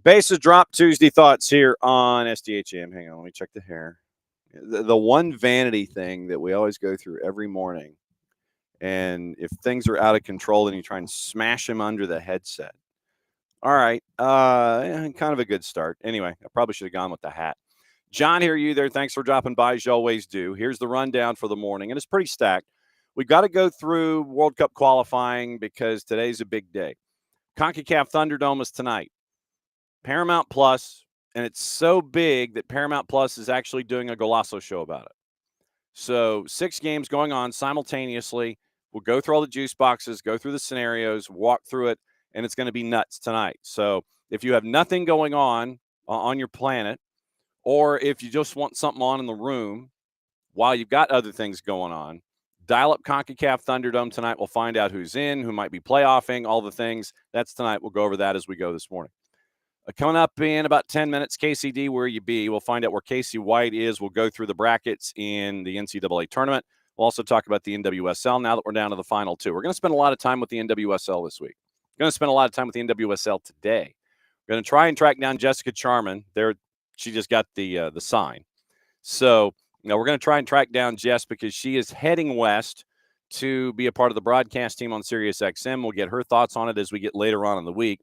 Bases drop Tuesday thoughts here on SDH AM. Hang on, let me check the hair. The one vanity thing that we always go through every morning, and if things are out of control, then you try and smash them under the headset. All right, kind of a good start. Anyway, I probably should have gone with the hat. John, here, you there. Thanks for dropping by, as you always do. Here's the rundown for the morning, and it's pretty stacked. We've got to go through World Cup qualifying because today's a big day. CONCACAF Thunderdome is tonight. Paramount Plus, and it's so big that Paramount Plus is actually doing a Golasso show about it. So 6 games going on simultaneously. We'll go through all the juice boxes, go through the scenarios, walk through it, and it's going to be nuts tonight. So if you have nothing going on your planet, or if you just want something on in the room while you've got other things going on, dial up CONCACAF Thunderdome tonight. We'll find out who's in, who might be playoffing, all the things. That's tonight. We'll go over that as we go this morning. Coming up in about 10 minutes, KCD, where you be? We'll find out where Kacey White is. We'll go through the brackets in the NCAA tournament. We'll also talk about the NWSL now that we're down to the final 2. We're going to spend a lot of time with the NWSL this week. We're going to spend a lot of time with the NWSL today. We're going to try and track down Jessica Charman. She just got the sign. So we're going to try and track down Jess because she is heading west to be a part of the broadcast team on Sirius XM. We'll get her thoughts on it as we get later on in the week.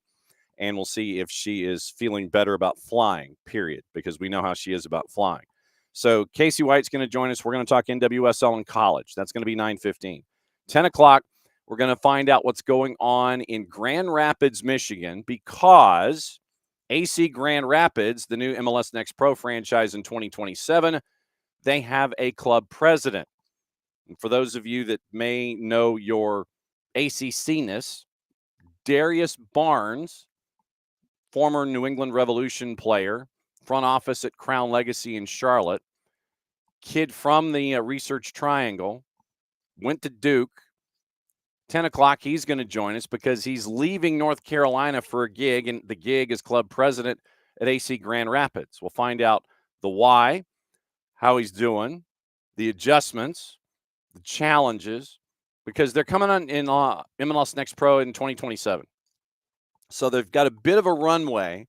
And we'll see if she is feeling better about flying, period, because we know how she is about flying. So Kacey White's going to join us. We're going to talk NWSL in college. That's going to be 9:15. 10 o'clock, we're going to find out what's going on in Grand Rapids, Michigan, because AC Grand Rapids, the new MLS NEXT PRO franchise in 2027, they have a club president. And for those of you that may know your ACC-ness, Darrius Barnes, former New England Revolution player, front office at Crown Legacy in Charlotte, kid from the Research Triangle, went to Duke. 10 o'clock, he's going to join us because he's leaving North Carolina for a gig, and the gig is club president at AC Grand Rapids. We'll find out the why, how he's doing, the adjustments, the challenges, because they're coming on in MLS NEXT PRO in 2027. So they've got a bit of a runway.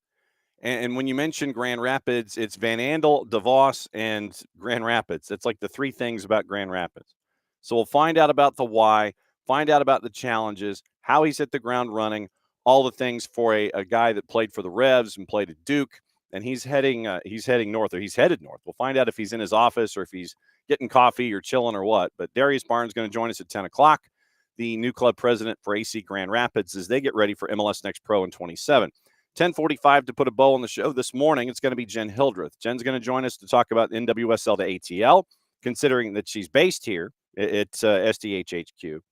And when you mention Grand Rapids, it's Van Andel, DeVos, and Grand Rapids. It's like the 3 things about Grand Rapids. So we'll find out about the why, find out about the challenges, how he's hit the ground running, all the things for a guy that played for the Revs and played at Duke. And he's heading north, or he's headed north. We'll find out if he's in his office or if he's getting coffee or chilling or what. But Darrius Barnes is going to join us at 10 o'clock. The new club president for AC Grand Rapids as they get ready for MLS NEXT PRO in 27. 10:45 to put a bow on the show this morning. It's going to be Jenn Hildreth. Jen's going to join us to talk about NWSL to ATL, considering that she's based here at SDH HQ.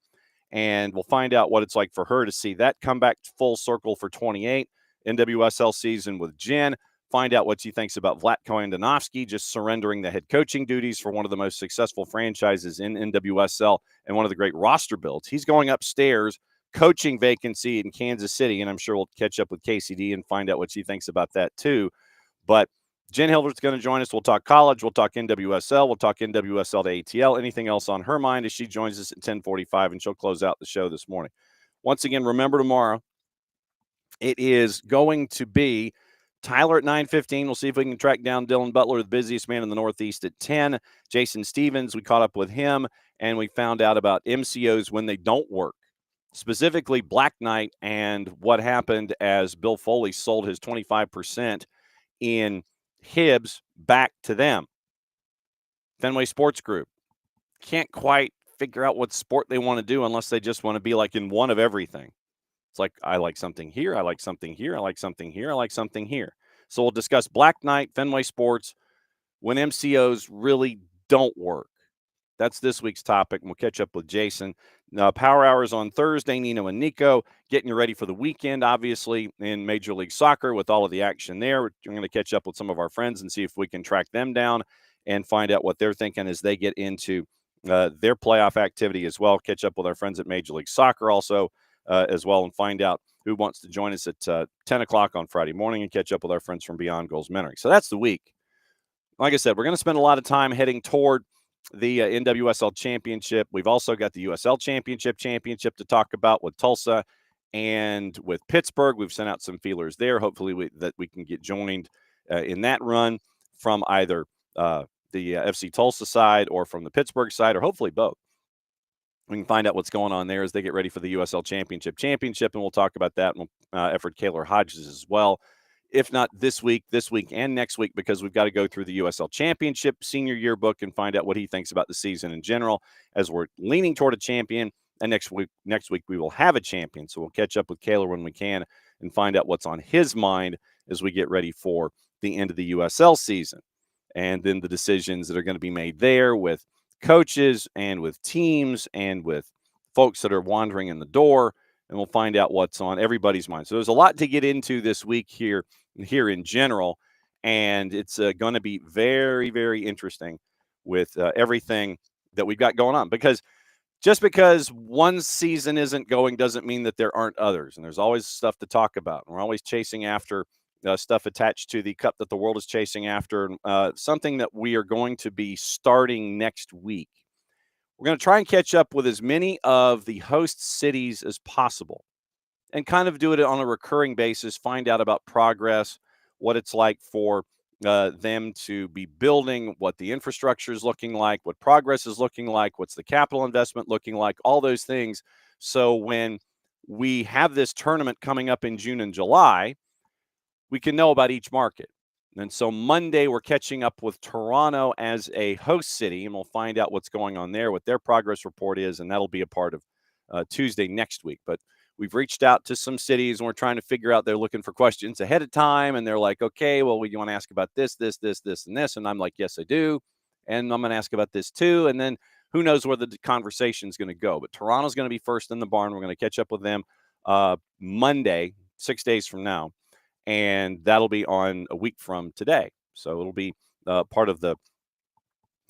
And we'll find out what it's like for her to see that come back full circle for 28 NWSL season with Jenn. Find out what she thinks about Vlatko Andonovski just surrendering the head coaching duties for one of the most successful franchises in NWSL and one of the great roster builds. He's going upstairs, coaching vacancy in Kansas City, and I'm sure we'll catch up with KCD and find out what she thinks about that too. But Jenn Hildreth's going to join us. We'll talk college. We'll talk NWSL. We'll talk NWSL to ATL. Anything else on her mind as she joins us at 10:45, and she'll close out the show this morning. Once again, remember tomorrow, it is going to be Tyler at 9:15. We'll see if we can track down Dylan Butler, the busiest man in the Northeast, at 10. Jason Stevens, we caught up with him, and we found out about MCOs when they don't work, specifically Black Knight and what happened as Bill Foley sold his 25% in Hibbs back to them. Fenway Sports Group can't quite figure out what sport they want to do unless they just want to be like in one of everything. It's like, I like something here, I like something here, I like something here, I like something here. So we'll discuss Black Knight, Fenway Sports, when MCOs really don't work. That's this week's topic, and we'll catch up with Jason. Power Hours on Thursday, Nino and Nico, getting you ready for the weekend, obviously, in Major League Soccer with all of the action there. We're going to catch up with some of our friends and see if we can track them down and find out what they're thinking as they get into their playoff activity as well. Catch up with our friends at Major League Soccer also as well, and find out who wants to join us at 10 o'clock on Friday morning and catch up with our friends from Beyond Goals Mentoring. So that's the week. Like I said, we're going to spend a lot of time heading toward the NWSL championship. We've also got the USL championship to talk about with Tulsa And with Pittsburgh, we've sent out some feelers there. Hopefully that we can get joined in that run from either the FC Tulsa side or from the Pittsburgh side, or hopefully both. We can find out what's going on there as they get ready for the USL Championship, and we'll talk about that. And Effort Kaler Hodges as well. If not this week, and next week, because we've got to go through the USL Championship Senior Yearbook and find out what he thinks about the season in general, as we're leaning toward a champion. And next week we will have a champion. So we'll catch up with Kaler when we can and find out what's on his mind as we get ready for the end of the USL season. And then the decisions that are going to be made there with coaches and with teams and with folks that are wandering in the door. And we'll find out what's on everybody's mind. So there's a lot to get into this week here in general. And it's going to be very, very interesting with everything that we've got going on. Because just because one season isn't going doesn't mean that there aren't others. And there's always stuff to talk about. We're always chasing after stuff attached to the cup that the world is chasing after. Something that we are going to be starting next week. We're going to try and catch up with as many of the host cities as possible and kind of do it on a recurring basis, find out about progress, what it's like for them to be building, what the infrastructure is looking like, what progress is looking like, what's the capital investment looking like, all those things. So when we have this tournament coming up in June and July, we can know about each market. And so Monday, we're catching up with Toronto as a host city, and we'll find out what's going on there, what their progress report is, and that'll be a part of Tuesday next week. But we've reached out to some cities, and we're trying to figure out, they're looking for questions ahead of time, and they're like, okay, well, you want to ask about this, and this? And I'm like, yes, I do. And I'm going to ask about this too. And then who knows where the conversation is going to go. But Toronto's going to be first in the barn. We're going to catch up with them Monday, 6 days from now. And that'll be on a week from today. So it'll be part of the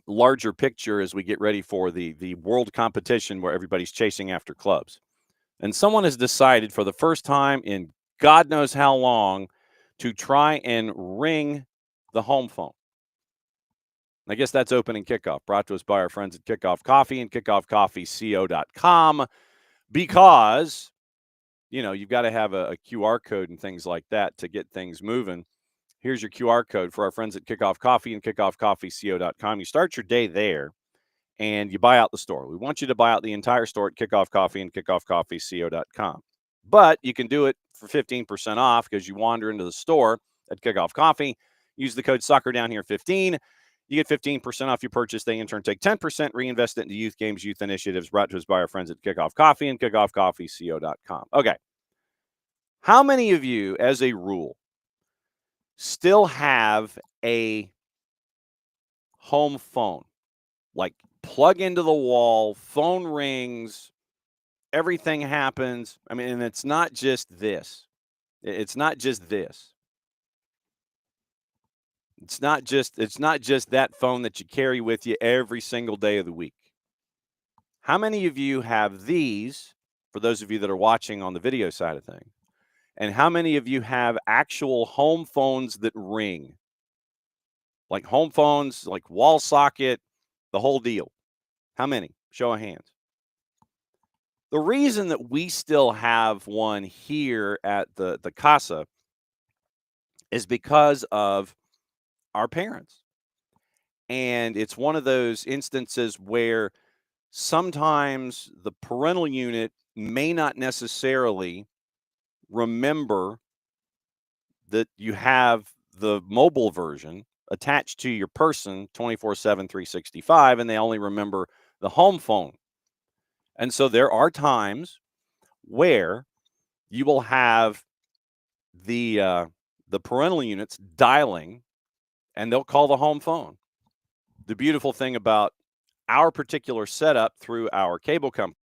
larger picture as we get ready for the world competition where everybody's chasing after clubs. And someone has decided for the first time in God knows how long to try and ring the home phone. I guess that's opening kickoff, brought to us by our friends at Kickoff Coffee and kickoffcoffeeco.com, because you've got to have a QR code and things like that to get things moving. Here's your QR code for our friends at Kickoff Coffee and kickoffcoffeeco.com. You start your day there and you buy out the store. We want you to buy out the entire store at Kickoff Coffee and kickoffcoffeeco.com. But you can do it for 15% off because you wander into the store at Kickoff Coffee. Use the code SoccerDownHere15. You get 15% off your purchase. They in turn take 10%, reinvest it into youth games, youth initiatives, brought to us by our friends at Kickoff Coffee and kickoffcoffeeco.com. Okay. How many of you, as a rule, still have a home phone? Like plug into the wall, phone rings, everything happens. I mean, and it's not just this. It's not just this. It's not just that phone that you carry with you every single day of the week. How many of you have these, for those of you that are watching on the video side of things? And how many of you have actual home phones that ring? Like home phones, like wall socket, the whole deal. How many? Show of hands. The reason that we still have one here at the Casa is because of our parents. And it's one of those instances where sometimes the parental unit may not necessarily remember that you have the mobile version attached to your person 24/7, 365, and they only remember the home phone. And so there are times where you will have the parental units dialing, and they'll call the home phone. The beautiful thing about our particular setup through our cable company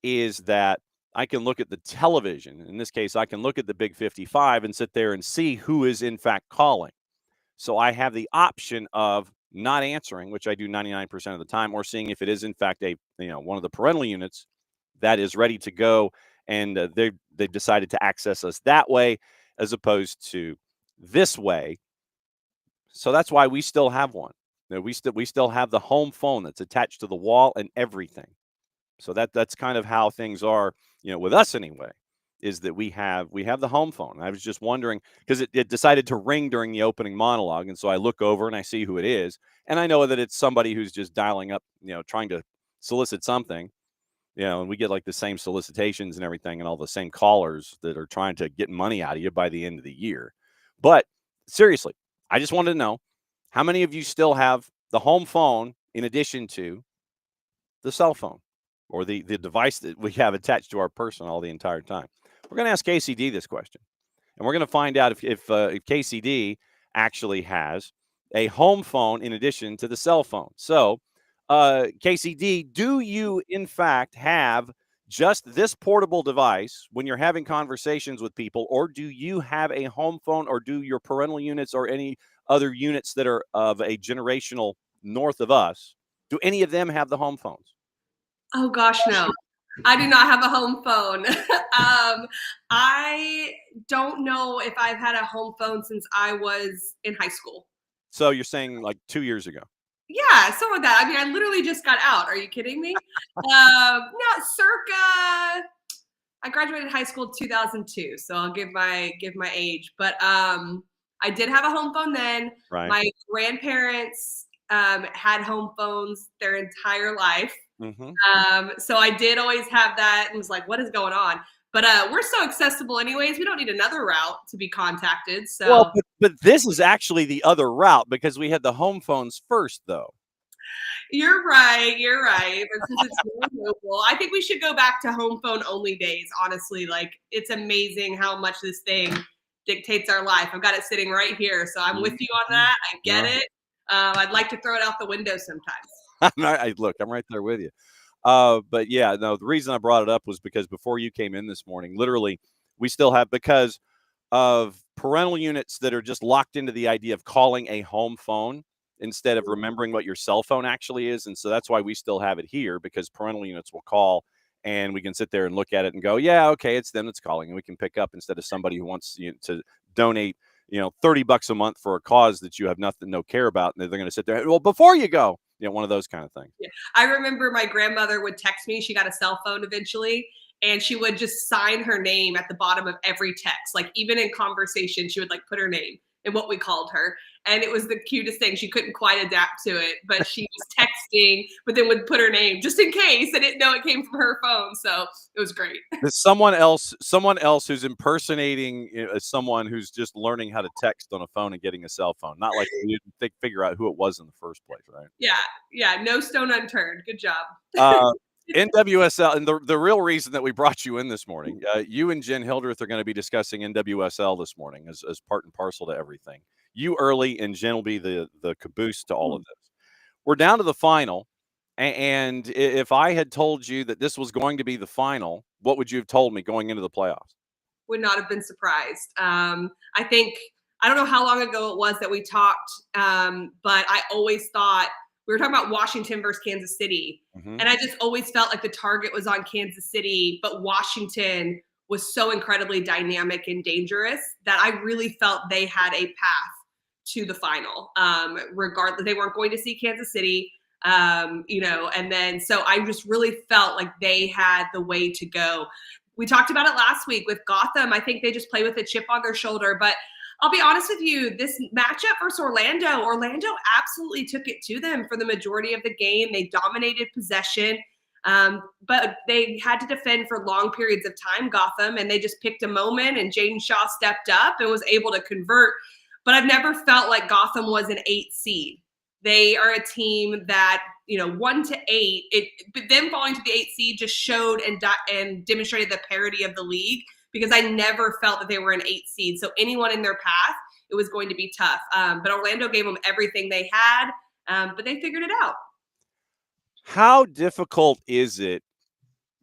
is that I can look at the television. In this case, I can look at the Big 55 and sit there and see who is in fact calling. So I have the option of not answering, which I do 99% of the time, or seeing if it is in fact one of the parental units that is ready to go, and they've decided to access us that way as opposed to this way. So that's why we still have one. We still have the home phone that's attached to the wall and everything. So that's kind of how things are, with us anyway. is that we have the home phone. I was just wondering because it decided to ring during the opening monologue, and so I look over and I see who it is, and I know that it's somebody who's just dialing up, trying to solicit something, and we get like the same solicitations and everything, and all the same callers that are trying to get money out of you by the end of the year. But seriously, I just wanted to know how many of you still have the home phone in addition to the cell phone or the device that we have attached to our person all the entire time. We're going to ask KCD this question, and we're going to find out if KCD actually has a home phone in addition to the cell phone. So, KCD, do you in fact have just this portable device when you're having conversations with people, or do you have a home phone, or do your parental units or any other units that are of a generational north of us, do any of them have the home phones? Oh gosh, no. I do not have a home phone. I don't know if I've had a home phone since I was in high school. So you're saying like 2 years ago? Yeah, something like that. I mean, I literally just got out. Are you kidding me? No, circa. I graduated high school 2002, so I'll give my age. But I did have a home phone then. Right. My grandparents had home phones their entire life. Mm-hmm. So I did always have that and was like, what is going on? But we're so accessible anyways. We don't need another route to be contacted. So Well, but this is actually the other route because we had the home phones first, though. you're right. You're right. Because it's more mobile. I think we should go back to home phone only days. Honestly, like it's amazing how much this thing dictates our life. I've got it sitting right here, so I'm with you on that. I get it. I'd like to throw it out the window sometimes. Look, I'm right there with you. But yeah, no, the reason I brought it up was because before you came in this morning, literally, we still have, because of parental units that are just locked into the idea of calling a home phone instead of remembering what your cell phone actually is. And so that's why we still have it here, because parental units will call and we can sit there and look at it and go, yeah, okay, it's them that's calling, and we can pick up instead of somebody who wants to donate, $30 a month for a cause that you have no care about. And they're going to sit there. Well, before you go, one of those kind of things. Yeah. I remember my grandmother would text me. She got a cell phone eventually, and she would just sign her name at the bottom of every text. Like even in conversation, she would like put her name and what we called her. And it was the cutest thing. She couldn't quite adapt to it, but she was texting, but then would put her name just in case. I didn't know it came from her phone. So it was great. There's someone else who's impersonating someone who's just learning how to text on a phone and getting a cell phone. Not like you didn't figure out who it was in the first place, right? Yeah. Yeah. No stone unturned. Good job. NWSL, and the real reason that we brought you in this morning, you and Jenn Hildreth are going to be discussing NWSL this morning as part and parcel to everything. You early, and Jenn will be the caboose to all of this. We're down to the final, and if I had told you that this was going to be the final, what would you have told me going into the playoffs? Would not have been surprised. I think, I don't know how long ago it was that we talked, but I always thought we were talking about Washington versus Kansas City. Mm-hmm. And I just always felt like the target was on Kansas City, but Washington was so incredibly dynamic and dangerous that I really felt they had a path to the final. Regardless, they weren't going to see Kansas City, and then so I just really felt like they had the way to go. We talked about it last week with Gotham. I think they just play with a chip on their shoulder, but I'll be honest with you, this matchup versus Orlando absolutely took it to them for the majority of the game. They dominated possession, but they had to defend for long periods of time, Gotham, and they just picked a moment, and Jaden Shaw stepped up and was able to convert. But I've never felt like Gotham was an 8 seed. They are a team that, 1 to 8, but them falling to the 8 seed just showed and demonstrated the parity of the league, because I never felt that they were an 8 seed. So anyone in their path, it was going to be tough. But Orlando gave them everything they had, but they figured it out. How difficult is it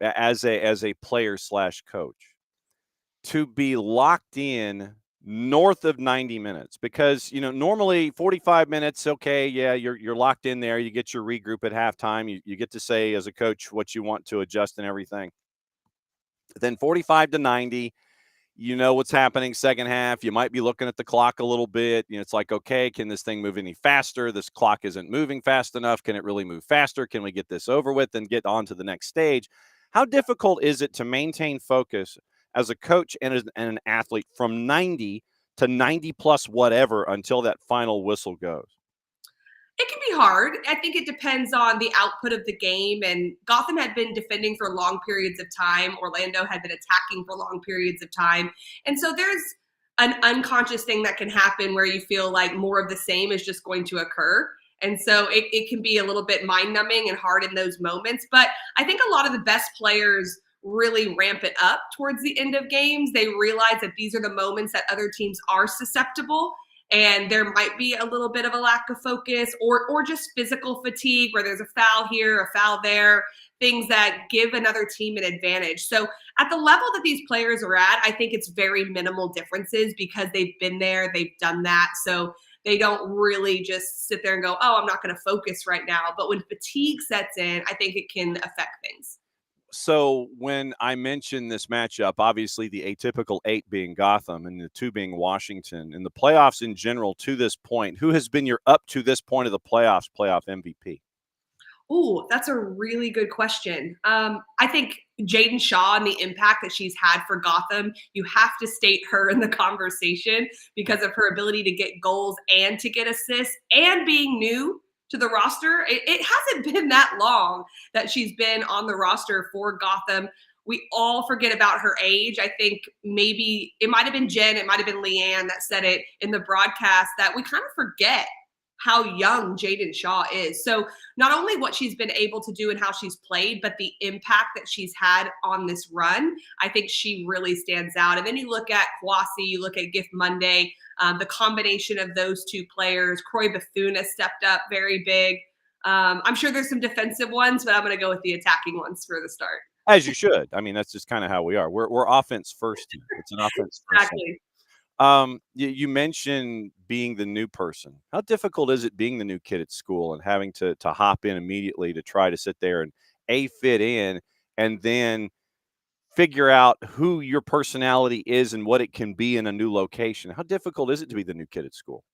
as a player / coach to be locked in north of 90 minutes? Because, normally 45 minutes, okay, yeah, you're locked in there. You get your regroup at halftime. You get to say as a coach what you want to adjust and everything. Then 45 to 90, what's happening second half. You might be looking at the clock a little bit. It's like, okay, can this thing move any faster? This clock isn't moving fast enough. Can it really move faster? Can we get this over with and get on to the next stage? How difficult is it to maintain focus as a coach and an athlete from 90 to 90 plus whatever until that final whistle goes? It can be hard. I think it depends on the output of the game. And Gotham had been defending for long periods of time. Orlando had been attacking for long periods of time. And so there's an unconscious thing that can happen where you feel like more of the same is just going to occur. And so it can be a little bit mind numbing and hard in those moments. But I think a lot of the best players really ramp it up towards the end of games. They realize that these are the moments that other teams are susceptible, and there might be a little bit of a lack of focus or just physical fatigue where there's a foul here, a foul there, things that give another team an advantage. So at the level that these players are at, I think it's very minimal differences because they've been there, they've done that. So they don't really just sit there and go, oh, I'm not going to focus right now. But when fatigue sets in, I think it can affect things. So when I mentioned this matchup, obviously the atypical 8 being Gotham and the 2 being Washington, in the playoffs in general to this point, who has been your up to this point of the playoff MVP? Oh, that's a really good question. I think Jaden Shaw and the impact that she's had for Gotham, you have to state her in the conversation because of her ability to get goals and to get assists and being new to the roster. It hasn't been that long that she's been on the roster for Gotham. We all forget about her age. I think maybe it might have been Jen, it might have been Leanne that said it in the broadcast that we kind of forget how young Jaden Shaw is. So not only what she's been able to do and how she's played, but the impact that she's had on this run, I think she really stands out. And then you look at Kwasi, you look at Gift Monday, the combination of those 2 players. Croy Bethune has stepped up very big. I'm sure there's some defensive ones, but I'm going to go with the attacking ones for the start. As you should. I mean, that's just kind of how we are. We're offense first team. It's an offense first team. Exactly. You mentioned being the new person. How difficult is it being the new kid at school and having to hop in immediately to try to sit there and fit in and then figure out who your personality is and what it can be in a new location? How difficult is it to be the new kid at school?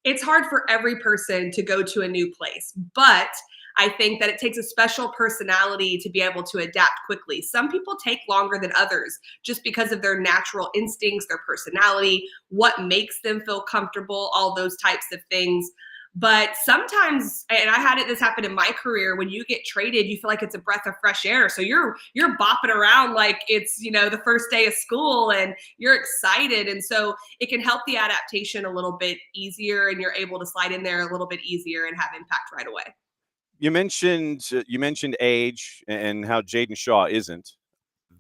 It's hard for every person to go to a new place, but I think that it takes a special personality to be able to adapt quickly. Some people take longer than others just because of their natural instincts, their personality, what makes them feel comfortable, all those types of things. But sometimes, and I had this happen in my career, when you get traded, you feel like it's a breath of fresh air. So you're bopping around like it's, the first day of school and you're excited. And so it can help the adaptation a little bit easier, and you're able to slide in there a little bit easier and have impact right away. You mentioned age and how Jaden Shaw isn't.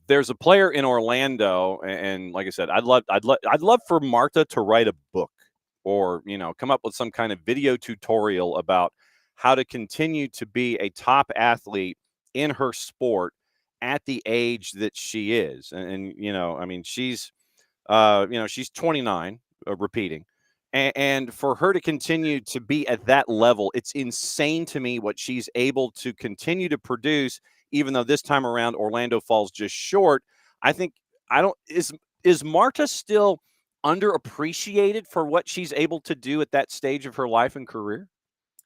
There's a player in Orlando, and like I said, I'd love for Marta to write a book or come up with some kind of video tutorial about how to continue to be a top athlete in her sport at the age that she is. And I mean, she's 29, repeating. And for her to continue to be at that level, it's insane to me what she's able to continue to produce, even though this time around Orlando falls just short. Is Marta still underappreciated for what she's able to do at that stage of her life and career?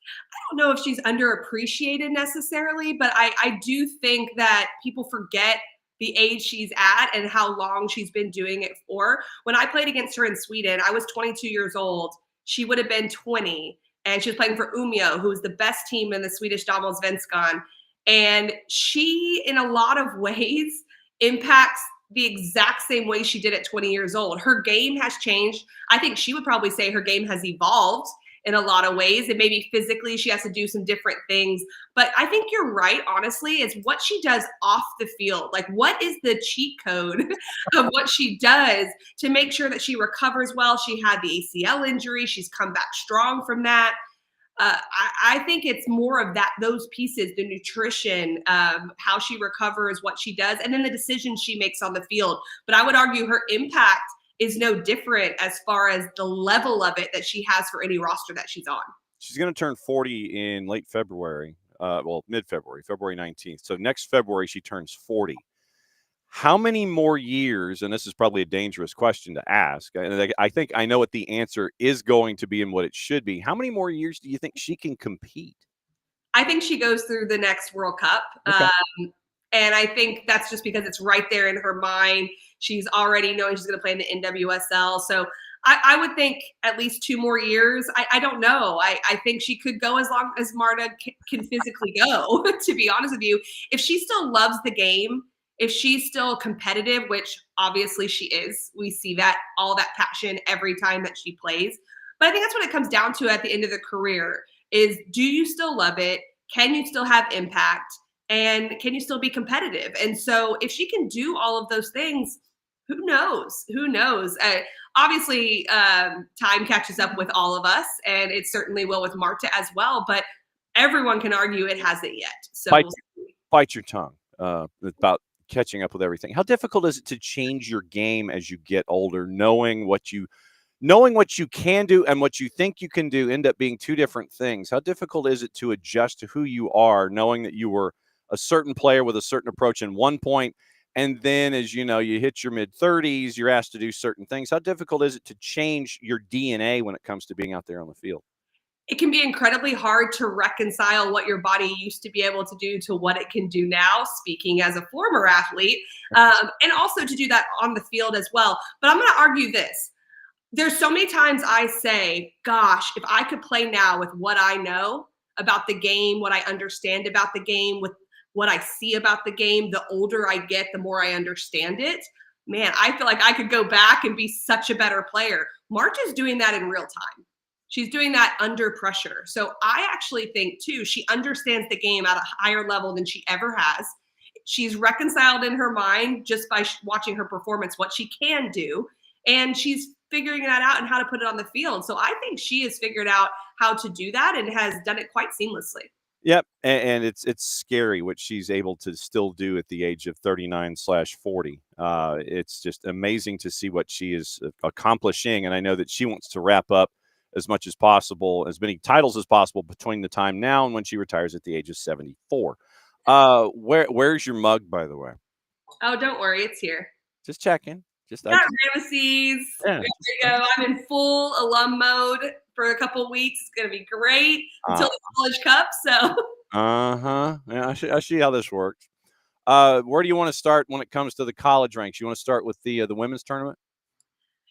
I don't know if she's underappreciated necessarily, but I do think that people forget the age she's at and how long she's been doing it for. When I played against her in Sweden, I was 22 years old. She would have been 20, and she was playing for Umeå, who's the best team in the Swedish Damallsvenskan. And she, in a lot of ways, impacts the exact same way she did at 20 years old. Her game has changed. I think she would probably say her game has evolved in a lot of ways, and maybe physically she has to do some different things. But I think you're right, honestly, is what she does off the field. Like, what is the cheat code of what she does to make sure that she recovers well? She had the ACL injury. She's come back strong from that. I think it's more of those pieces, the nutrition, how she recovers, what she does, and then the decisions she makes on the field. But I would argue her impact is no different as far as the level of it that she has for any roster that she's on. She's going to turn 40 in late February, mid-February, February 19th. So next February, she turns 40. How many more years, and this is probably a dangerous question to ask, and I think I know what the answer is going to be and what it should be. How many more years do you think she can compete? I think she goes through the next World Cup. Okay. And I think that's just because it's right there in her mind. She's already knowing she's going to play in the NWSL. So I would think at least 2 more years. I don't know. I think she could go as long as Marta can physically go, to be honest with you. If she still loves the game, if she's still competitive, which obviously she is, we see that, all that passion every time that she plays. But I think that's what it comes down to at the end of the career is, do you still love it? Can you still have impact? And can you still be competitive? And so if she can do all of those things, who knows? Who knows? Obviously, time catches up with all of us, and it certainly will with Marta as well. But everyone can argue it hasn't yet. So bite your tongue about catching up with everything. How difficult is it to change your game as you get older, knowing what you can do and what you think you can do end up being 2 different things? How difficult is it to adjust to who you are, knowing that you were a certain player with a certain approach in one point, and then as you know, you hit your mid-30s, you're asked to do certain things? How difficult is it to change your DNA when it comes to being out there on the field? It can be incredibly hard to reconcile what your body used to be able to do to what it can do now, speaking as a former athlete, and also to do that on the field as well. But I'm going to argue this. There's so many times I say, gosh, if I could play now with what I know about the game, what I understand about the game, with what I see about the game, the older I get, the more I understand it. Man, I feel like I could go back and be such a better player. Marta's doing that in real time. She's doing that under pressure. So I actually think, too, she understands the game at a higher level than she ever has. She's reconciled in her mind just by watching her performance what she can do. And she's figuring that out and how to put it on the field. So I think she has figured out how to do that and has done it quite seamlessly. Yep, and it's scary what she's able to still do at the age of 39/40. It's just amazing to see what she is accomplishing, and I know that she wants to wrap up as much as possible, as many titles as possible between the time now and when she retires at the age of 74. Where's your mug, by the way? Oh, don't worry, it's here. Just checking. Got Ramesses. Yeah. There we go. I'm in full alum mode for a couple of weeks. It's going to be great until the College Cup. So. Yeah, I see how this works. Where do you want to start when it comes to the college ranks? You want to start with the women's tournament?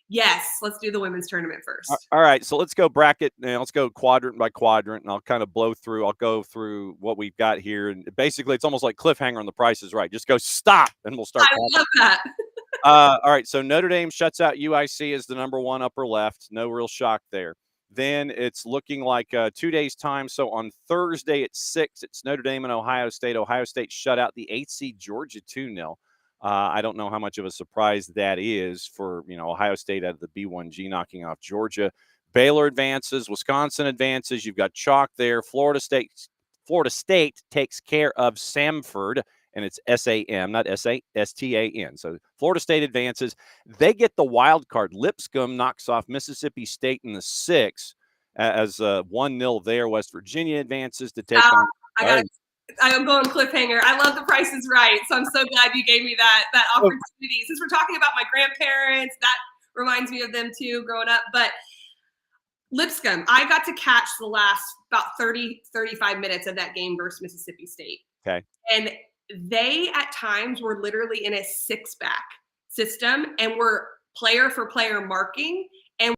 Yes, let's do the women's tournament first. All right, so let's go bracket. Let's go quadrant by quadrant, and I'll kind of blow through. I'll go through what we've got here, and basically, it's almost like cliffhanger on The Price is Right. Just go stop, and we'll start. I love that. All right, so Notre Dame shuts out UIC as the #1 upper left. No real shock there. Then it's looking like 2 days' time. So on Thursday at 6, it's Notre Dame and Ohio State. Ohio State shut out the 8th seed Georgia 2-0. I don't know how much of a surprise that is for, Ohio State out of the B1G knocking off Georgia. Baylor advances. Wisconsin advances. You've got chalk there. Florida State takes care of Samford. And it's SAM, not STAN. So Florida State advances. They get the wild card. Lipscomb knocks off Mississippi State in the 6th as 1-0 there. West Virginia advances to take on. I'm going cliffhanger. I love The Price is Right. So I'm so glad you gave me that opportunity. Since we're talking about my grandparents, that reminds me of them too growing up. But Lipscomb, I got to catch the last about 30, 35 minutes of that game versus Mississippi State. Okay. And they at times were literally in a 6-back system and were player for player marking and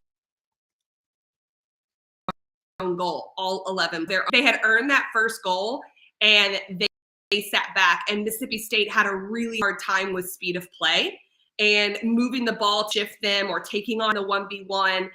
goal, all 11. They had earned that first goal and they sat back, and Mississippi State had a really hard time with speed of play and moving the ball, shift them or taking on a 1v1.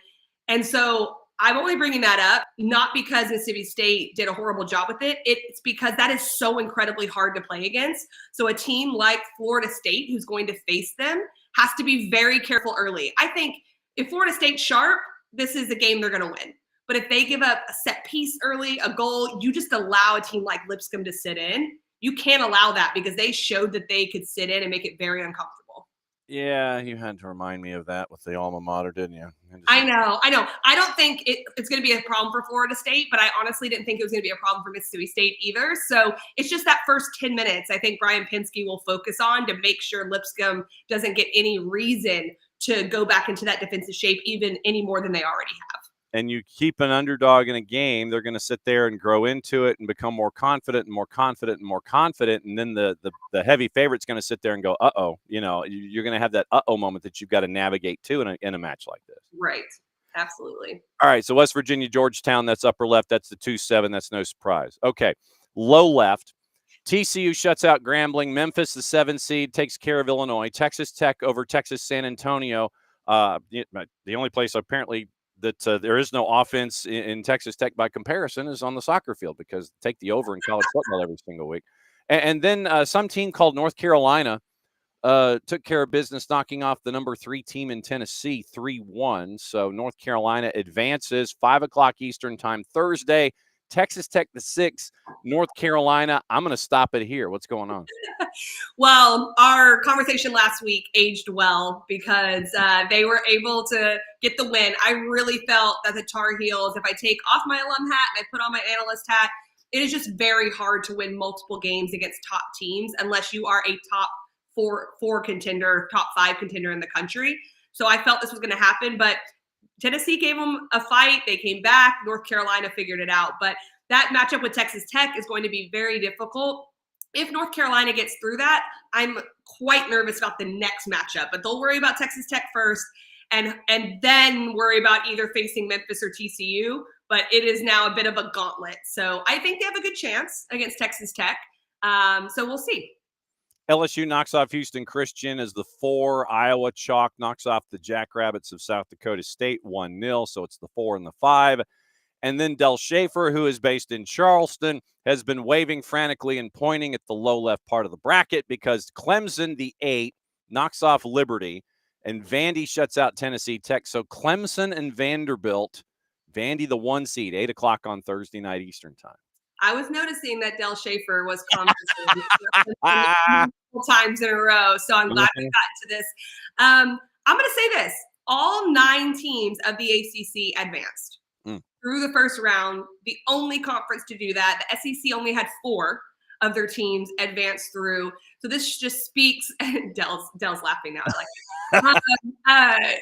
And so I'm only bringing that up, not because Mississippi State did a horrible job with it. It's because that is so incredibly hard to play against. So a team like Florida State, who's going to face them, has to be very careful early. I think if Florida State's sharp, this is a game they're going to win. But if they give up a set piece early, a goal, you just allow a team like Lipscomb to sit in. You can't allow that because they showed that they could sit in and make it very uncomfortable. Yeah, you had to remind me of that with the alma mater, didn't you? I know. I don't think it's going to be a problem for Florida State, but I honestly didn't think it was going to be a problem for Mississippi State either. So it's just that first 10 minutes I think Brian Pinsky will focus on to make sure Lipscomb doesn't get any reason to go back into that defensive shape even any more than they already have. and you keep an underdog in a game, they're going to sit there and grow into it and become more confident and more confident and more confident. And then the heavy favorite's going to sit there and go, uh-oh, you're going to have that uh-oh moment that you've got to navigate to in a match like this. Right. Absolutely. All right. So West Virginia, Georgetown, that's upper left. That's the 2-7. That's no surprise. Okay. Low left. TCU shuts out Grambling. Memphis, the 7 seed, takes care of Illinois. Texas Tech over Texas San Antonio. The only place apparently that there is no offense in Texas Tech by comparison is on the soccer field, because take the over in college football every single week. And then some team called North Carolina took care of business, knocking off the number 3 team in Tennessee 3-1. So North Carolina advances 5 o'clock Eastern time Thursday. Texas Tech the 6, North Carolina. I'm going to stop it here. What's going on? Well, our conversation last week aged well because they were able to get the win. I really felt that the Tar Heels, if I take off my alum hat and I put on my analyst hat, it is just very hard to win multiple games against top teams unless you are a top four contender, top 5 contender in the country. So I felt this was going to happen, but Tennessee gave them a fight. They came back. North Carolina figured it out. But that matchup with Texas Tech is going to be very difficult. If North Carolina gets through that, I'm quite nervous about the next matchup. But they'll worry about Texas Tech first and then worry about either facing Memphis or TCU. But it is now a bit of a gauntlet. So I think they have a good chance against Texas Tech. So we'll see. LSU knocks off Houston Christian as the 4. Iowa Chalk knocks off the Jackrabbits of South Dakota State 1-0. So it's the 4 and the 5. And then Del Schaefer, who is based in Charleston, has been waving frantically and pointing at the low left part of the bracket because Clemson, the 8, knocks off Liberty, and Vandy shuts out Tennessee Tech. So Clemson and Vanderbilt, Vandy the 1 seed, 8 o'clock on Thursday night Eastern time. I was noticing that Del Schaefer was commenting multiple times in a row, so I'm glad we got into this. I'm going to say this. All 9 teams of the ACC advanced through the first round, the only conference to do that. The SEC only had 4 of their teams advance through. So this just speaks, Dell's laughing now.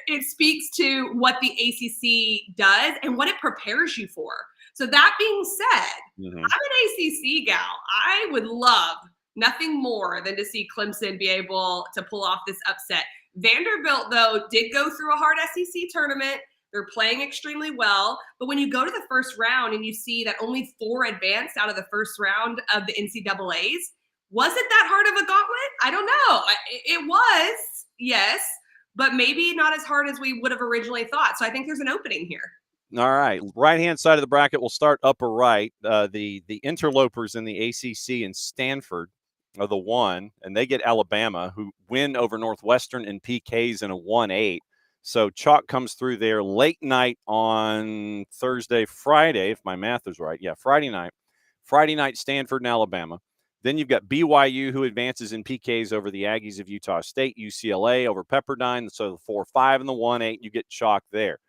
It speaks to what the ACC does and what it prepares you for. So that being said, I'm an ACC gal. I would love nothing more than to see Clemson be able to pull off this upset. Vanderbilt, though, did go through a hard SEC tournament. They're playing extremely well. But when you go to the first round and you see that only 4 advanced out of the first round of the NCAAs, was it that hard of a gauntlet? I don't know. It was, yes, but maybe not as hard as we would have originally thought. So I think there's an opening here. All right. Right-hand side of the bracket, we'll start upper right. The interlopers in the ACC and Stanford are the 1, and they get Alabama, who win over Northwestern in PKs in a 1-8. So Chalk comes through there late night on Friday, if my math is right. Yeah, Friday night. Friday night, Stanford and Alabama. Then you've got BYU, who advances in PKs over the Aggies of Utah State, UCLA over Pepperdine. So the 4-5 and the 1-8, you get Chalk there.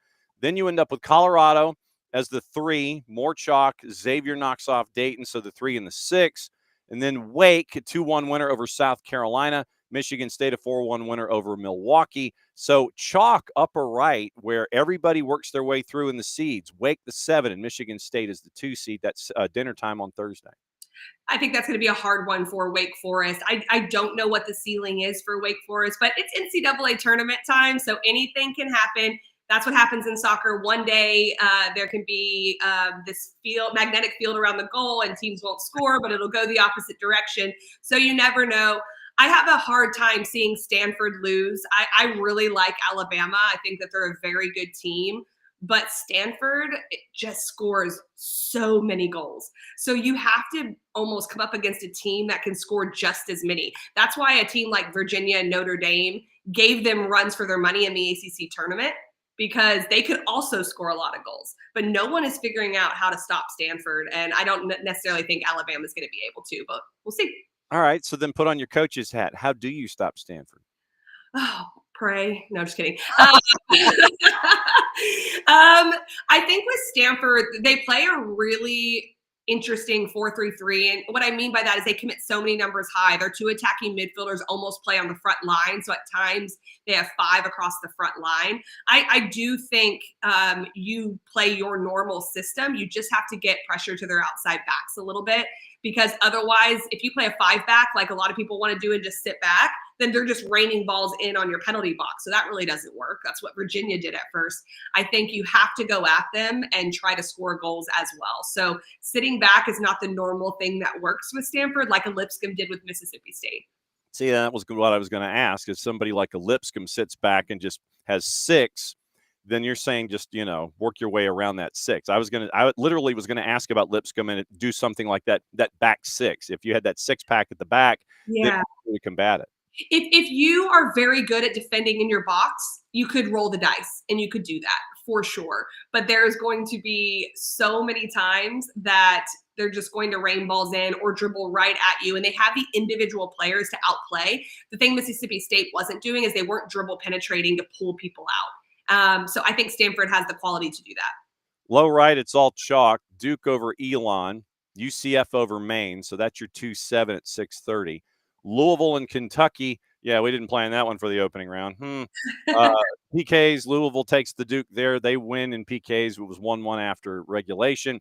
Then you end up with Colorado as the 3, more Chalk. Xavier knocks off Dayton, so the 3 and the 6. And then Wake, a 2-1 winner over South Carolina. Michigan State, a 4-1 winner over Milwaukee. So Chalk upper right, where everybody works their way through in the seeds. Wake the 7 and Michigan State is the 2 seed. That's dinner time on Thursday. I think that's going to be a hard one for Wake Forest. I don't know what the ceiling is for Wake Forest, but it's NCAA tournament time, so anything can happen. That's what happens in soccer. One day there can be this magnetic field around the goal and teams won't score, but it'll go the opposite direction. So you never know. I have a hard time seeing Stanford lose. I really like Alabama. I think that they're a very good team. But Stanford just scores so many goals. So you have to almost come up against a team that can score just as many. That's why a team like Virginia and Notre Dame gave them runs for their money in the ACC tournament, because they could also score a lot of goals. But no one is figuring out how to stop Stanford. And I don't necessarily think Alabama's going to be able to, but we'll see. All right. So then put on your coach's hat. How do you stop Stanford? Oh, pray. No, just kidding. I think with Stanford, they play a really interesting 4-3-3. And what I mean by that is they commit so many numbers high. Their 2 attacking midfielders almost play on the front line. So at times they have 5 across the front line. I do think you play your normal system. You just have to get pressure to their outside backs a little bit, because otherwise, if you play a 5-back, like a lot of people want to do and just sit back, then they're just raining balls in on your penalty box. So that really doesn't work. That's what Virginia did at first. I think you have to go at them and try to score goals as well. So sitting back is not the normal thing that works with Stanford, like a Lipscomb did with Mississippi State. See, that was what I was going to ask. If somebody like a Lipscomb sits back and just has 6, then you're saying just, work your way around that 6. I literally was going to ask about Lipscomb and do something like that back 6. If you had that 6-pack at the back, then you would combat it. If you are very good at defending in your box, you could roll the dice and you could do that for sure. But there's going to be so many times that they're just going to rain balls in or dribble right at you. And they have the individual players to outplay. The thing Mississippi State wasn't doing is they weren't dribble penetrating to pull people out. So I think Stanford has the quality to do that. Low right, it's all chalk. Duke over Elon, UCF over Maine. So that's your 2-7 at 6:30. Louisville and Kentucky. Yeah, we didn't plan that one for the opening round. PKs, Louisville takes the Duke there. They win in PKs. It was 1-1 after regulation.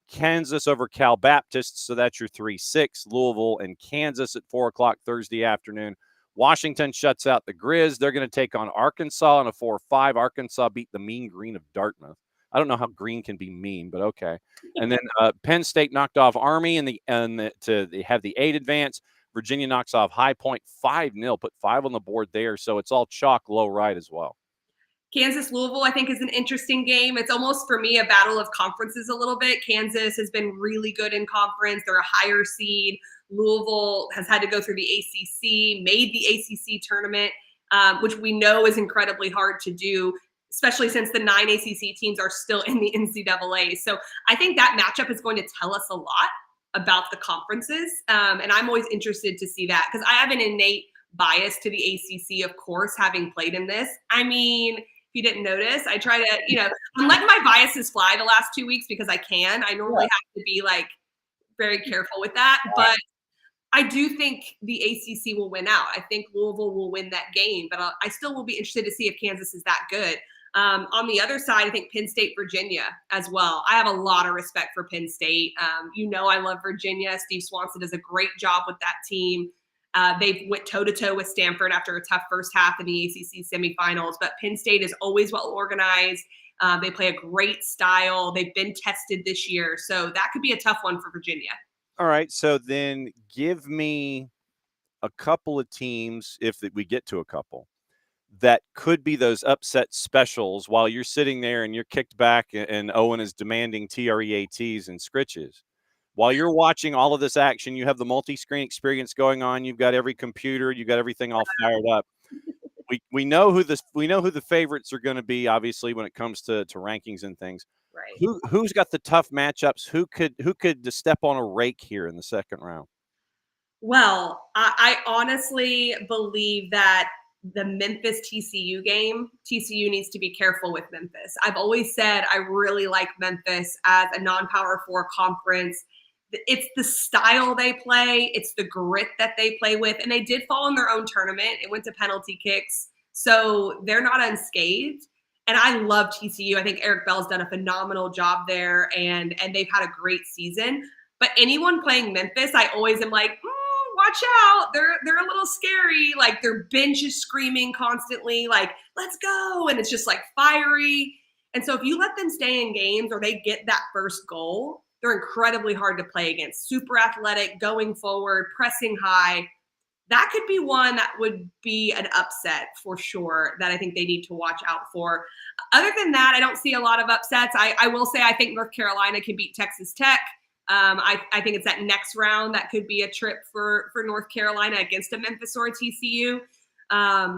Kansas over Cal Baptist. So that's your 3-6. Louisville and Kansas at 4 o'clock Thursday afternoon. Washington shuts out the Grizz. They're going to take on Arkansas in a 4-5. Arkansas beat the mean green of Dartmouth. I don't know how green can be mean, but okay. And then Penn State knocked off Army to have the 8 advance. Virginia knocks off High Point 5-0, put 5 on the board there. So it's all chalk low right as well. Kansas Louisville, I think, is an interesting game. It's almost, for me, a battle of conferences a little bit. Kansas has been really good in conference. They're a higher seed. Louisville has had to go through the ACC, made the ACC tournament, which we know is incredibly hard to do, especially since the 9 ACC teams are still in the NCAA. So I think that matchup is going to tell us a lot about the conferences. And I'm always interested to see that, because I have an innate bias to the ACC, of course, having played in this. I mean, if you didn't notice, I try to, I'm letting my biases fly the last 2 weeks because I can. I normally have to be very careful with that. But I do think the ACC will win out. I think Louisville will win that game, but I still will be interested to see if Kansas is that good. On the other side, I think Penn State, Virginia as well. I have a lot of respect for Penn State. I love Virginia. Steve Swanson does a great job with that team. They've went toe-to-toe with Stanford after a tough first half in the ACC semifinals, but Penn State is always well organized. They play a great style. They've been tested this year, so that could be a tough one for Virginia. All right, so then give me a couple of teams, if we get to a couple, that could be those upset specials while you're sitting there and you're kicked back and Owen is demanding TREATs and scritches. While you're watching all of this action, you have the multi-screen experience going on. You've got every computer, you've got everything all fired up. We know who the favorites are going to be, obviously, when it comes to rankings and things. Right. Who's got the tough matchups? Who could step on a rake here in the second round? Well, I honestly believe that the Memphis TCU game, TCU needs to be careful with Memphis. I've always said I really like Memphis as a non-Power 4 conference. It's the style they play. It's the grit that they play with. And they did fall in their own tournament. It went to penalty kicks. So they're not unscathed. And I love TCU. I think Eric Bell's done a phenomenal job there, and they've had a great season. But anyone playing Memphis, I always am like, watch out. They're a little scary. Their bench is screaming constantly, let's go. And it's just fiery. And so if you let them stay in games or they get that first goal, they're incredibly hard to play against. Super athletic, going forward, pressing high. That could be one that would be an upset for sure that I think they need to watch out for. Other than that, I don't see a lot of upsets. I will say I think North Carolina can beat Texas Tech. I think it's that next round that could be a trip for North Carolina against a Memphis or a TCU.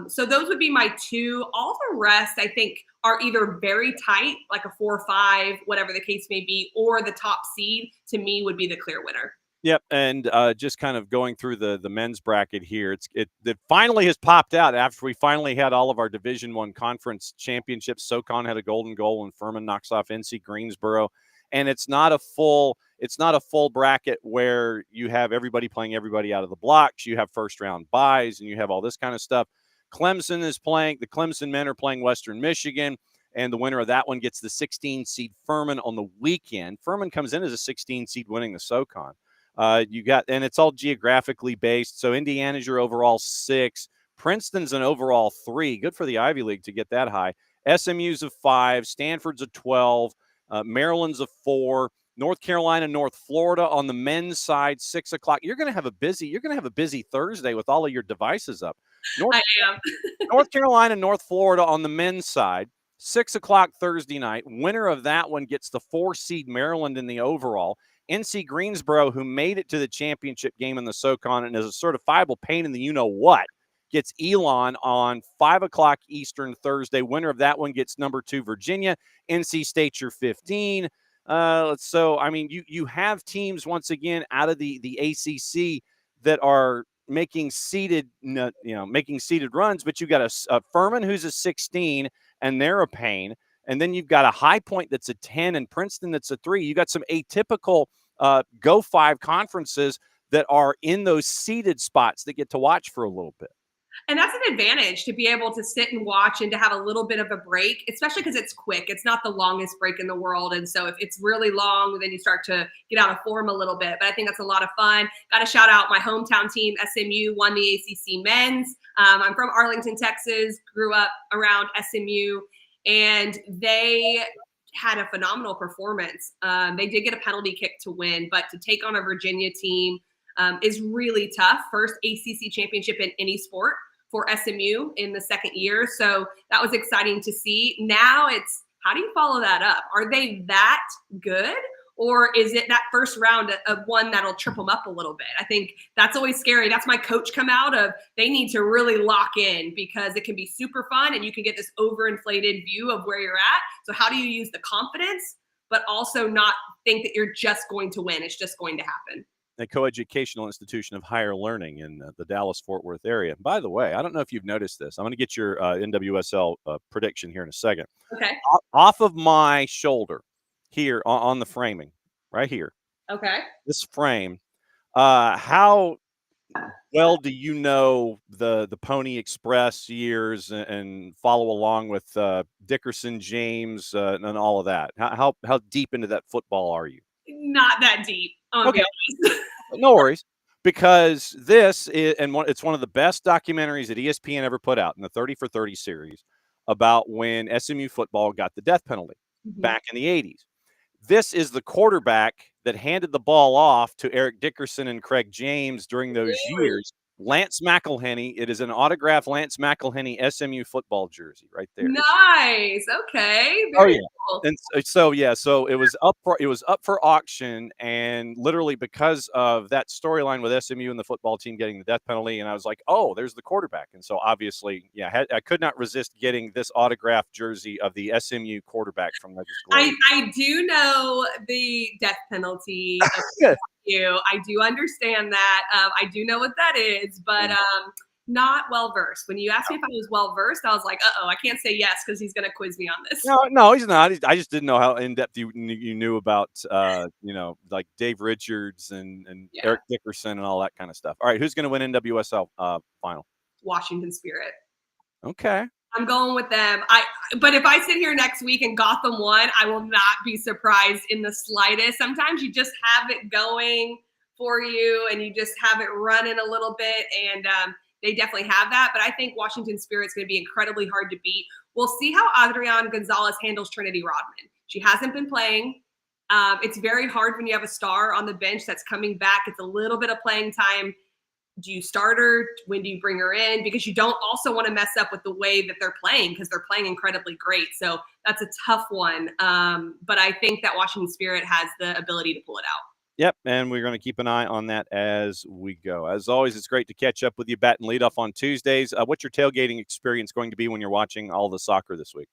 So those would be my 2. All the rest, I think, are either very tight, like a 4-5, whatever the case may be, or the top seed, to me, would be the clear winner. Yep, and just kind of going through the men's bracket here, it finally has popped out after we finally had all of our Division I conference championships. SoCon had a golden goal, and Furman knocks off NC Greensboro, and it's not a full It's not a full bracket where you have everybody playing everybody out of the blocks. You have first round buys and you have all this kind of stuff. Clemson is playing, the Clemson men are playing Western Michigan, and the winner of that one gets the 16 seed Furman on the weekend. Furman comes in as a 16 seed winning the SoCon. And it's all geographically based. So Indiana's your overall 6. Princeton's an overall 3. Good for the Ivy League to get that high. SMU's a 5. Stanford's a 12. Maryland's a 4. North Carolina, North Florida on the men's side, 6 o'clock. You're going to have a busy Thursday with all of your devices up. I am. North Carolina, North Florida on the men's side, 6 o'clock Thursday night. Winner of that one gets the 4 seed Maryland in the overall. NC Greensboro, who made it to the championship game in the SoCon and is a certifiable pain in the you-know-what, gets Elon on 5 o'clock Eastern Thursday. Winner of that one gets number 2 Virginia. NC State, your 15. So, I mean, you have teams, once again, out of the ACC that are making seeded runs, but you got a Furman who's a 16, and they're a pain. And then you've got a High Point that's a 10 and Princeton that's a 3. You got some atypical Go 5 conferences that are in those seeded spots that get to watch for a little bit. And that's an advantage to be able to sit and watch and to have a little bit of a break, especially because it's quick. It's not the longest break in the world. And so if it's really long, then you start to get out of form a little bit. But I think that's a lot of fun. Got to shout out my hometown team, SMU, won the ACC men's. I'm from Arlington, Texas, grew up around SMU, and they had a phenomenal performance. They did get a penalty kick to win, but to take on a Virginia team is really tough. First ACC championship in any sport for SMU in the second year. So that was exciting to see. Now it's, how do you follow that up? Are they that good? Or is it that first round of one that'll trip them up a little bit? I think that's always scary. That's my coach come out of. They need to really lock in because it can be super fun and you can get this overinflated view of where you're at. So how do you use the confidence, but also not think that you're just going to win? It's just going to happen. A coeducational institution of higher learning in the Dallas-Fort Worth area. By the way, I don't know if you've noticed this. I'm going to get your NWSL prediction here in a second. Okay. Off of my shoulder here on the framing, right here. Okay. This frame. How well do you know the Pony Express years and follow along with Dickerson, James, and all of that? How deep into that football are you? Not that deep. Okay. No worries, because this is, and it's one of the best documentaries that ESPN ever put out in the 30 for 30 series about when SMU football got the death penalty back in the 80s. This is the quarterback that handed the ball off to Eric Dickerson and Craig James during those years. Lance McElhenney. It is an autographed Lance McElhenney SMU football jersey right there. Nice. Okay. Very cool. And so it was up for auction, and literally because of that storyline with SMU and the football team getting the death penalty, and I was like, oh, there's the quarterback. And so obviously, I could not resist getting this autographed jersey of the SMU quarterback from Legends Glory. I do know the death penalty. I do understand that. I do know what that is, but not well versed. When you asked me if I was well versed, I was like, I can't say yes because he's going to quiz me on this. No, he's not. I just didn't know how in depth you knew about, like Dave Richards and Eric Dickerson and all that kind of stuff. All right, who's going to win NWSL final? Washington Spirit. Okay. I'm going with them. But if I sit here next week and Gotham won, I will not be surprised in the slightest. Sometimes you just have it going for you and you just have it running a little bit, and they definitely have that. But I think Washington Spirit's going to be incredibly hard to beat. We'll see how Adriana Gonzalez handles Trinity Rodman. She hasn't been playing. It's very hard when you have a star on the bench that's coming back. It's a little bit of playing time. Do you start her? When do you bring her in? Because you don't also want to mess up with the way that they're playing, because they're playing incredibly great. So that's a tough one. But I think that Washington Spirit has the ability to pull it out. Yep, and we're going to keep an eye on that as we go. As always, it's great to catch up with you, Bat and Leadoff, on Tuesdays. What's your tailgating experience going to be when you're watching all the soccer this week?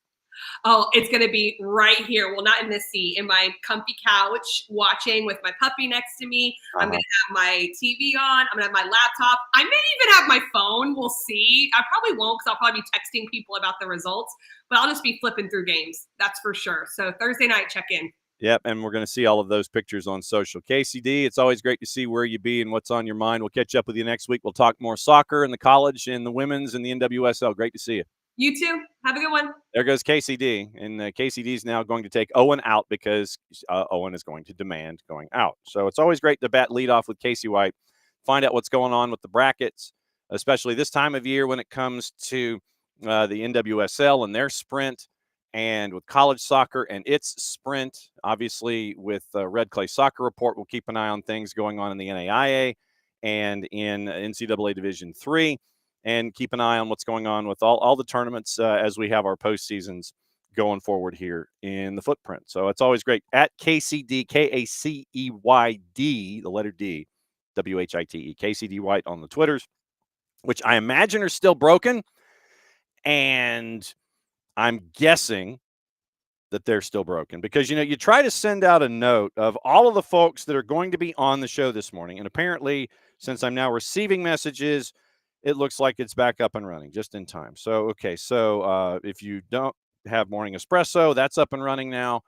Oh, it's going to be right here. Well, not in this seat, in my comfy couch, watching with my puppy next to me. I'm going to have my TV on. I'm going to have my laptop. I may even have my phone. We'll see. I probably won't, because I'll probably be texting people about the results. But I'll just be flipping through games. That's for sure. So Thursday night, check in. Yep, and we're going to see all of those pictures on social. KCD, it's always great to see where you be and what's on your mind. We'll catch up with you next week. We'll talk more soccer and the college and the women's and the NWSL. Great to see you. You too. Have a good one. There goes KCD, and KCD is now going to take Owen out because Owen is going to demand going out. So it's always great to lead off with Kacey White, find out what's going on with the brackets, especially this time of year when it comes to the NWSL and their sprint, and with college soccer and its sprint. Obviously, with Red Clay Soccer Report, we'll keep an eye on things going on in the NAIA and in NCAA Division III. And keep an eye on what's going on with all the tournaments as we have our postseasons going forward here in the footprint. So it's always great. At KCD, KACEYD, the letter D, WHITE, KCD White on the Twitters, which I imagine are still broken. And I'm guessing that they're still broken because, you try to send out a note of all of the folks that are going to be on the show this morning. And apparently, since I'm now receiving messages, it looks like it's back up and running just in time. So, okay. So if you don't have Morning Espresso, that's up and running now.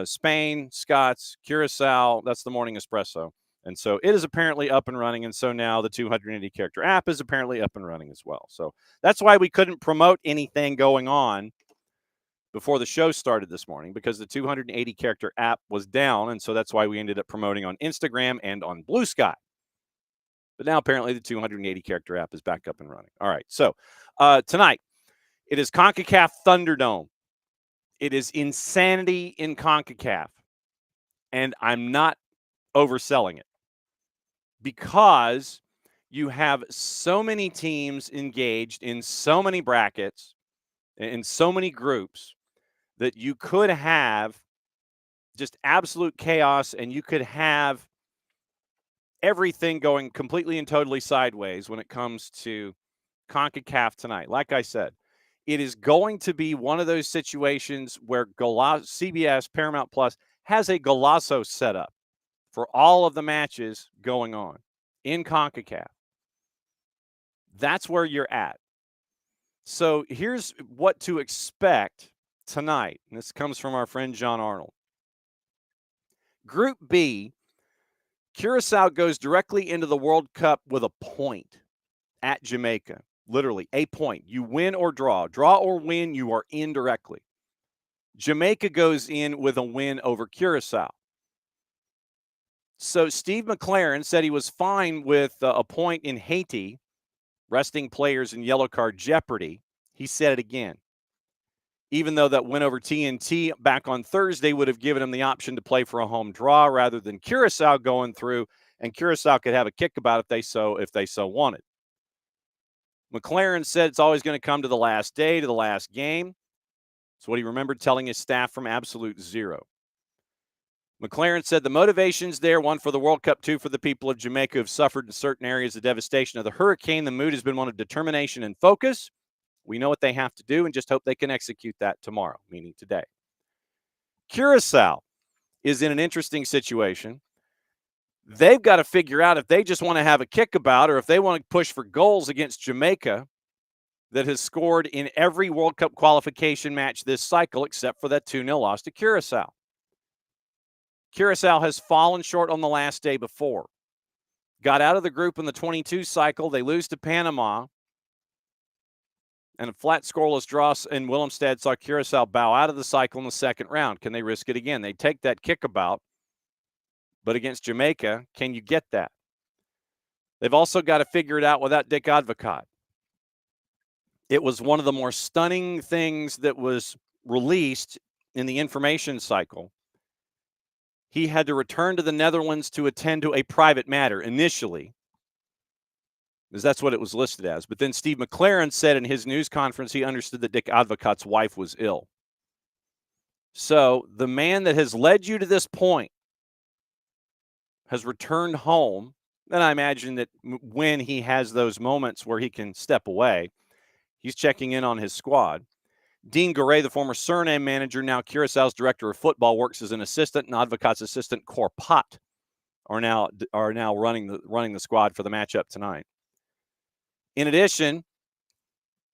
Spain, Scots, Curacao, that's the Morning Espresso. And so it is apparently up and running. And so now the 280 character app is apparently up and running as well. So that's why we couldn't promote anything going on before the show started this morning, because the 280 character app was down. And so that's why we ended up promoting on Instagram and on Blue Sky. But now apparently the 280 character app is back up and running. All right. So tonight, it is CONCACAF Thunderdome. It is insanity in CONCACAF. And I'm not overselling it because you have so many teams engaged in so many brackets, in so many groups, that you could have just absolute chaos and you could have everything going completely and totally sideways when it comes to CONCACAF tonight. Like I said, it is going to be one of those situations where CBS Paramount Plus has a Golazo set up for all of the matches going on in CONCACAF. That's where you're at. So here's what to expect tonight. And this comes from our friend John Arnold. Group B, Curacao goes directly into the World Cup with a point at Jamaica. Literally, a point. You win or draw. Draw or win, you are in directly. Jamaica goes in with a win over Curacao. So Steve McLaren said he was fine with a point in Haiti, resting players in yellow card jeopardy. He said it again. Even though that win over TNT back on Thursday would have given him the option to play for a home draw rather than Curacao going through, and Curacao could have a kick about it if they so wanted. McLaren said it's always going to come to the last day, to the last game. That's what he remembered telling his staff from Absolute Zero. McLaren said the motivation's there, one for the World Cup, two for the people of Jamaica who have suffered in certain areas the devastation of the hurricane. The mood has been one of determination and focus. We know what they have to do and just hope they can execute that tomorrow, meaning today. Curacao is in an interesting situation. They've got to figure out if they just want to have a kickabout or if they want to push for goals against Jamaica that has scored in every World Cup qualification match this cycle except for that 2-0 loss to Curacao. Curacao has fallen short on the last day before. Got out of the group in the 22 cycle. They lose to Panama. And a flat scoreless draw in Willemstad saw Curacao bow out of the cycle in the second round. Can they risk it again? They take that kickabout. But against Jamaica, can you get that? They've also got to figure it out without Dick Advocaat. It was one of the more stunning things that was released in the information cycle. He had to return to the Netherlands to attend to a private matter initially, because that's what it was listed as. But then Steve McLaren said in his news conference he understood that Dick Advocaat's wife was ill. So the man that has led you to this point has returned home. And I imagine that when he has those moments where he can step away, he's checking in on his squad. Dean Garay, the former Suriname manager, now Curaçao's director of football, works as an assistant, and Advocaat's assistant, Corpat, are now running the squad for the matchup tonight. In addition,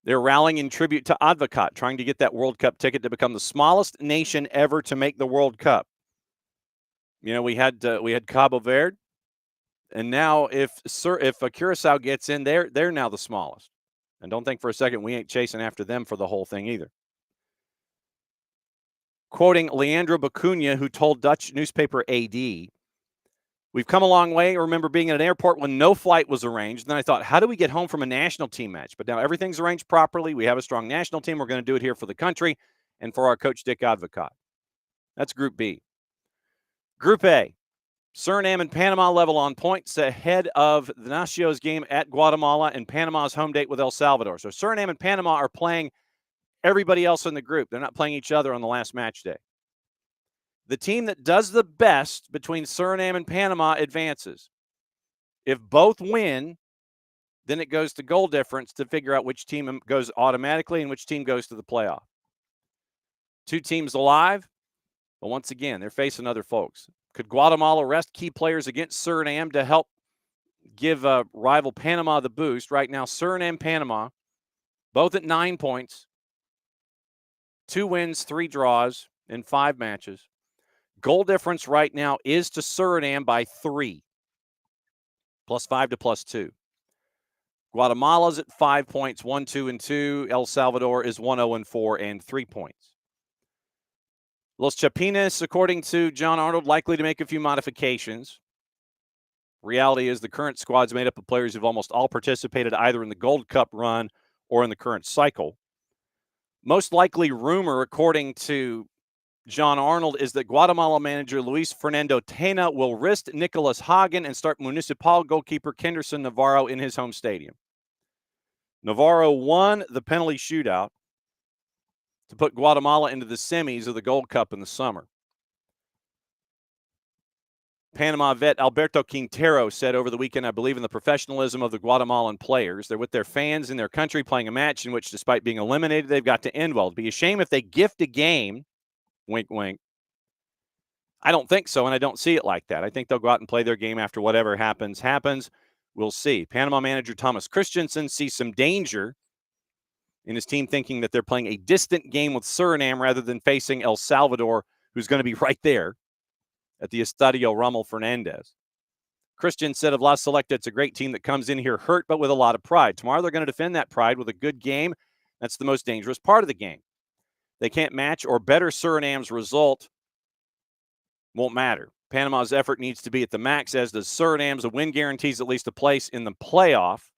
they're rallying in tribute to Advocaat, trying to get that World Cup ticket to become the smallest nation ever to make the World Cup. We had Cabo Verde, and now if Curacao gets in, they're now the smallest. And don't think for a second we ain't chasing after them for the whole thing either. Quoting Leandro Bacuna, who told Dutch newspaper AD, "We've come a long way. I remember being at an airport when no flight was arranged. And then I thought, how do we get home from a national team match? But now everything's arranged properly. We have a strong national team. We're going to do it here for the country and for our coach, Dick Advocat." That's Group B. Group A, Suriname and Panama level on points ahead of the Nacios game at Guatemala and Panama's home date with El Salvador. So Suriname and Panama are playing everybody else in the group. They're not playing each other on the last match day. The team that does the best between Suriname and Panama advances. If both win, then it goes to goal difference to figure out which team goes automatically and which team goes to the playoff. Two teams alive, but once again, they're facing other folks. Could Guatemala rest key players against Suriname to help give rival Panama the boost? Right now, Suriname, Panama, both at 9 points, 2 wins, 3 draws in 5 matches. Goal difference right now is to Suriname by 3, +5 to +2. Guatemala's at 5 points, 1-2-2. El Salvador is 1-0-4 and 3 points. Los Chapines, according to John Arnold, likely to make a few modifications. Reality is the current squad's made up of players who've almost all participated either in the Gold Cup run or in the current cycle. Most likely rumor, according to John Arnold, is that Guatemala manager Luis Fernando Tena will risk Nicholas Hagen and start Municipal goalkeeper Kenderson Navarro in his home stadium. Navarro won the penalty shootout to put Guatemala into the semis of the Gold Cup in the summer. Panama vet Alberto Quintero said over the weekend, "I believe in the professionalism of the Guatemalan players. They're with their fans in their country playing a match in which, despite being eliminated, they've got to end well. It'd be a shame if they gift a game," wink, wink. I don't think so, and I don't see it like that. I think they'll go out and play their game after whatever happens. We'll see. Panama manager Thomas Christensen sees some danger in his team thinking that they're playing a distant game with Suriname rather than facing El Salvador, who's going to be right there at the Estadio Rommel Fernandez. Christian said of La Selecta, "It's a great team that comes in here hurt, but with a lot of pride. Tomorrow they're going to defend that pride with a good game. That's the most dangerous part of the game. They can't match or better Suriname's result. Won't matter. Panama's effort needs to be at the max, as does Suriname's. A win guarantees at least a place in the playoff.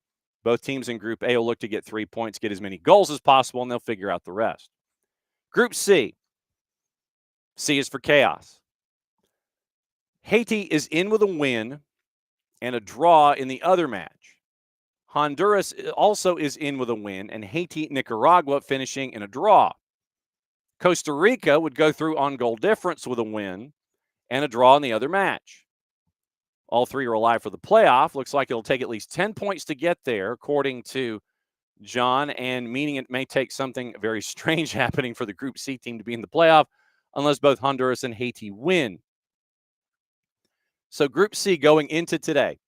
Both teams in Group A will look to get 3 points, get as many goals as possible, and they'll figure out the rest." Group C. C is for chaos. Haiti is in with a win and a draw in the other match. Honduras also is in with a win, and Haiti-Nicaragua finishing in a draw. Costa Rica would go through on goal difference with a win and a draw in the other match. All three are alive for the playoff. Looks like it'll take at least 10 points to get there, according to John, and meaning it may take something very strange happening for the Group C team to be in the playoff unless both Honduras and Haiti win. So Group C going into today.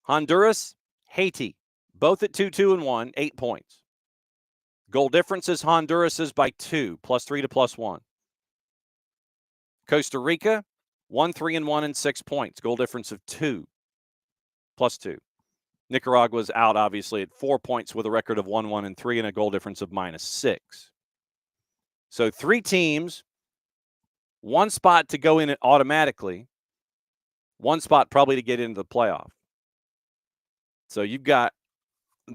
Honduras, Haiti, both at 2-2-1, 8 points. Goal difference is Honduras's by 2, +3 to +1. Costa Rica, 1-3-1 and 6 points. Goal difference of 2, +2. Nicaragua's out, obviously, at 4 points with a record of 1-1-3 and a goal difference of -6. So 3 teams, 1 spot to go in it automatically, 1 spot probably to get into the playoff. So you've got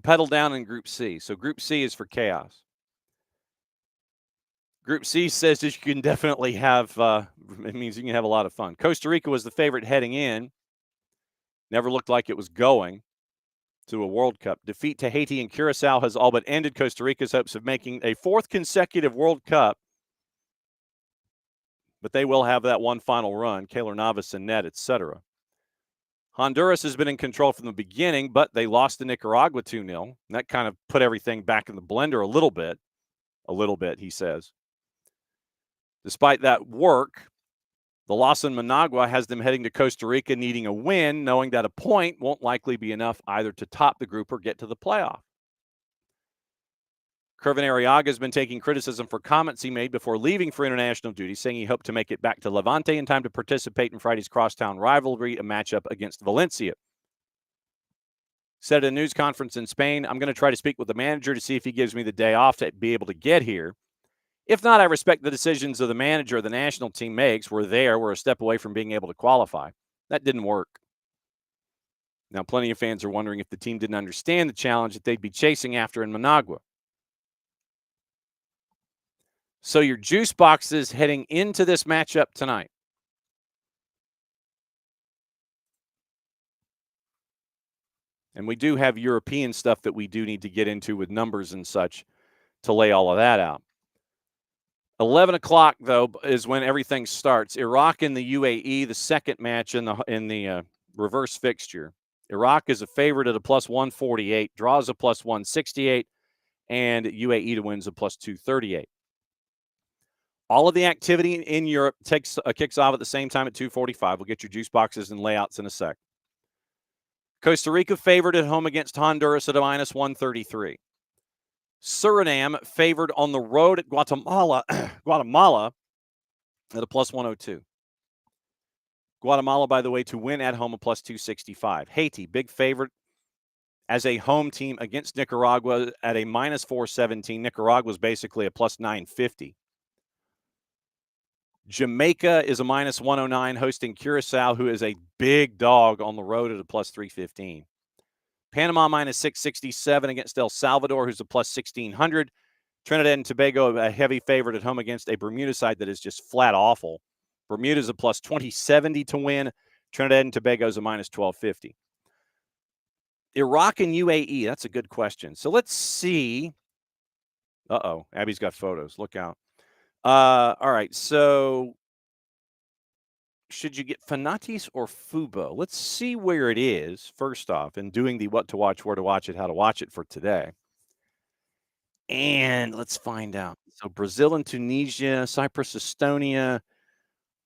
pedal down in Group C. So Group C is for chaos. Group C says that you can definitely have, it means you can have a lot of fun. Costa Rica was the favorite heading in. Never looked like it was going to a World Cup. Defeat to Haiti and Curacao has all but ended Costa Rica's hopes of making a 4th consecutive World Cup. But they will have that one final run. Keylor Navas and net, etc. Honduras has been in control from the beginning, but they lost to Nicaragua 2-0. And that kind of put everything back in the blender a little bit. A little bit, he says. Despite that work, the loss in Managua has them heading to Costa Rica needing a win, knowing that a point won't likely be enough either to top the group or get to the playoff. Kervin Arriaga has been taking criticism for comments he made before leaving for international duty, saying he hoped to make it back to Levante in time to participate in Friday's crosstown rivalry, a matchup against Valencia. Said at a news conference in Spain, I'm going to try to speak with the manager to see if he gives me the day off to be able to get here. If not, I respect the decisions of the manager the national team makes. We're a step away from being able to qualify. That didn't work. Now, plenty of fans are wondering if the team didn't understand the challenge that they'd be chasing after in Managua. So your juice boxes heading into this matchup tonight. And we do have European stuff that we do need to get into with numbers and such to lay all of that out. 11 o'clock, though, is when everything starts. Iraq and the UAE, the second match in the reverse fixture. Iraq is a favorite at a plus 148, draws a plus 168, and UAE to wins a plus 238. All of the activity in Europe kicks off at the same time at 2:45. We'll get your juice boxes and layouts in a sec. Costa Rica favored at home against Honduras at a minus 133. Suriname favored on the road at Guatemala at a plus 102. Guatemala, by the way, to win at home a plus 265. Haiti, big favorite as a home team against Nicaragua at a minus 417. Nicaragua is basically a plus 950. Jamaica is a minus 109 hosting Curacao, who is a big dog on the road at a plus 315. Panama minus 667 against El Salvador, who's a plus 1,600. Trinidad and Tobago, a heavy favorite at home against a Bermuda side that is just flat awful. Bermuda's a plus 2070 to win. Trinidad and Tobago is a minus 1250. Iraq and UAE, that's a good question. So let's see. Uh-oh, Abby's got photos. Look out. All right, so should you get Fanatis or Fubo? Let's see where it is, first off, and doing the what to watch, where to watch it, how to watch it for today. And let's find out. So Brazil and Tunisia, Cyprus, Estonia.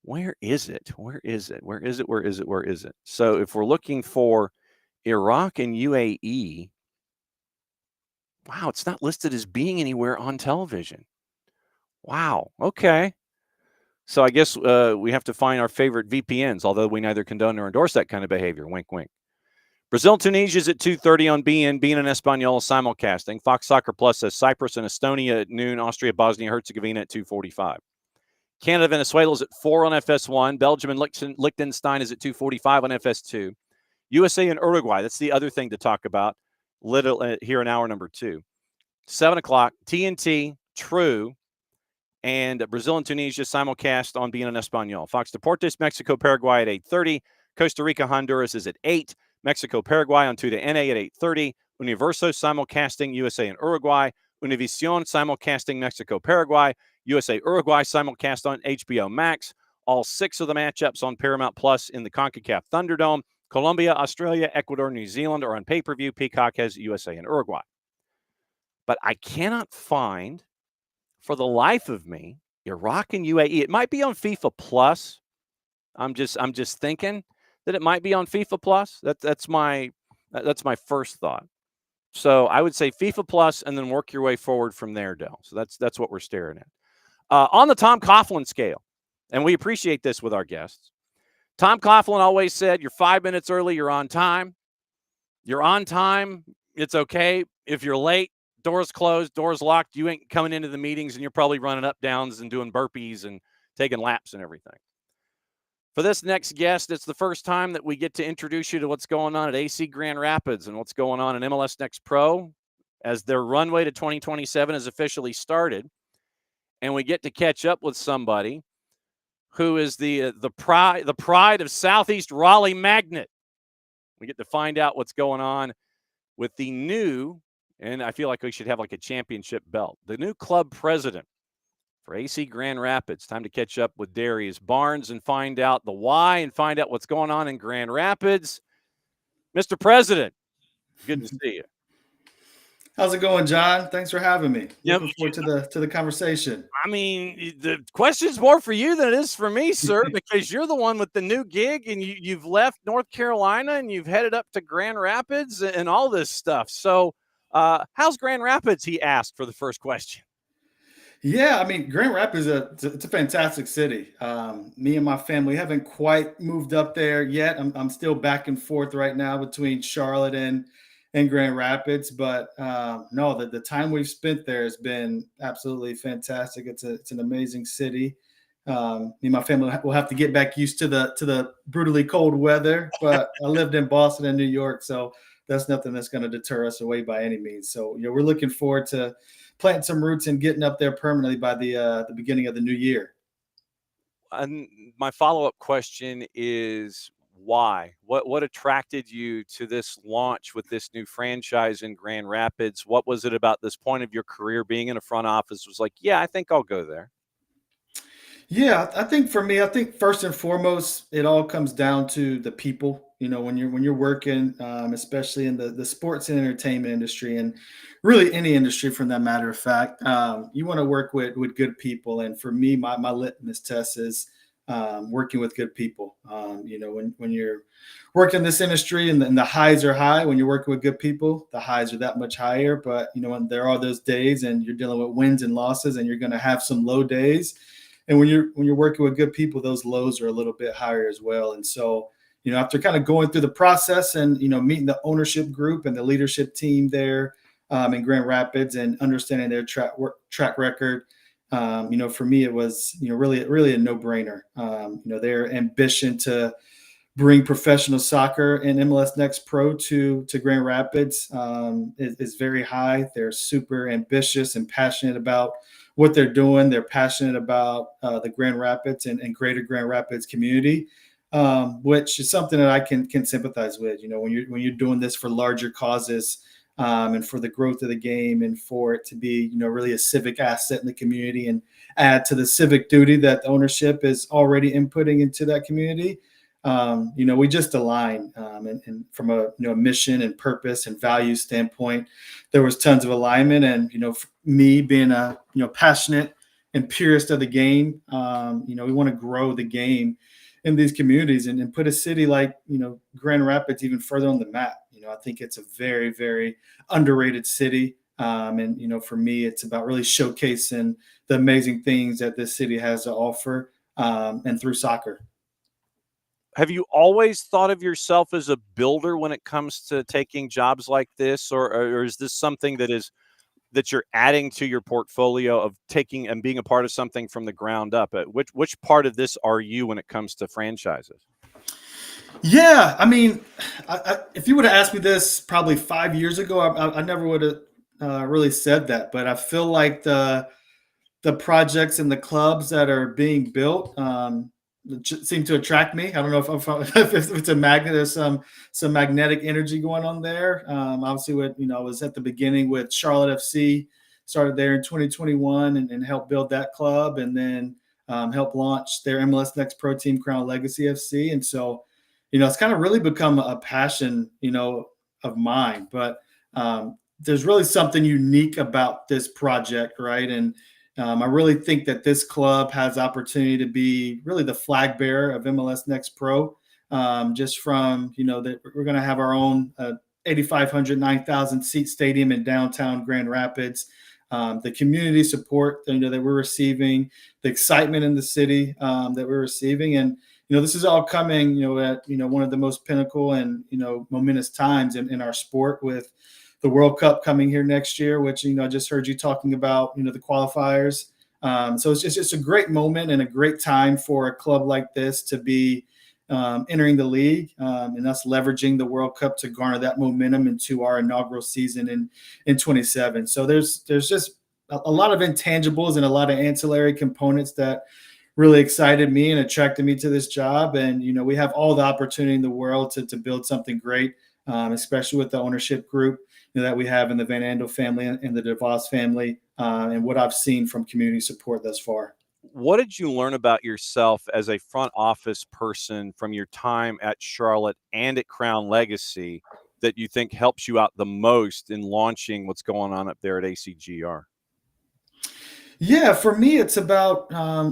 Where is it? Where is it? Where is it? Where is it? Where is it? So if we're looking for Iraq and UAE, wow, it's not listed as being anywhere on television. Wow. Okay. So I guess we have to find our favorite VPNs, although we neither condone nor endorse that kind of behavior. Wink, wink. Brazil, Tunisia is at 2:30 on BN. BN and Espanol simulcasting. Fox Soccer Plus says Cyprus and Estonia at noon. Austria, Bosnia, Herzegovina at 2:45. Canada, Venezuela is at 4 on FS1. Belgium and Liechtenstein is at 2:45 on FS2. USA and Uruguay, that's the other thing to talk about here in hour number 2. 7 o'clock, TNT, True, and Brazil and Tunisia simulcast on BN and Espanol. Fox Deportes, Mexico, Paraguay at 8:30. Costa Rica, Honduras is at 8. Mexico, Paraguay on 2 to NA at 8:30. Universo simulcasting USA and Uruguay. Univision simulcasting Mexico, Paraguay. USA, Uruguay simulcast on HBO Max. All 6 of the matchups on Paramount Plus in the CONCACAF Thunderdome. Colombia, Australia, Ecuador, New Zealand are on pay-per-view. Peacock has USA and Uruguay. But I cannot find, for the life of me, Iraq and UAE. It might be on FIFA Plus. I'm just thinking that it might be on FIFA Plus. That's my first thought. So I would say FIFA Plus and then work your way forward from there, Del. So that's what we're staring at. On the Tom Coughlin scale, and we appreciate this with our guests. Tom Coughlin always said, you're 5 minutes early, you're on time. You're on time, it's okay. If you're late, doors closed, doors locked, you ain't coming into the meetings and you're probably running up, downs and doing burpees and taking laps and everything. For this next guest, it's the first time that we get to introduce you to what's going on at AC Grand Rapids and what's going on in MLS NEXT PRO as their runway to 2027 has officially started. And we get to catch up with somebody who is the pride of Southeast Raleigh Magnet. We get to find out what's going on with the new, and I feel like we should have like a championship belt, the new club president for AC Grand Rapids. Time to catch up with Darrius Barnes and find out the why and find out what's going on in Grand Rapids. Mr. President, good to see you. How's it going, John? Thanks for having me. Looking forward to the conversation. I mean, the question's more for you than it is for me, sir, because you're the one with the new gig and you've left North Carolina and you've headed up to Grand Rapids and all this stuff. So How's Grand Rapids? He asked for the first question. Yeah, I mean, Grand Rapids it's a fantastic city. Me and my family haven't quite moved up there yet. I'm still back and forth right now between Charlotte and Grand Rapids, but no, the time we've spent there has been absolutely fantastic. It's an amazing city. Me and my family will have to get back used to the brutally cold weather, but I lived in Boston and New York, so that's nothing that's going to deter us away by any means. So we're looking forward to planting some roots and getting up there permanently by the beginning of the new year. And my follow-up question is why? What attracted you to this launch with this new franchise in Grand Rapids? What was it about this point of your career being in a front office was like, yeah, I think I'll go there? Yeah, I think for me, I think first and foremost, it all comes down to the people. When you're working, especially in the sports and entertainment industry, and really any industry, from that matter of fact, you want to work with good people. And for me, my litmus test is working with good people. When you're working in this industry and the highs are high, when you're working with good people, the highs are that much higher. But when there are those days and you're dealing with wins and losses, and you're going to have some low days. And when you're working with good people, those lows are a little bit higher as well. And so, after kind of going through the process and, meeting the ownership group and the leadership team there in Grand Rapids and understanding their track record, for me, it was, really a no-brainer. Their ambition to bring professional soccer and MLS NEXT PRO to Grand Rapids is very high. They're super ambitious and passionate about what they're doing. They're passionate about the Grand Rapids and greater Grand Rapids community, which is something that I can sympathize with. When you're doing this for larger causes and for the growth of the game, and for it to be really a civic asset in the community and add to the civic duty that the ownership is already inputting into that community. We just align, and from a mission and purpose and value standpoint, there was tons of alignment. And me being a passionate and purist of the game, we want to grow the game in these communities and put a city like Grand Rapids even further on the map. I think it's a very, very underrated city, and for me, it's about really showcasing the amazing things that this city has to offer, and through soccer. Have you always thought of yourself as a builder when it comes to taking jobs like this, or is this something that you're adding to your portfolio of taking and being a part of something from the ground up? Which part of this are you when it comes to franchises? Yeah, I mean, if you would have asked me this probably 5 years ago, I never would have really said that. But I feel like the projects and the clubs that are being built seem to attract me. I don't know if it's a magnet. There's some magnetic energy going on there. Obviously, I was at the beginning with Charlotte FC, started there in 2021 and helped build that club, and then helped launch their MLS NEXT PRO team, Crown Legacy FC. And so, it's kind of really become a passion, of mine. But there's really something unique about this project, right? And I really think that this club has opportunity to be really the flag bearer of MLS NEXT PRO. Just from, that we're going to have our own 8,500, 9,000 seat stadium in downtown Grand Rapids. The community support that we're receiving, the excitement in the city that we're receiving. And, this is all coming, at, one of the most pinnacle and, momentous times in our sport, with the World Cup coming here next year, which, I just heard you talking about, the qualifiers. So it's just a great moment and a great time for a club like this to be entering the league, and us leveraging the World Cup to garner that momentum into our inaugural season in 27. So there's just a lot of intangibles and a lot of ancillary components that really excited me and attracted me to this job. And, we have all the opportunity in the world to build something great, especially with the ownership group that we have in the Van Andel family and the DeVos family, and what I've seen from community support thus far. What did you learn about yourself as a front office person from your time at Charlotte and at Crown Legacy that you think helps you out the most in launching what's going on up there at ACGR? Yeah, for me, it's about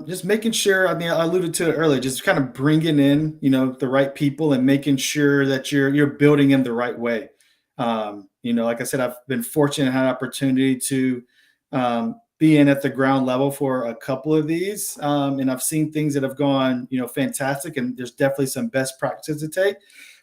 just making sure. I mean, I alluded to it earlier, just kind of bringing in, the right people and making sure that you're building in the right way. like I said, I've been fortunate and had an opportunity to be in at the ground level for a couple of these. And I've seen things that have gone, fantastic. And there's definitely some best practices to take.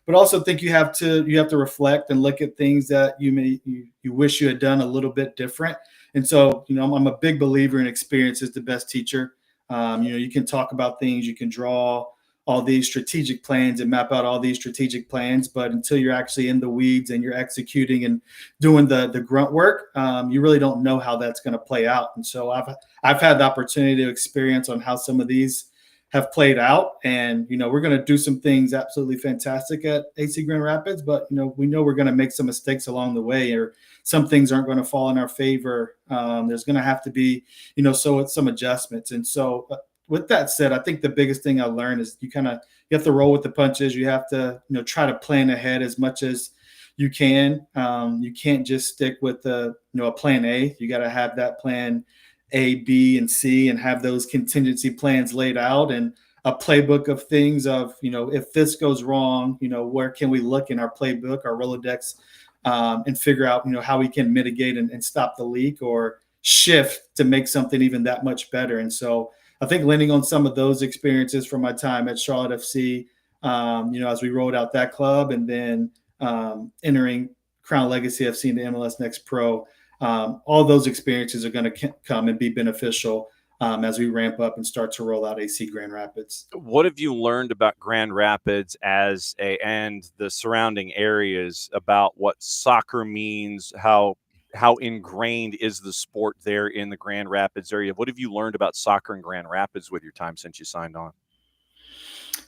But also think you have to reflect and look at things that you wish you had done a little bit different. And so, I'm a big believer in experience is the best teacher. You can talk about things, you can draw all these strategic plans and map out all these strategic plans, but until you're actually in the weeds and you're executing and doing the grunt work, you really don't know how that's going to play out. And so I've had the opportunity to experience on how some of these have played out, and we're going to do some things absolutely fantastic at AC Grand Rapids, but we know we're going to make some mistakes along the way, or some things aren't going to fall in our favor. There's going to have to be some adjustments. And so with that said, I think the biggest thing I learned is you have to roll with the punches. You have to try to plan ahead as much as you can. You can't just stick with a plan A. You got to have that plan A, B, and C, and have those contingency plans laid out and a playbook of things of, if this goes wrong, where can we look in our playbook, our Rolodex, and figure out, how we can mitigate and stop the leak or shift to make something even that much better. And so I think leaning on some of those experiences from my time at Charlotte FC, as we rolled out that club, and then entering Crown Legacy FC into MLS Next Pro, all those experiences are going to come and be beneficial as we ramp up and start to roll out AC Grand Rapids. What have you learned about Grand Rapids and the surrounding areas about what soccer means? How ingrained is the sport there in the Grand Rapids area? What have you learned about soccer in Grand Rapids with your time since you signed on?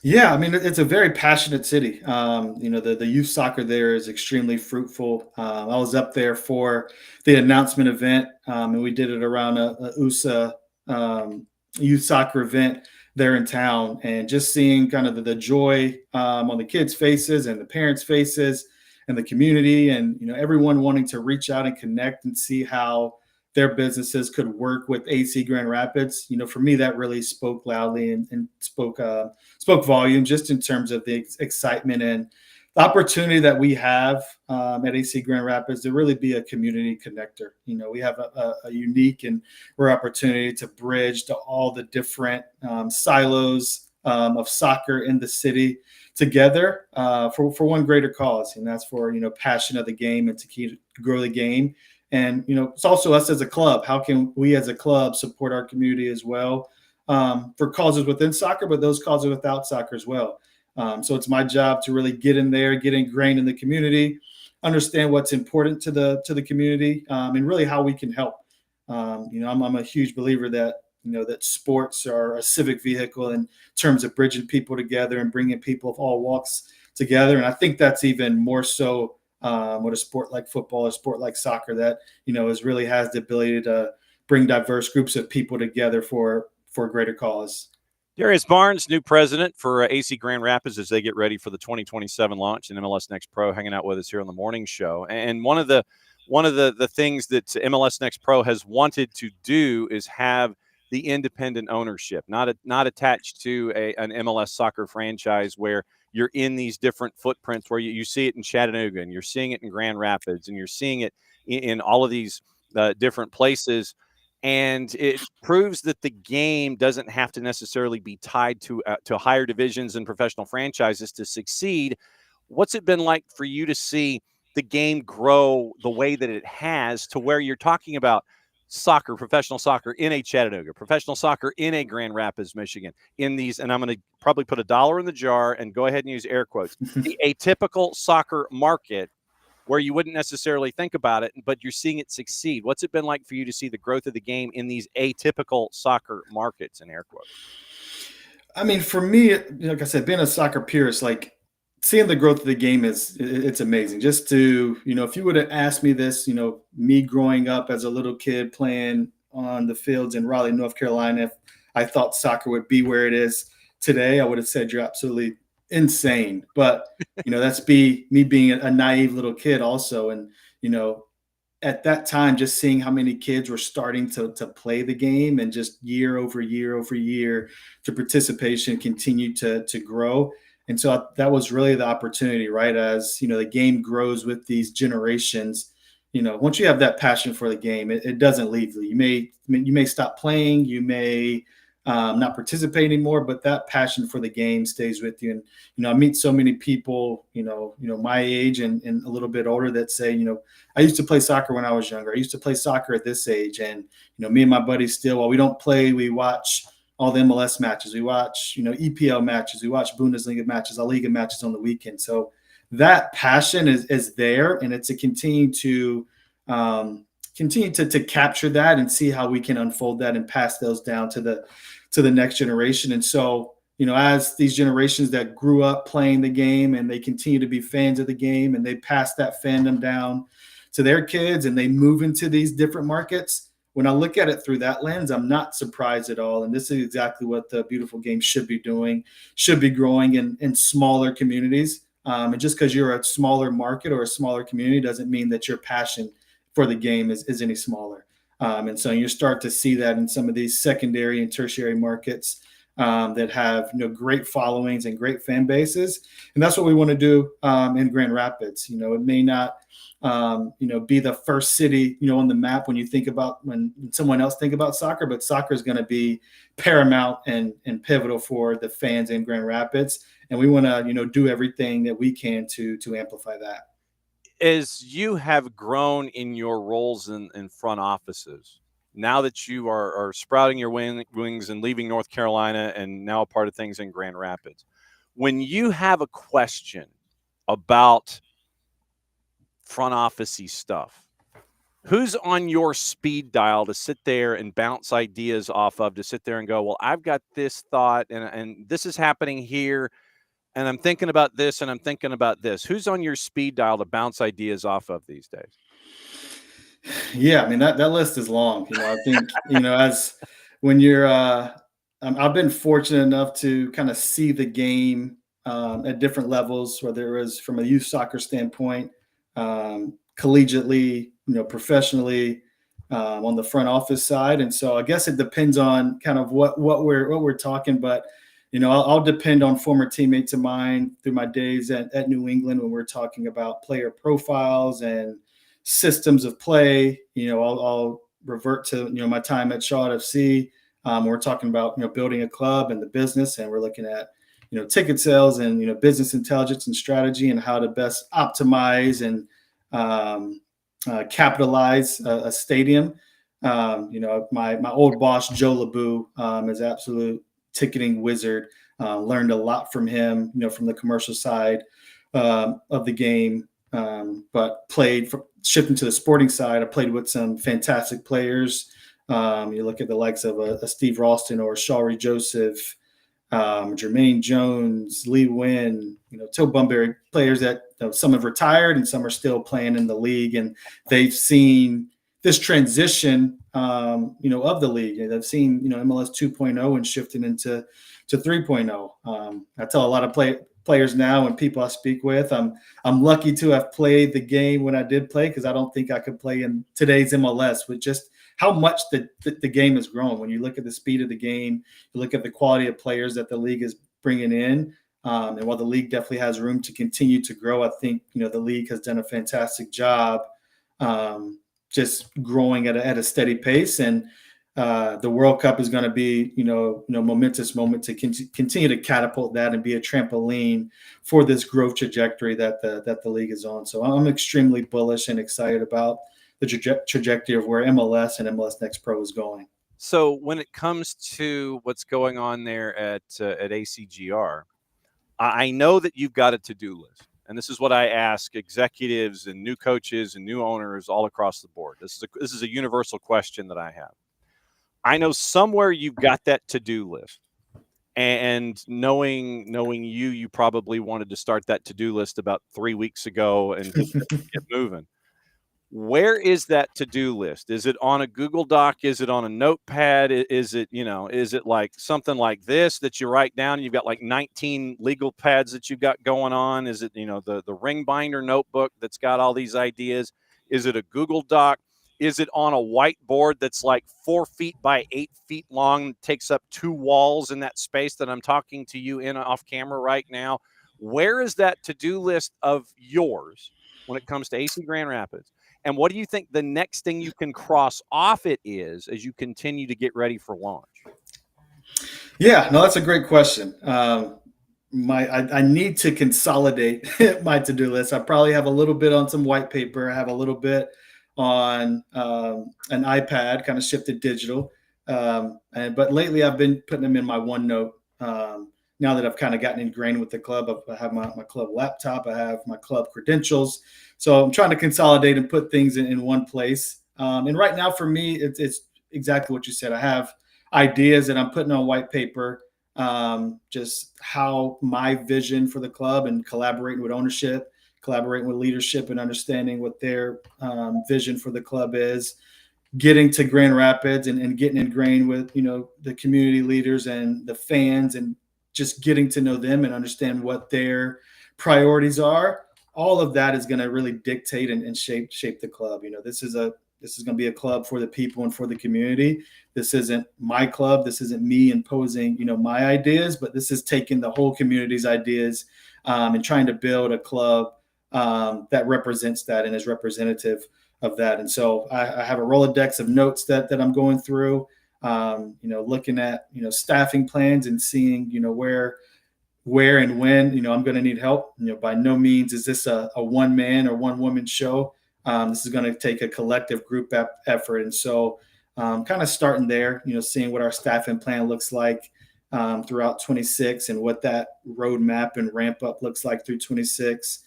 Yeah, I mean, it's a very passionate city. The youth soccer there is extremely fruitful. I was up there for the announcement event, and we did it around a USA youth soccer event there in town, and just seeing kind of the joy on the kids' faces and the parents' faces and the community, and everyone wanting to reach out and connect and see how their businesses could work with AC Grand Rapids. For me, that really spoke loudly and spoke volume, just in terms of the excitement and the opportunity that we have at AC Grand Rapids to really be a community connector. We have a unique and rare opportunity to bridge to all the different silos of soccer in the city together for one greater cause, and that's for passion of the game and to grow the game. And it's also us as a club. How can we as a club support our community as well for causes within soccer, but those causes without soccer as well. So it's my job to really get in there, get ingrained in the community, understand what's important to the community, and really how we can help. I'm a huge believer that that sports are a civic vehicle in terms of bridging people together and bringing people of all walks together. And I think that's even more so with a sport like football, a sport like soccer, that really has the ability to bring diverse groups of people together for a greater cause. Darrius Barnes, new president for AC Grand Rapids as they get ready for the 2027 launch in MLS Next Pro, hanging out with us here on the morning show. And one of the things that MLS Next Pro has wanted to do is have the independent ownership, not attached to an MLS soccer franchise where you're in these different footprints, where you see it in Chattanooga and you're seeing it in Grand Rapids and you're seeing it in all of these different places. And it proves that the game doesn't have to necessarily be tied to higher divisions and professional franchises to succeed. What's it been like for you to see the game grow the way that it has, to where you're talking about soccer, professional soccer in a Chattanooga, professional soccer in a Grand Rapids, Michigan, in these, and I'm going to probably put $1 in the jar and go ahead and use air quotes, the atypical soccer market, where you wouldn't necessarily think about it, but you're seeing it succeed? What's it been like for you to see the growth of the game in these atypical soccer markets, in air quotes? I mean, for me, like I said, being a soccer purist, like seeing the growth of the game it's amazing. Just to, if you would have asked me this, me growing up as a little kid playing on the fields in Raleigh, North Carolina, if I thought soccer would be where it is today, I would have said you're absolutely insane. But, that's me being a naive little kid also. And, at that time, just seeing how many kids were starting to play the game, and just year over year over year, the participation continued to grow. And so that was really the opportunity, right? As, the game grows with these generations, once you have that passion for the game, it doesn't leave you. You may stop playing, you may not participate anymore, but that passion for the game stays with you. And, I meet so many people, my age and a little bit older that say, I used to play soccer when I was younger. I used to play soccer at this age. And, me and my buddies still, while we don't play, we watch all the MLS matches. We watch, EPL matches. We watch Bundesliga matches, La Liga matches on the weekend. So that passion is there, and it's a continue to capture that and see how we can unfold that and pass those down to the next generation. And so, as these generations that grew up playing the game and they continue to be fans of the game and they pass that fandom down to their kids and they move into these different markets, when I look at it through that lens, I'm not surprised at all. And this is exactly what the beautiful game should be doing, should be growing in smaller communities. And just because you're a smaller market or a smaller community doesn't mean that your passion for the game is any smaller. And so you start to see that in some of these secondary and tertiary markets that have great followings and great fan bases. And that's what we want to do in Grand Rapids. It may not be the first city, on the map when someone else think about soccer, but soccer is going to be paramount and pivotal for the fans in Grand Rapids. And we want to, do everything that we can to amplify that. As you have grown in your roles in front offices, now that you are sprouting your wings and leaving North Carolina and now a part of things in Grand Rapids, when you have a question about front office-y stuff, who's on your speed dial to sit there and bounce ideas off of, to sit there and go, well, I've got this thought and this is happening here, and I'm thinking about this and I'm thinking about this. Who's on your speed dial to bounce ideas off of these days? Yeah, I mean, that list is long. I think, as when you're I've been fortunate enough to kind of see the game at different levels, whether it was from a youth soccer standpoint, collegiately, professionally, on the front office side. And so I guess it depends on kind of what we're talking, but I'll depend on former teammates of mine through my days at New England when we're talking about player profiles and systems of play. I'll revert to my time at Shaw FC. We're talking about building a club and the business, and we're looking at ticket sales and business intelligence and strategy and how to best optimize and capitalize a stadium. My old boss Joe LeBou is absolute ticketing wizard. Learned a lot from him, from the commercial side of the game, but shifting to the sporting side. I played with some fantastic players. You look at the likes of a Steve Ralston or Shawry Joseph, Jermaine Jones, Lee Wynn, Till Bunbury, players that some have retired and some are still playing in the league, and they've seen this transition, of the league. They've seen, MLS 2.0 and shifting into 3.0. I tell a lot of players now and people I speak with, I'm lucky to have played the game when I did play, because I don't think I could play in today's MLS with just how much the game has grown. When you look at the speed of the game, you look at the quality of players that the league is bringing in. And while the league definitely has room to continue to grow, I think, the league has done a fantastic job just growing at a steady pace. And the World Cup is going to be, momentous moment to continue to catapult that and be a trampoline for this growth trajectory that the league is on. So I'm extremely bullish and excited about the trajectory of where MLS and MLS Next Pro is going. So when it comes to what's going on there at ACGR, I know that you've got a to-do list. And this is what I ask executives and new coaches and new owners all across the board. This is a universal question that I have. I know somewhere you've got that to-do list. And knowing you probably wanted to start that to-do list about 3 weeks ago and just get moving. Where is that to-do list? Is it on a Google Doc? Is it on a notepad? Is it, is it like something like this that you write down and you've got like 19 legal pads that you've got going on? Is it, the ring binder notebook that's got all these ideas? Is it a Google Doc? Is it on a whiteboard that's like 4 feet by 8 feet long, takes up 2 walls in that space that I'm talking to you in off camera right now? Where is that to-do list of yours when it comes to AC Grand Rapids? And what do you think the next thing you can cross off it is as you continue to get ready for launch? Yeah, no, that's a great question. I need to consolidate my to-do list. I probably have a little bit on some white paper. I have a little bit on an iPad, kind of shifted digital. But lately I've been putting them in my OneNote. Now that I've kind of gotten ingrained with the club, I have my club laptop, I have my club credentials. So I'm trying to consolidate and put things in one place. And right now for me, it's exactly what you said. I have ideas that I'm putting on white paper, just how my vision for the club and collaborating with ownership, collaborating with leadership and understanding what their vision for the club is, getting to Grand Rapids and getting ingrained with, you know, the community leaders and the fans and just getting to know them and understand what their priorities are. All of that is going to really dictate and shape the club. You know, this is going to be a club for the people and for the community. This isn't my club. This isn't me imposing, you know, my ideas, but this is taking the whole community's ideas and trying to build a club that represents that and is representative of that. And so I have a Rolodex of notes that I'm going through, you know, looking at, you know, staffing plans and seeing, you know, where and when, you know, I'm going to need help. You know, by no means is this a one man or one woman show. This is going to take a collective group effort. And so kind of starting there, you know, seeing what our staffing plan looks like throughout 26 and what that roadmap and ramp up looks like through 26,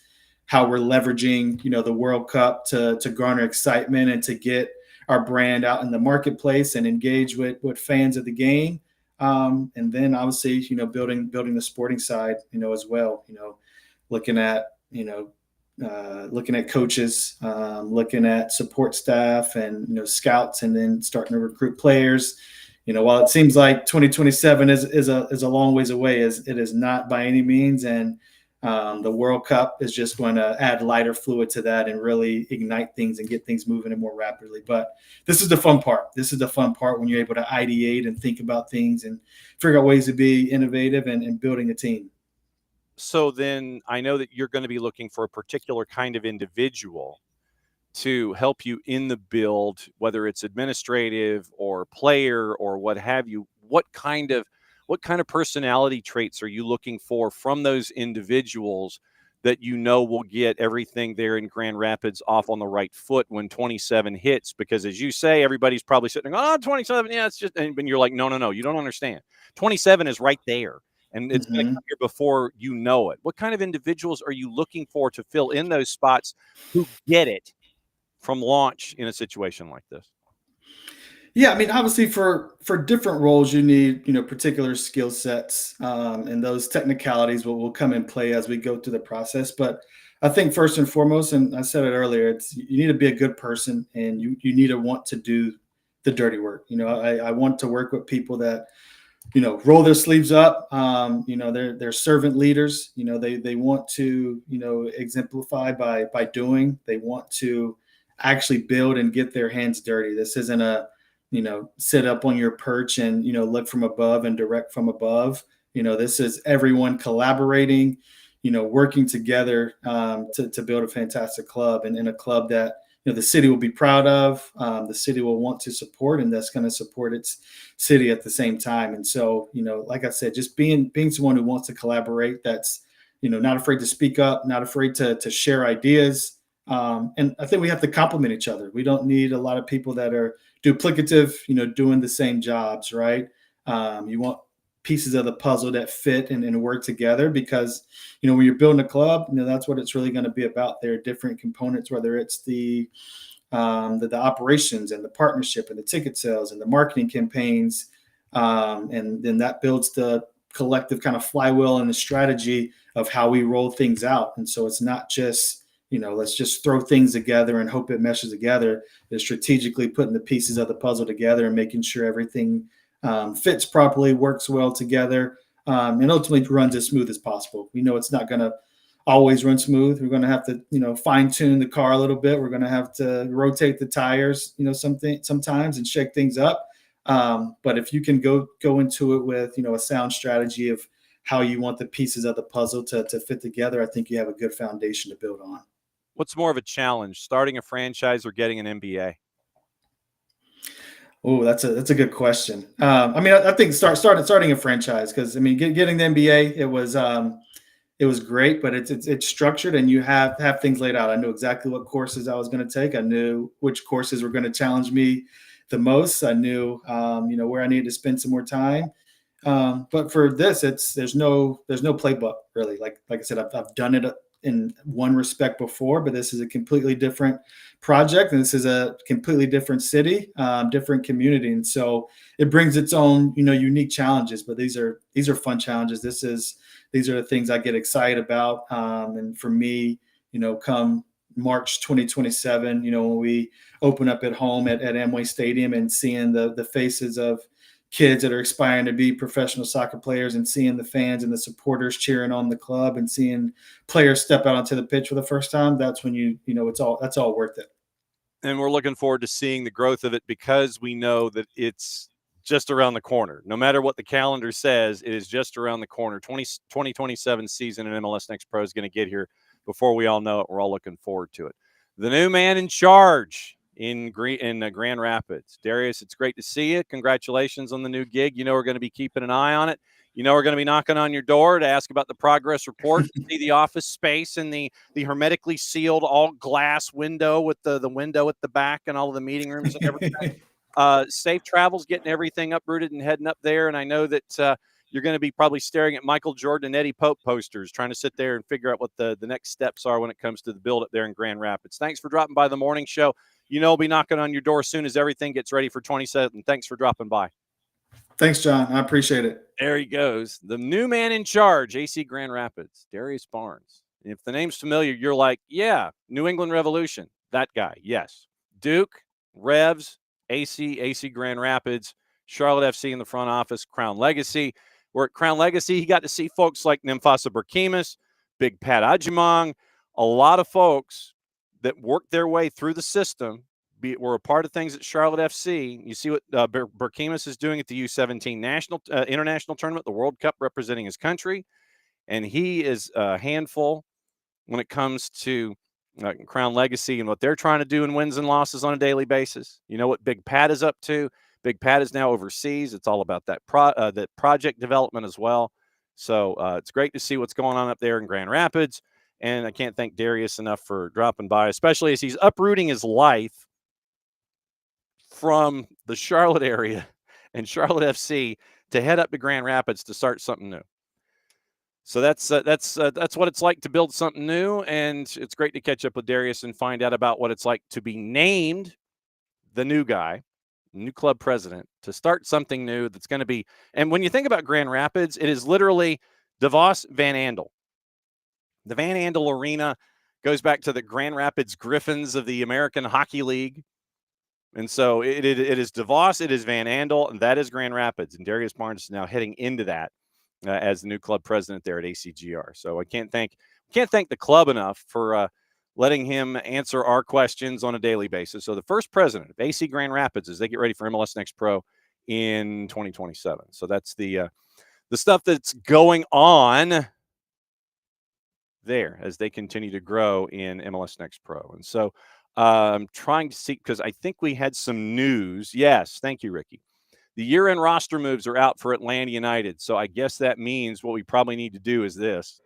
how we're leveraging, you know, the World Cup to garner excitement and to get our brand out in the marketplace and engage with fans of the game. And then obviously, you know, building the sporting side, you know, as well, you know, looking at coaches, looking at support staff and, you know, scouts, and then starting to recruit players. You know, while it seems like 2027 is a long ways away, it is not by any means. And the World Cup is just going to add lighter fluid to that and really ignite things and get things moving more rapidly. But this is the fun part. This is the fun part when you're able to ideate and think about things and figure out ways to be innovative and building a team. So then I know that you're going to be looking for a particular kind of individual to help you in the build, whether it's administrative or player or what have you. What kind of personality traits are you looking for from those individuals that you know will get everything there in Grand Rapids off on the right foot when 27 hits? Because as you say, everybody's probably sitting there, oh, 27, yeah, it's just, and you're like, no, you don't understand. 27 is right there, and it's going to come here before you know it. What kind of individuals are you looking for to fill in those spots who get it from launch in a situation like this? Yeah, I mean, obviously for different roles, you need, you know, particular skill sets, and those technicalities will come in play as we go through the process. But I think first and foremost, and I said it earlier, you need to be a good person, and you need to want to do the dirty work. You know, I want to work with people that, you know, roll their sleeves up. You know, they're servant leaders. You know, they want to, you know, exemplify by doing. They want to actually build and get their hands dirty. This isn't a, you know, sit up on your perch and, you know, look from above and direct from above. You know, this is everyone collaborating, you know, working together to build a fantastic club and in a club that, you know, the city will be proud of, the city will want to support, and that's going to support its city at the same time. And so, you know, like I said, just being someone who wants to collaborate, that's, you know, not afraid to speak up, not afraid to share ideas. And I think we have to complement each other. We don't need a lot of people that are duplicative, you know, doing the same jobs, right? You want pieces of the puzzle that fit and work together, because, you know, when you're building a club, you know, that's what it's really going to be about. There are different components, whether it's the operations and the partnership and the ticket sales and the marketing campaigns. And then that builds the collective kind of flywheel and the strategy of how we roll things out. And so it's not just, you know, let's just throw things together and hope it meshes together. They're strategically putting the pieces of the puzzle together and making sure everything fits properly, works well together, and ultimately runs as smooth as possible. We know it's not going to always run smooth. We're going to have to, you know, fine tune the car a little bit. We're going to have to rotate the tires, you know, sometimes and shake things up. But if you can go into it with, you know, a sound strategy of how you want the pieces of the puzzle to fit together, I think you have a good foundation to build on. What's more of a challenge, starting a franchise or getting an MBA? Oh, that's a good question. I mean, I think starting a franchise, because I mean, getting the MBA, it was great, but it's structured and you have things laid out. I knew exactly what courses I was going to take. I knew which courses were going to challenge me the most. I knew where I needed to spend some more time. But for this, there's no playbook really. Like I said, I've done it in one respect before, but this is a completely different project, and this is a completely different city, different community, and so it brings its own unique challenges. But these are fun challenges. These are the things I get excited about, and for me, come March 2027, when we open up at home at Amway Stadium and seeing the faces of kids that are aspiring to be professional soccer players, and seeing the fans and the supporters cheering on the club, and seeing players step out onto the pitch for the first time, that's when that's all worth it. And we're looking forward to seeing the growth of it, because we know that it's just around the corner. No matter what the calendar says, it is just around the corner. 2027 season in MLS Next Pro is going to get here before we all know it. We're all looking forward to it. The new man in charge in Grand Rapids. Darrius, it's great to see you. Congratulations on the new gig. We're going to be keeping an eye on it. We're going to be knocking on your door to ask about the progress report, see the office space and the hermetically sealed all glass window with the window at the back and all of the meeting rooms and everything. Safe travels, getting everything uprooted and heading up there. And I know that you're going to be probably staring at Michael Jordan and Eddie Pope posters, trying to sit there and figure out what the next steps are when it comes to the build up there in Grand Rapids. Thanks for dropping by the morning show. I'll be knocking on your door as soon as everything gets ready for 27. Thanks for dropping by. Thanks, John. I appreciate it. There he goes. The new man in charge, AC Grand Rapids, Darrius Barnes. If the name's familiar, you're like, yeah, New England Revolution, that guy. Yes. Duke, Revs, AC Grand Rapids, Charlotte FC in the front office, Crown Legacy. We're at Crown Legacy. He got to see folks like Nemfasa Berkimis, Big Pat Ajimong, a lot of folks that worked their way through the system, were a part of things at Charlotte FC. You see what Berkimis is doing at the U17 international tournament, the World Cup, representing his country. And he is a handful when it comes to Crown Legacy and what they're trying to do in wins and losses on a daily basis. You know what Big Pat is up to? Big Pat is now overseas. It's all about that project development as well. So it's great to see what's going on up there in Grand Rapids. And I can't thank Darrius enough for dropping by, especially as he's uprooting his life from the Charlotte area and Charlotte FC to head up to Grand Rapids to start something new. So that's what it's like to build something new, and it's great to catch up with Darrius and find out about what it's like to be named the new guy, new club president, to start something new that's going to be. And when you think about Grand Rapids, it is literally DeVos Van Andel. The Van Andel Arena goes back to the Grand Rapids Griffins of the American Hockey League. And so it is DeVos, it is Van Andel, and that is Grand Rapids. And Darrius Barnes is now heading into that as the new club president there at ACGR. So I can't thank the club enough for letting him answer our questions on a daily basis. So the first president of AC Grand Rapids as they get ready for MLS Next Pro in 2027. So that's the stuff that's going on there as they continue to grow in MLS Next Pro. And so I'm trying to see, because I think we had some news. Yes, thank you, Ricky. The year-end roster moves are out for Atlanta United. So I guess that means what we probably need to do is this.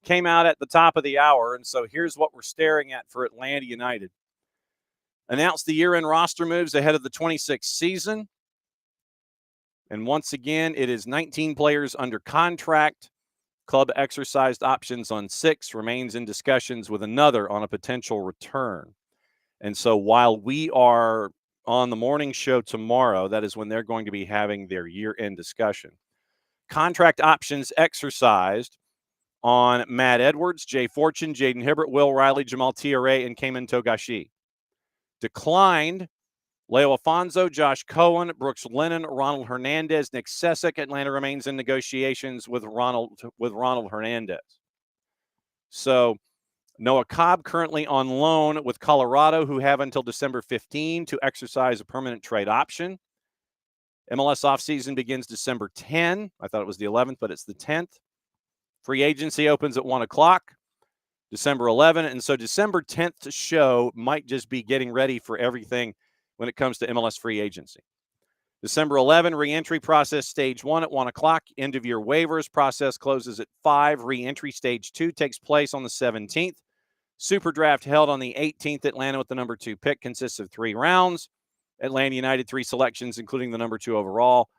Came out at the top of the hour, and so here's what we're staring at for Atlanta United. Announced the year-end roster moves ahead of the 26th season. And once again, it is 19 players under contract. Club exercised options on 6, remains in discussions with another on a potential return. And so while we are on the morning show tomorrow, that is when they're going to be having their year-end discussion. Contract options exercised on Matt Edwards, Jay Fortune, Jaden Hibbert, Will Riley, Jamal Tiare, and Cayman Togashi. Declined Leo Afonso, Josh Cohen, Brooks Lennon, Ronald Hernandez, Nick Sessick. Atlanta remains in negotiations with Ronald Hernandez. So Noah Cobb currently on loan with Colorado, who have until December 15 to exercise a permanent trade option. MLS offseason begins December 10. I thought it was the 11th, but it's the 10th. Free agency opens at 1 o'clock, December 11. And so December 10th show might just be getting ready for everything when it comes to MLS free agency. December 11, re-entry process stage 1 at 1 o'clock. End of year waivers process closes at 5. Re-entry stage 2 takes place on the 17th. Super draft held on the 18th. Atlanta with the number 2 pick consists of 3 rounds. Atlanta United 3 selections, including the number 2 overall.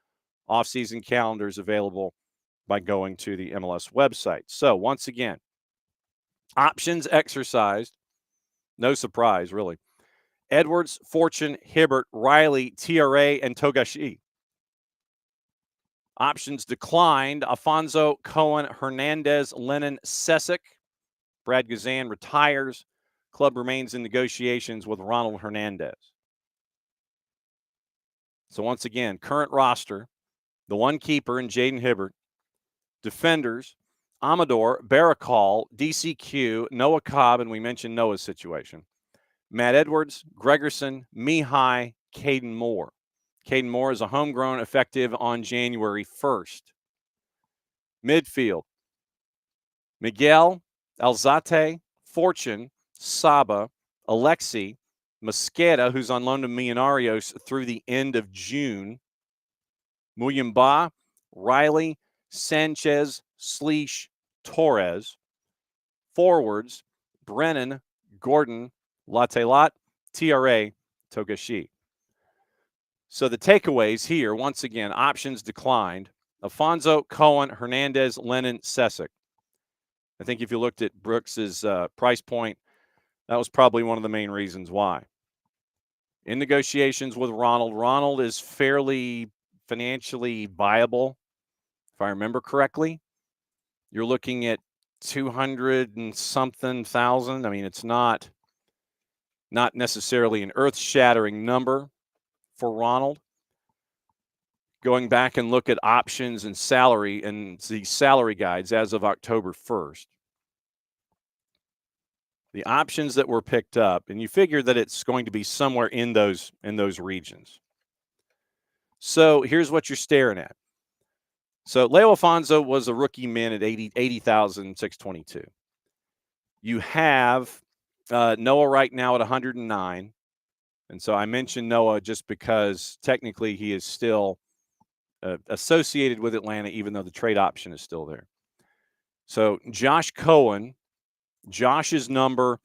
Off-season calendars available by going to the MLS website. So once again, options exercised. No surprise, really. Edwards, Fortune, Hibbert, Riley, TRA, and Togashi. Options declined. Afonso, Cohen, Hernandez, Lennon, Sesic. Brad Guzan retires. Club remains in negotiations with Ronald Hernandez. So once again, current roster, the one keeper in Jaden Hibbert. Defenders, Amador, Barakal, DCQ, Noah Cobb, and we mentioned Noah's situation. Matt Edwards, Gregerson, Mihai, Caden Moore. Caden Moore is a homegrown effective on January 1st. Midfield, Miguel, Alzate, Fortune, Saba, Alexi, Mosqueda, who's on loan to Millonarios through the end of June. Muyumba, Riley, Sanchez, Sleesh, Torres. Forwards, Brennan, Gordon, Latelot, TRA, Togashi. So the takeaways here, once again, options declined. Afonso, Cohen, Hernandez, Lennon, Sesic. I think if you looked at Brooks's price point, that was probably one of the main reasons why. In negotiations with Ronald, Ronald is fairly financially viable, if I remember correctly. You're looking at 200 and something thousand. I mean, it's not necessarily an earth-shattering number for Ronald. Going back and look at options and salary and the salary guides as of October 1st. The options that were picked up, and you figure that it's going to be somewhere in those regions. So here's what you're staring at. So Leo Afonso was a rookie min at 80,622. You have Noah right now at 109. And so I mentioned Noah just because technically he is still associated with Atlanta, even though the trade option is still there. So Josh Cohen, Josh's number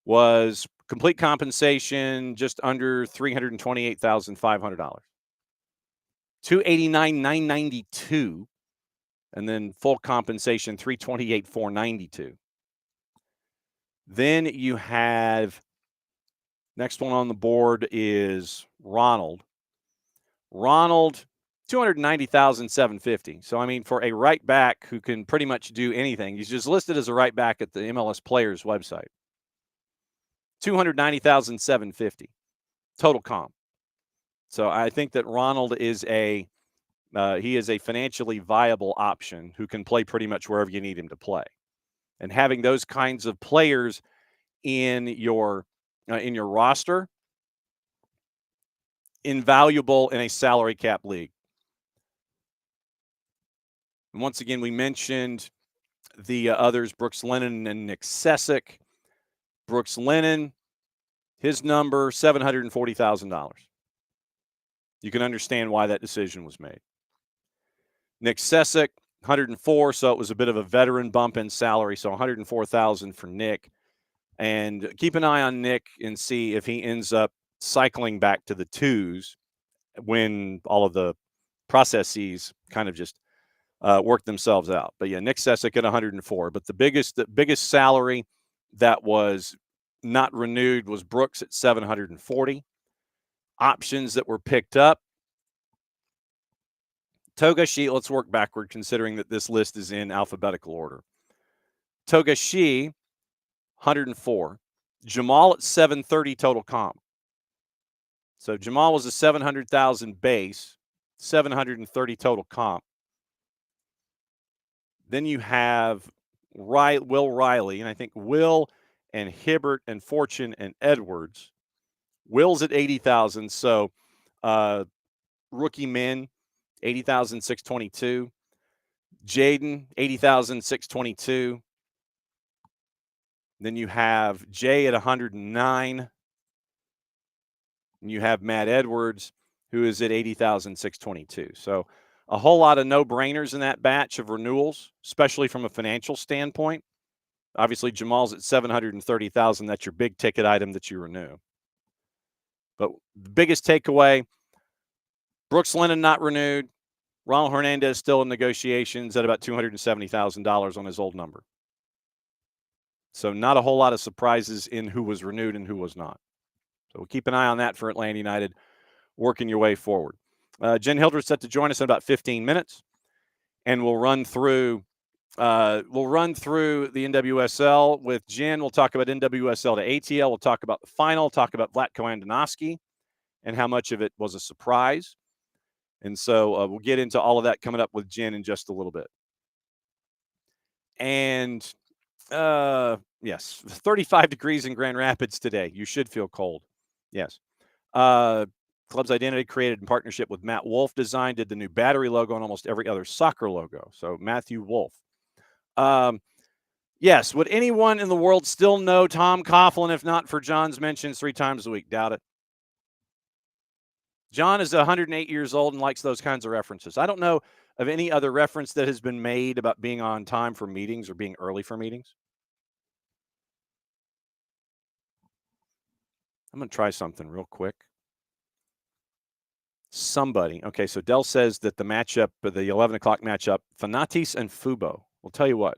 was complete compensation just under $328,500. $289,992, and then full compensation $328,492. Then you have next one on the board is Ronald. Ronald, $290,750. So I mean, for a right back who can pretty much do anything, he's just listed as a right back at the MLS Players website. $290,750 total comp. So I think that Ronald is he is a financially viable option who can play pretty much wherever you need him to play. And having those kinds of players in your roster, invaluable in a salary cap league. And once again, we mentioned the others, Brooks Lennon and Nick Sesic. Brooks Lennon, his number, $740,000. You can understand why that decision was made. Nick Sesic, 104, so it was a bit of a veteran bump in salary, so $104,000 for Nick. And keep an eye on Nick and see if he ends up cycling back to the twos when all of the processes kind of just work themselves out. But yeah, Nick Sesic at 104. But the biggest salary that was not renewed was Brooks at 740. Options that were picked up. Togashi, let's work backward considering that this list is in alphabetical order. Togashi, 104. Jamal at 730 total comp. So Jamal was a 700,000 base, 730 total comp. Then you have Will Riley, and I think Will and Hibbert and Fortune and Edwards. Will's at 80,000. So rookie men, 80,622. Jaden, 80,622. Then you have Jay at 109. And you have Matt Edwards, who is at 80,622. So a whole lot of no-brainers in that batch of renewals, especially from a financial standpoint. Obviously, Jamal's at 730,000. That's your big ticket item that you renew. But the biggest takeaway, Brooks Lennon not renewed. Ronald Hernandez still in negotiations at about $270,000 on his old number. So not a whole lot of surprises in who was renewed and who was not. So we'll keep an eye on that for Atlanta United, working your way forward. Jenn Hildreth set to join us in about 15 minutes, and we'll run through the NWSL with Jenn. We'll talk about NWSL to ATL. We'll talk about the final, talk about Vlatko Andonovski and how much of it was a surprise. And so we'll get into all of that coming up with Jenn in just a little bit. And yes, 35 degrees in Grand Rapids today. You should feel cold. Yes. Club's identity created in partnership with Matt Wolf Design, did the new battery logo and almost every other soccer logo. So Matthew Wolf. Yes. Would anyone in the world still know Tom Coughlin if not for John's mentions 3 times a week? Doubt it. John is 108 years old and likes those kinds of references. I don't know of any other reference that has been made about being on time for meetings or being early for meetings. I'm going to try something real quick. Somebody. Okay, so Dell says that the matchup, the 11 o'clock matchup, Fanatis and Fubo. We'll tell you what.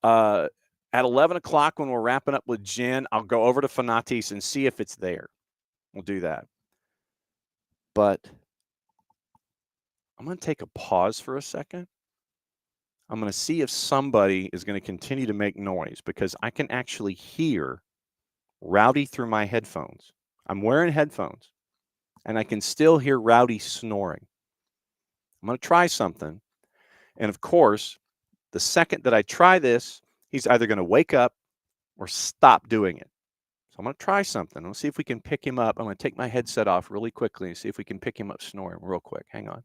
At 11 o'clock when we're wrapping up with Jenn, I'll go over to Fanatis and see if it's there. We'll do that. But I'm going to take a pause for a second. I'm going to see if somebody is going to continue to make noise because I can actually hear Rowdy through my headphones. I'm wearing headphones, and I can still hear Rowdy snoring. I'm going to try something. And, of course, the second that I try this, he's either going to wake up or stop doing it. So I'm going to try something. Let's see if we can pick him up. I'm going to take my headset off really quickly and see if we can pick him up snoring real quick. Hang on.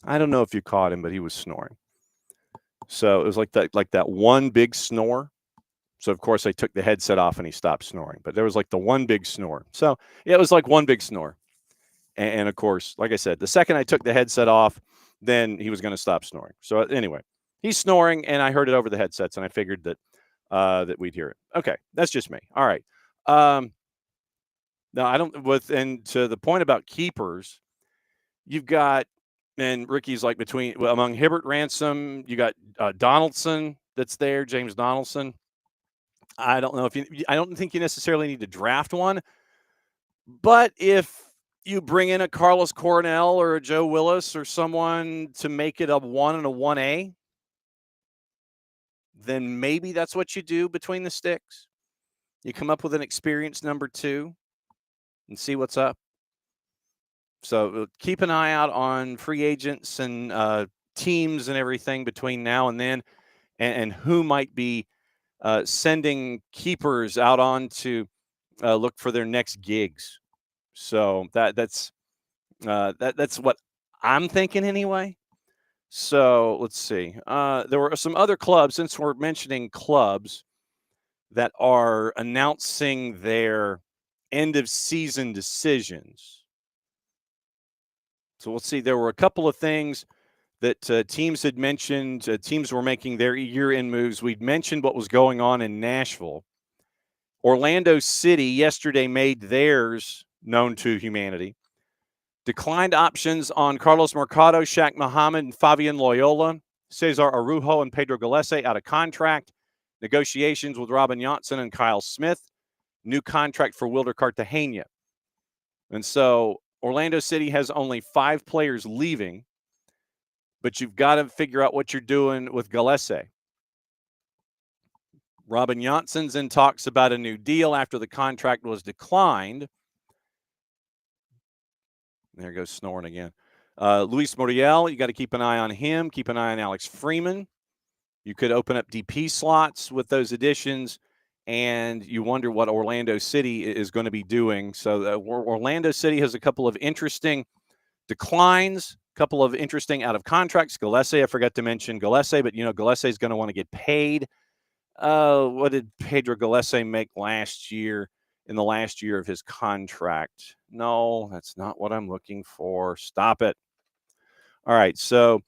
I don't know if you caught him, but he was snoring. So it was like that one big snore. So, of course, I took the headset off and he stopped snoring. But there was like the one big snore. So, yeah, it was like one big snore. And of course, like I said, the second I took the headset off, then he was going to stop snoring. So, anyway, he's snoring, and I heard it over the headsets, and I figured that that we'd hear it. Okay, that's just me. All right. No, I don't. And to the point about keepers, you've got, and Ricky's like among Hibbert, Ransom, you got Donaldson that's there, James Donaldson. I don't know I don't think you necessarily need to draft one, but if you bring in a Carlos Coronel or a Joe Willis or someone to make it a 1 and a 1A, then maybe that's what you do between the sticks. You come up with an experienced number 2 and see what's up. So keep an eye out on free agents and teams and everything between now and then, and who might be sending keepers out on to look for their next gigs. So that's what I'm thinking anyway. So let's see. There were some other clubs, since we're mentioning clubs, that are announcing their end of season decisions. So we'll see. There were a couple of things that teams had mentioned. Teams were making their year-end moves. We'd mentioned what was going on in Nashville. Orlando City yesterday made theirs known to humanity. Declined options on Carlos Mercado, Shaq Muhammad, and Fabian Loyola. Cesar Arujo and Pedro Gillespie out of contract. Negotiations with Robin Johnson and Kyle Smith. New contract for Wilder Cartagena. And so Orlando City has only 5 players leaving, but you've got to figure out what you're doing with Gillespie. Robin Johnson's in talks about a new deal after the contract was declined. There goes snoring again. Luis Muriel, you got to keep an eye on him. Keep an eye on Alex Freeman. You could open up DP slots with those additions, and you wonder what Orlando City is going to be doing. So Orlando City has a couple of interesting declines, a couple of interesting out of contracts. Gillespie, I forgot to mention Gillespie, but Gillespie is going to want to get paid. What did Pedro Gillespie make last year in the last year of his contract? No, that's not what I'm looking for. Stop it. All right, so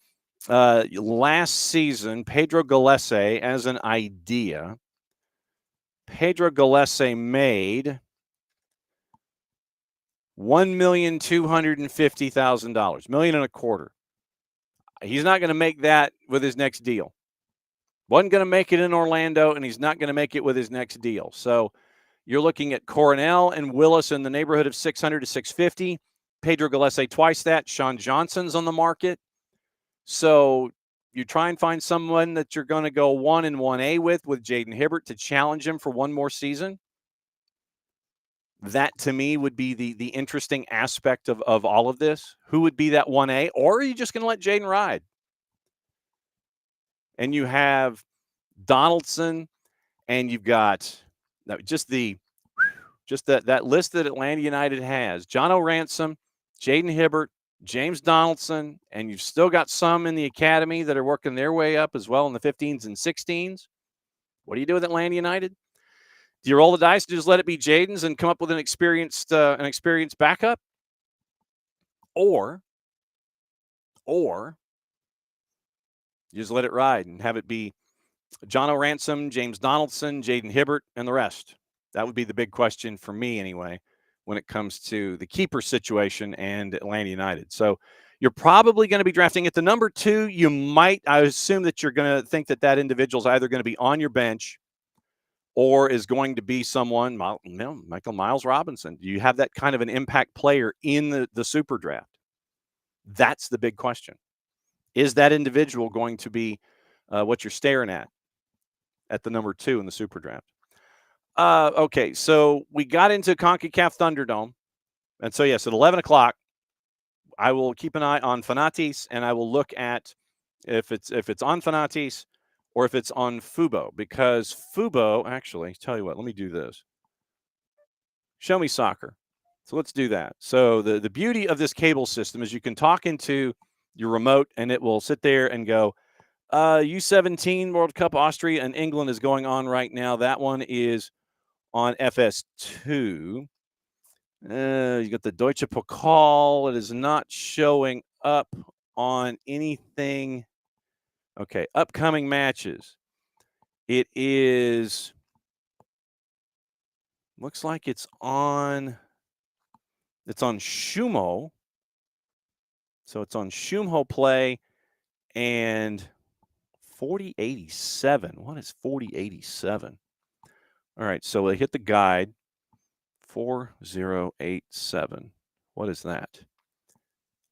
last season, Pedro Gillespie, as an idea, Pedro Gillespie made $1,250,000, $1.25 million. He's not going to make that with his next deal. Wasn't going to make it in Orlando, and he's not going to make it with his next deal. So you're looking at Coronel and Willis in the neighborhood of 600 to 650. Pedro Gillespie twice that. Sean Johnson's on the market. So you try and find someone that you're going to go 1 and 1A with Jaden Hibbert to challenge him for one more season. That, to me, would be the interesting aspect of all of this. Who would be that 1A? Or are you just going to let Jaden ride? And you have Donaldson, and you've got just that list that Atlanta United has. John O'Ransom, Jaden Hibbert, James Donaldson, and you've still got some in the academy that are working their way up as well in the 15s and 16s. What do you do with Atlanta United? Do you roll the dice and just let it be Jaden's and come up with an experienced backup? Or you just let it ride and have it be John O'Ransom, James Donaldson, Jaden Hibbert, and the rest? That would be the big question for me anyway when it comes to the keeper situation and Atlanta United. So you're probably going to be drafting at the number 2. I assume that you're going to think that individual is either going to be on your bench or is going to be someone, Michael Miles Robinson. Do you have that kind of an impact player in the super draft? That's the big question. Is that individual going to be what you're staring at the number 2 in the super draft? Okay, so we got into CONCACAF Thunderdome. And so, yes, at 11 o'clock, I will keep an eye on Fanatis, and I will look at if it's on Fanatis or if it's on Fubo, because Fubo, actually, tell you what, let me do this. Show me soccer. So let's do that. So the beauty of this cable system is you can talk into your remote, and it will sit there and go, U17 World Cup Austria and England is going on right now. That one is on FS2. You got the Deutsche Pokal. It is not showing up on anything. Okay, upcoming matches. It is, looks like it's on Shumo. So it's on Shumho Play and 4087. What is 4087? All right, so they hit the guide. 4087. What is that?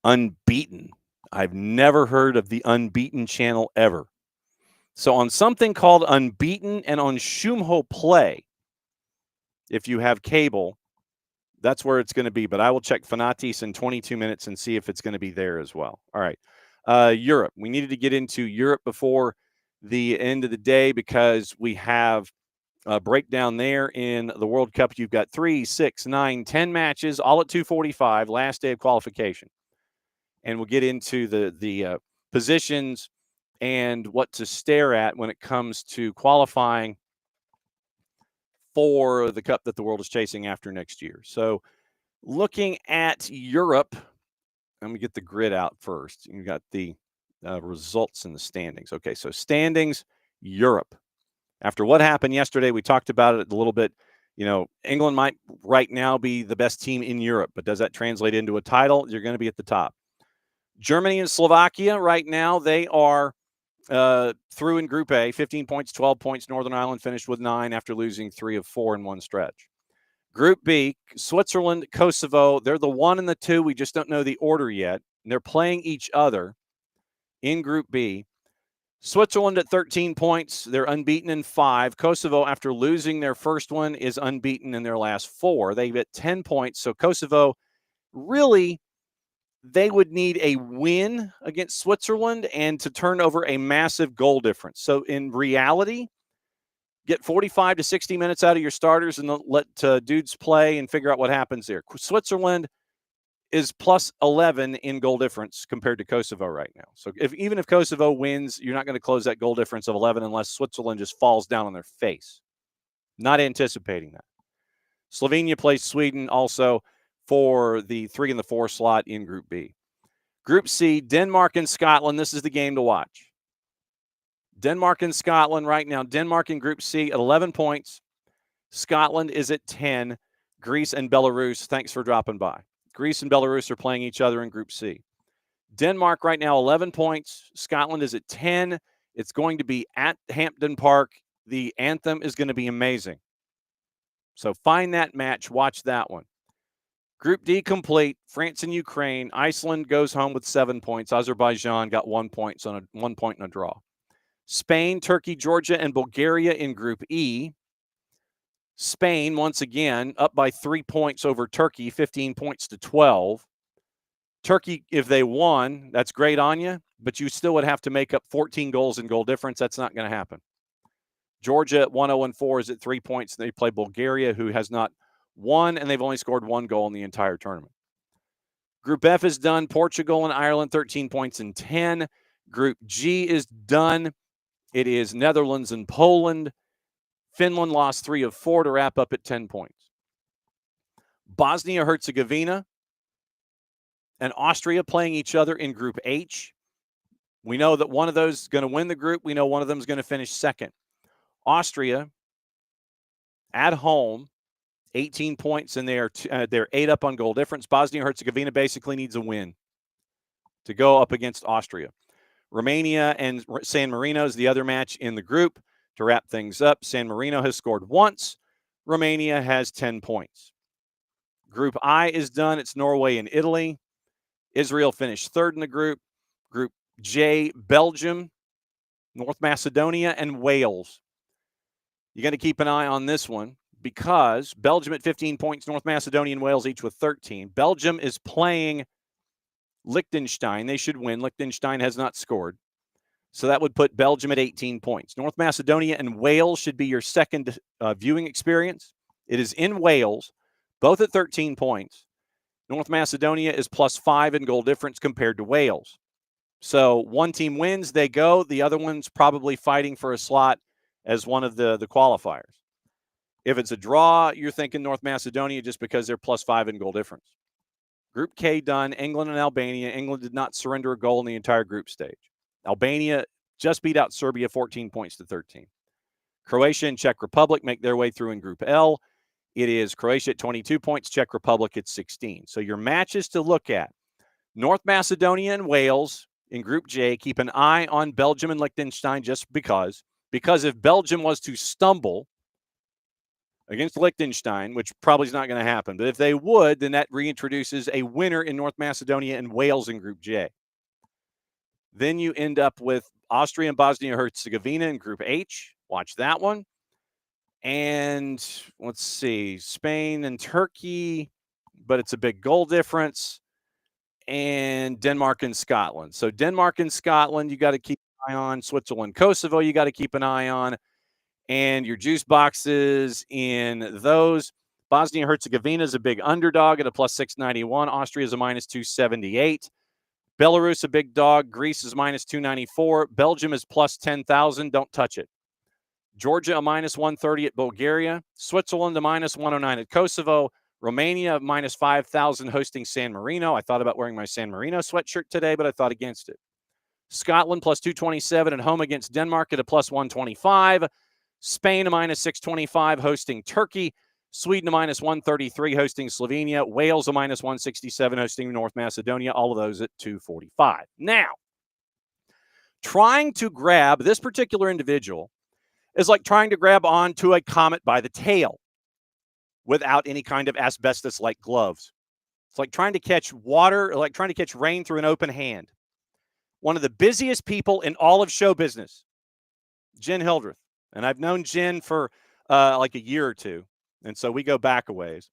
Unbeaten. I've never heard of the Unbeaten channel ever. So on something called Unbeaten and on Shumho Play, if you have cable, that's where it's going to be. But I will check Fanatis in 22 minutes and see if it's going to be there as well. All right. Europe. We needed to get into Europe before the end of the day because we have a breakdown there in the World Cup. You've got 3, 6, 9, 10 matches, all at 2:45, last day of qualification. And we'll get into the positions and what to stare at when it comes to qualifying for the cup that the world is chasing after next year. So looking at Europe, let me get the grid out first. You got the results and the standings. Okay, so standings, Europe. After what happened yesterday, we talked about it a little bit England might right now be the best team in Europe, but does that translate into a title? You're going to be at the top. Germany and Slovakia right now, they are through in Group A, 15 points, 12 points. Northern Ireland finished with 9 after losing 3 of 4 in one stretch. Group B, Switzerland, Kosovo, they're the 1 and the 2. We just don't know the order yet. And they're playing each other in Group B. Switzerland at 13 points. They're unbeaten in 5. Kosovo, after losing their first one, is unbeaten in their last 4. They've at 10 points. So Kosovo, really, they would need a win against Switzerland and to turn over a massive goal difference. So in reality, get 45 to 60 minutes out of your starters and let dudes play and figure out what happens there. Switzerland is plus 11 in goal difference compared to Kosovo right now. So even if Kosovo wins, you're not going to close that goal difference of 11 unless Switzerland just falls down on their face. Not anticipating that. Slovenia plays Sweden also for the 3 and the 4 slot in Group B. Group C, Denmark and Scotland. This is the game to watch. Denmark and Scotland right now. Denmark in Group C at 11 points. Scotland is at 10. Greece and Belarus, thanks for dropping by. Greece and Belarus are playing each other in Group C. Denmark right now, 11 points. Scotland is at 10. It's going to be at Hampden Park. The anthem is going to be amazing. So find that match. Watch that one. Group D complete. France and Ukraine. Iceland goes home with 7 points. Azerbaijan got 1 point, so 1 point in a draw. Spain, Turkey, Georgia, and Bulgaria in Group E. Spain, once again, up by 3 points over Turkey, 15 points to 12. Turkey, if they won, that's great on you, but you still would have to make up 14 goals in goal difference. That's not going to happen. Georgia at 1-0-4 is at 3 points. They play Bulgaria, who has not won, and they've only scored 1 goal in the entire tournament. Group F is done. Portugal and Ireland, 13 points and 10. Group G is done. It is Netherlands and Poland. Finland lost 3 of 4 to wrap up at 10 points. Bosnia-Herzegovina and Austria playing each other in Group H. We know that one of those is going to win the group. We know one of them is going to finish second. Austria at home, 18 points, and they're 8 up on goal difference. Bosnia-Herzegovina basically needs a win to go up against Austria. Romania and San Marino is the other match in the group. To wrap things up, San Marino has scored once. Romania has 10 points. Group I is done. It's Norway and Italy. Israel finished third in the group. Group J, Belgium, North Macedonia, and Wales. You got to keep an eye on this one because Belgium at 15 points, North Macedonia and Wales each with 13. Belgium is playing Liechtenstein. They should win. Liechtenstein has not scored. So that would put Belgium at 18 points. North Macedonia and Wales should be your second viewing experience. It is in Wales, both at 13 points. North Macedonia is plus 5 in goal difference compared to Wales. So one team wins, they go. The other one's probably fighting for a slot as one of the qualifiers. If it's a draw, you're thinking North Macedonia just because they're plus 5 in goal difference. Group K done, England and Albania. England did not surrender a goal in the entire group stage. Albania just beat out Serbia 14 points to 13. Croatia and Czech Republic make their way through in Group L. It is Croatia at 22 points, Czech Republic at 16. So your matches to look at, North Macedonia and Wales in Group J. Keep an eye on Belgium and Liechtenstein just because if Belgium was to stumble against Liechtenstein, which probably is not going to happen, but if they would, then that reintroduces a winner in North Macedonia and Wales in Group J. Then you end up with Austria and Bosnia-Herzegovina in Group H. Watch that one. And let's see, Spain and Turkey, but it's a big goal difference. And Denmark and Scotland. So Denmark and Scotland, you got to keep an eye on. Switzerland, Kosovo, you got to keep an eye on. And your juice boxes in those. Bosnia-Herzegovina is a big underdog at a plus 691. Austria is a minus 278. Belarus, a big dog. Greece is minus 294. Belgium is plus 10,000. Don't touch it. Georgia, a minus 130 at Bulgaria. Switzerland, a minus 109 at Kosovo. Romania, minus 5,000 hosting San Marino. I thought about wearing my San Marino sweatshirt today, but I thought against it. Scotland, plus 227 at home against Denmark at a plus 125. Spain, a minus 625 hosting Turkey. Sweden a -133 hosting Slovenia. Wales a -167 hosting North Macedonia. All of those at 245. Now, trying to grab this particular individual is like trying to grab onto a comet by the tail without any kind of asbestos-like gloves. It's like trying to catch water, like trying to catch rain through an open hand. One of the busiest people in all of show business, Jenn Hildreth. And I've known Jenn for like a year or two. And so we go back a ways.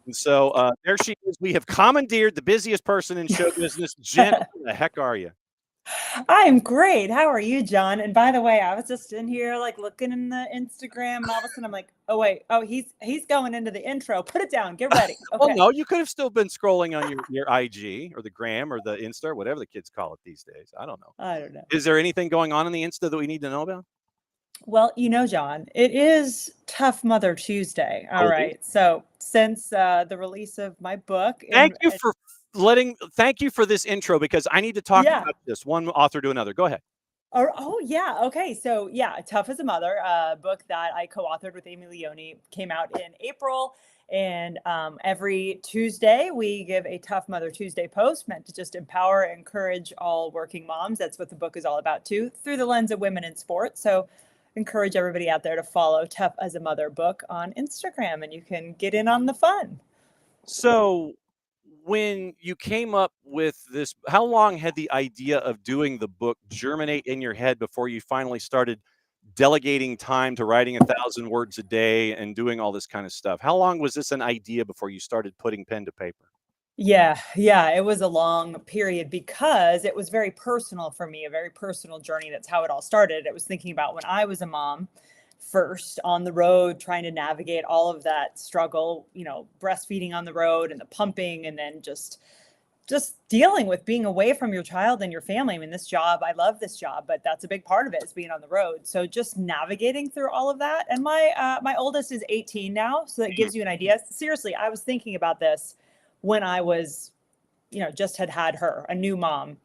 And so there she is. We have commandeered the busiest person in show business. Jenn, who the heck are you? I'm great. How are you, John? And by the way, I was just in here like looking in the Instagram, and all of a sudden I'm like, oh wait, oh he's going into the intro. Put it down. Get ready. Okay. Well, no, you could have still been scrolling on your IG or the gram or the Insta, or whatever the kids call it these days. I don't know. I don't know. Is there anything going on in the Insta that we need to know about? Well, John, it is Tough Mother Tuesday. All right. So since the release of my book, thank you for this intro, because I need to talk about this one author to another. Go ahead. Oh yeah. Okay. So yeah, Tough as a Mother, a book that I co-authored with Amy Leone, came out in April. And every Tuesday, we give a Tough Mother Tuesday post meant to just empower and encourage all working moms. That's what the book is all about too, through the lens of women in sports. So encourage everybody out there to follow Tough as a Mother book on Instagram, and you can get in on the fun. So when you came up with this, how long had the idea of doing the book germinate in your head before you finally started delegating time to writing 1,000 words a day and doing all this kind of stuff? How long was this an idea before you started putting pen to paper? Yeah, it was a long period because it was very personal for me, a very personal journey. That's how it all started. It was thinking about when I was a mom, first on the road, trying to navigate all of that struggle, breastfeeding on the road and the pumping, and then just dealing with being away from your child and your family. I mean, this job, I love this job, but that's a big part of it, is being on the road. So just navigating through all of that. And my oldest is 18 now, so that gives you an idea. Seriously, I was thinking about this when I was, just had her, a new mom,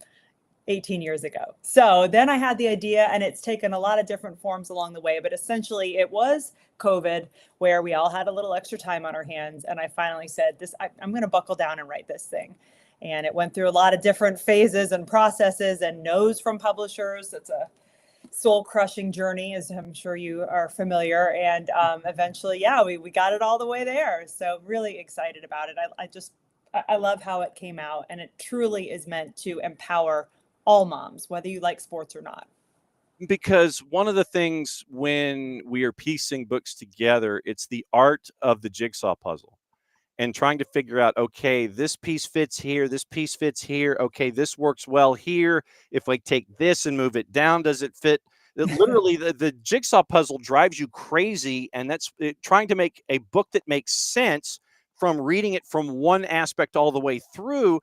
18 years ago. So then I had the idea, and it's taken a lot of different forms along the way, but essentially it was COVID, where we all had a little extra time on our hands. And I finally said, I'm going to buckle down and write this thing. And it went through a lot of different phases and processes and no's from publishers. It's a soul crushing journey, as I'm sure you are familiar. And eventually, we got it all the way there. So really excited about it. I love how it came out, and it truly is meant to empower all moms, whether you like sports or not. Because one of the things when we are piecing books together, it's the art of the jigsaw puzzle and trying to figure out, okay, this piece fits here, this piece fits here. Okay, this works well here. If I take this and move it down, does it fit? Literally, the jigsaw puzzle drives you crazy, and that's trying to make a book that makes sense from reading it from one aspect all the way through.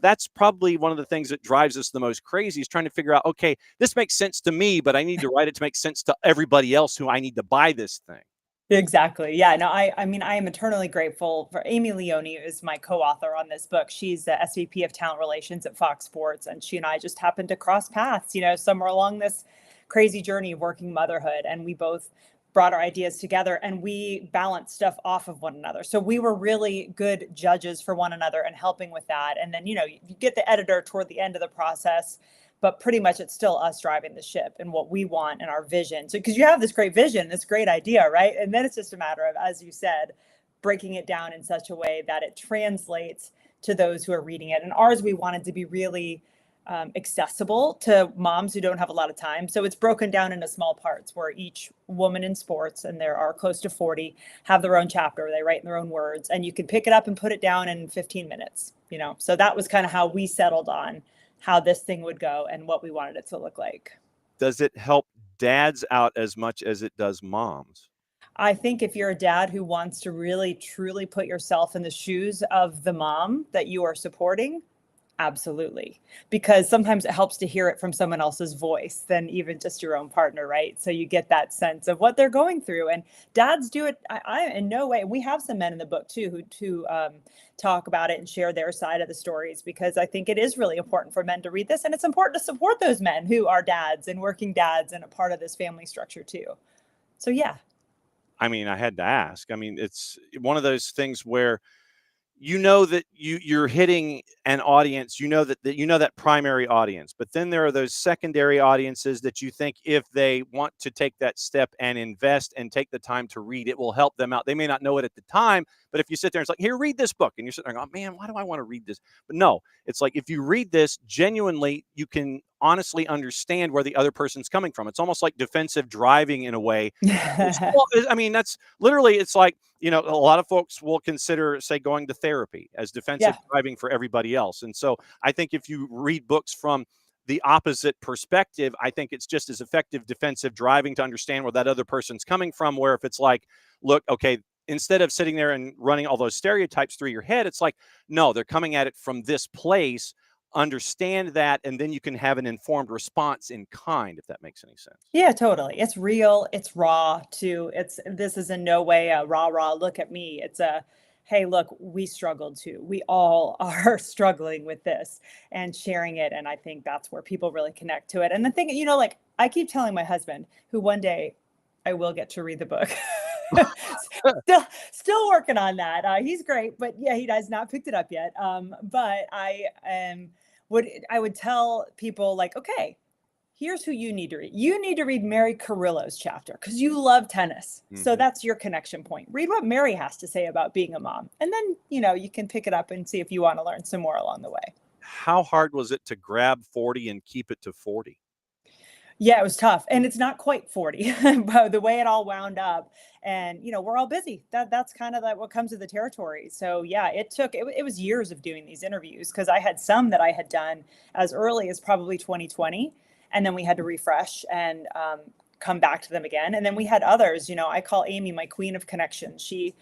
That's probably one of the things that drives us the most crazy, is trying to figure out, okay, this makes sense to me, but I need to write it to make sense to everybody else who I need to buy this thing. Exactly. Yeah. No, I mean, I am eternally grateful for Amy Leone, is my co-author on this book. She's the SVP of Talent Relations at Fox Sports, and she and I just happened to cross paths, somewhere along this crazy journey of working motherhood. And we both brought our ideas together, and we balanced stuff off of one another. So we were really good judges for one another and helping with that. And then, you get the editor toward the end of the process, but pretty much it's still us driving the ship and what we want and our vision. So, because you have this great vision, this great idea, right? And then it's just a matter of, as you said, breaking it down in such a way that it translates to those who are reading it. And ours, we wanted to be really accessible to moms who don't have a lot of time. So it's broken down into small parts where each woman in sports, and there are close to 40, have their own chapter. They write in their own words, and you can pick it up and put it down in 15 minutes, So that was kind of how we settled on how this thing would go and what we wanted it to look like. Does it help dads out as much as it does moms? I think if you're a dad who wants to really, truly put yourself in the shoes of the mom that you are supporting, absolutely. Because sometimes it helps to hear it from someone else's voice than even just your own partner, right? So you get that sense of what they're going through. And dads do it. I in no way. We have some men in the book too who talk about it and share their side of the stories, because I think it is really important for men to read this, and it's important to support those men who are dads and working dads and a part of this family structure too. So yeah. I mean, I had to ask. I mean, it's one of those things where you know that you're hitting an audience, that primary audience, but then there are those secondary audiences that you think if they want to take that step and invest and take the time to read, it will help them out. They may not know it at the time, but if you sit there and it's like, here, read this book, and you're sitting there going, man, why do I want to read this? But no, it's like, if you read this genuinely, you can honestly understand where the other person's coming from. It's almost like defensive driving in a way. Well, I mean, that's literally, it's like, a lot of folks will consider, say, going to therapy as defensive driving for everybody else. And so I think if you read books from the opposite perspective, I think it's just as effective defensive driving to understand where that other person's coming from. Where if it's like, look, okay, instead of sitting there and running all those stereotypes through your head, it's like, no, they're coming at it from this place. Understand that, and then you can have an informed response in kind, if that makes any sense. Yeah, totally. It's real, it's raw too. This is in no way a rah look at me. It's a, hey, look, we struggled too. We all are struggling with this and sharing it. And I think that's where people really connect to it. And the thing, like I keep telling my husband, who one day I will get to read the book. still working on that. He's great, but yeah, he has not picked it up yet. But I would tell people, like, okay, here's who you need to read. You need to read Mary Carrillo's chapter because you love tennis. Mm-hmm. So that's your connection point. Read what Mary has to say about being a mom. And then, you can pick it up and see if you want to learn some more along the way. How hard was it to grab 40 and keep it to 40? Yeah, it was tough. And it's not quite 40, but the way it all wound up, and, we're all busy. That's kind of like what comes with the territory. So yeah, it was years of doing these interviews, because I had some that I had done as early as probably 2020. And then we had to refresh and come back to them again. And then we had others, I call Amy my queen of connections. She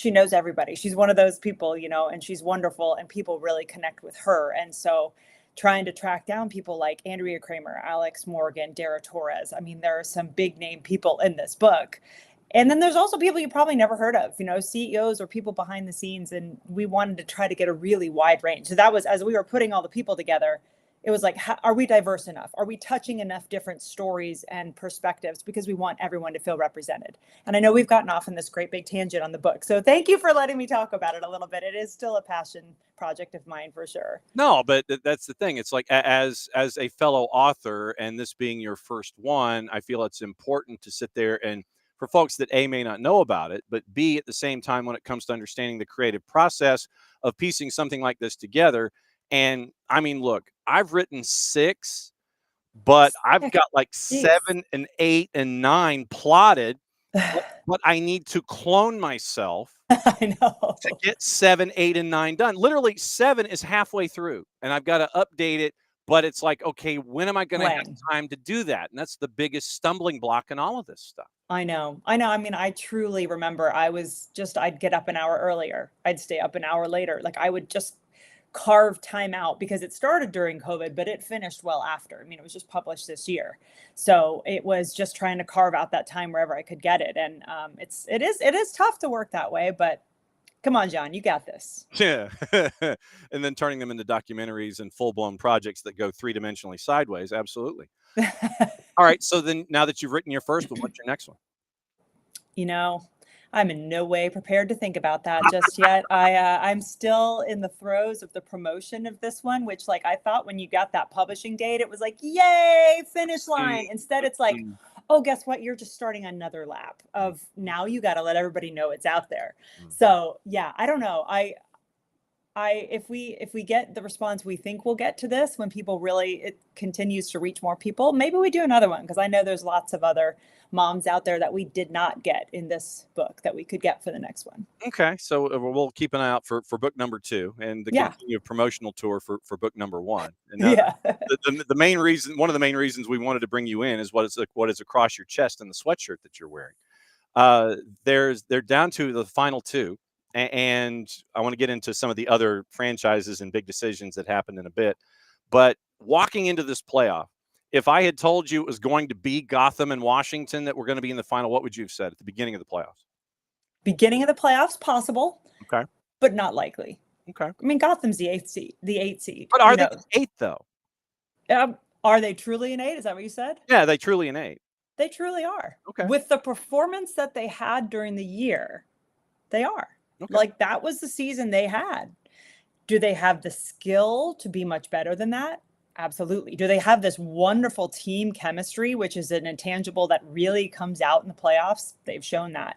knows everybody. She's one of those people, and she's wonderful, and people really connect with her. And so trying to track down people like Andrea Kramer, Alex Morgan, Dara Torres. I mean, there are some big name people in this book. And then there's also people you probably never heard of, CEOs or people behind the scenes. And we wanted to try to get a really wide range. So that was, as we were putting all the people together, it was like, are we diverse enough? Are we touching enough different stories and perspectives? Because we want everyone to feel represented. And I know we've gotten off on this great big tangent on the book. So thank you for letting me talk about it a little bit. It is still a passion project of mine for sure. No, but that's the thing. It's like, as a fellow author, and this being your first one, I feel it's important to sit there and, for folks that A, may not know about it, but B, at the same time, when it comes to understanding the creative process of piecing something like this together. And I mean, look, I've written 6, but I've got like 7 and 8 and 9 plotted, but I need to clone myself I know to get 7, 8, and 9 done. Literally 7 is halfway through, and I've got to update it. But it's like, okay, when am I going to have time to do that? And that's the biggest stumbling block in all of this stuff. I know. I mean, I truly remember I'd get up an hour earlier. I'd stay up an hour later. Like, I would just carve time out, because it started during COVID, but it finished well after. I mean, it was just published this year. So it was just trying to carve out that time wherever I could get it. And it is tough to work that way, but come on, John, you got this. Yeah. And then turning them into documentaries and full-blown projects that go 3-dimensionally sideways. Absolutely. All right. So then, now that you've written your first one, what's your next one? I'm in no way prepared to think about that just yet. I'm still in the throes of the promotion of this one, which, like, I thought when you got that publishing date, it was like, yay, finish line. Instead, it's like, oh, guess what? You're just starting another lap of, now you got to let everybody know it's out there. So yeah, I don't know. If we get the response we think we'll get to this, when it continues to reach more people, maybe we do another one, because I know there's lots of other moms out there that we did not get in this book that we could get for the next one. Okay, so we'll keep an eye out for book number 2 and the continued promotional tour for book number 1. And the main reason, one of the main reasons we wanted to bring you in, is what is across your chest in the sweatshirt that you're wearing. They're down to the final 2. And I want to get into some of the other franchises and big decisions that happened in a bit. But walking into this playoff, if I had told you it was going to be Gotham and Washington that were going to be in the final, what would you have said at the beginning of the playoffs? Beginning of the playoffs, possible. Okay. But not likely. Okay. I mean, Gotham's the 8th seed. But are they the 8th, though? Are they truly an 8? Is that what you said? Yeah, they truly an 8. They truly are. Okay. With the performance that they had during the year, they are. Okay. Like, that was the season they had. Do they have the skill to be much better than that? Absolutely. Do they have this wonderful team chemistry, which is an intangible that really comes out in the playoffs? They've shown that,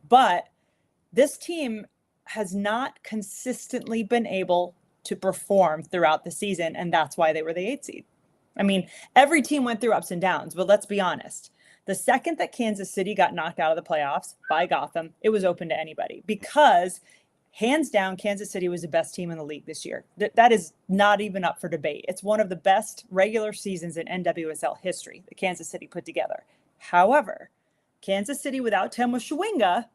but this team has not consistently been able to perform throughout the season, and that's why they were the 8th seed. I mean, every team went through ups and downs, but let's be honest. The second that Kansas City got knocked out of the playoffs by Gotham, it was open to anybody, because hands down, Kansas City was the best team in the league this year. That is not even up for debate. It's one of the best regular seasons in NWSL history that Kansas City put together. However, Kansas City without Tim Shawinga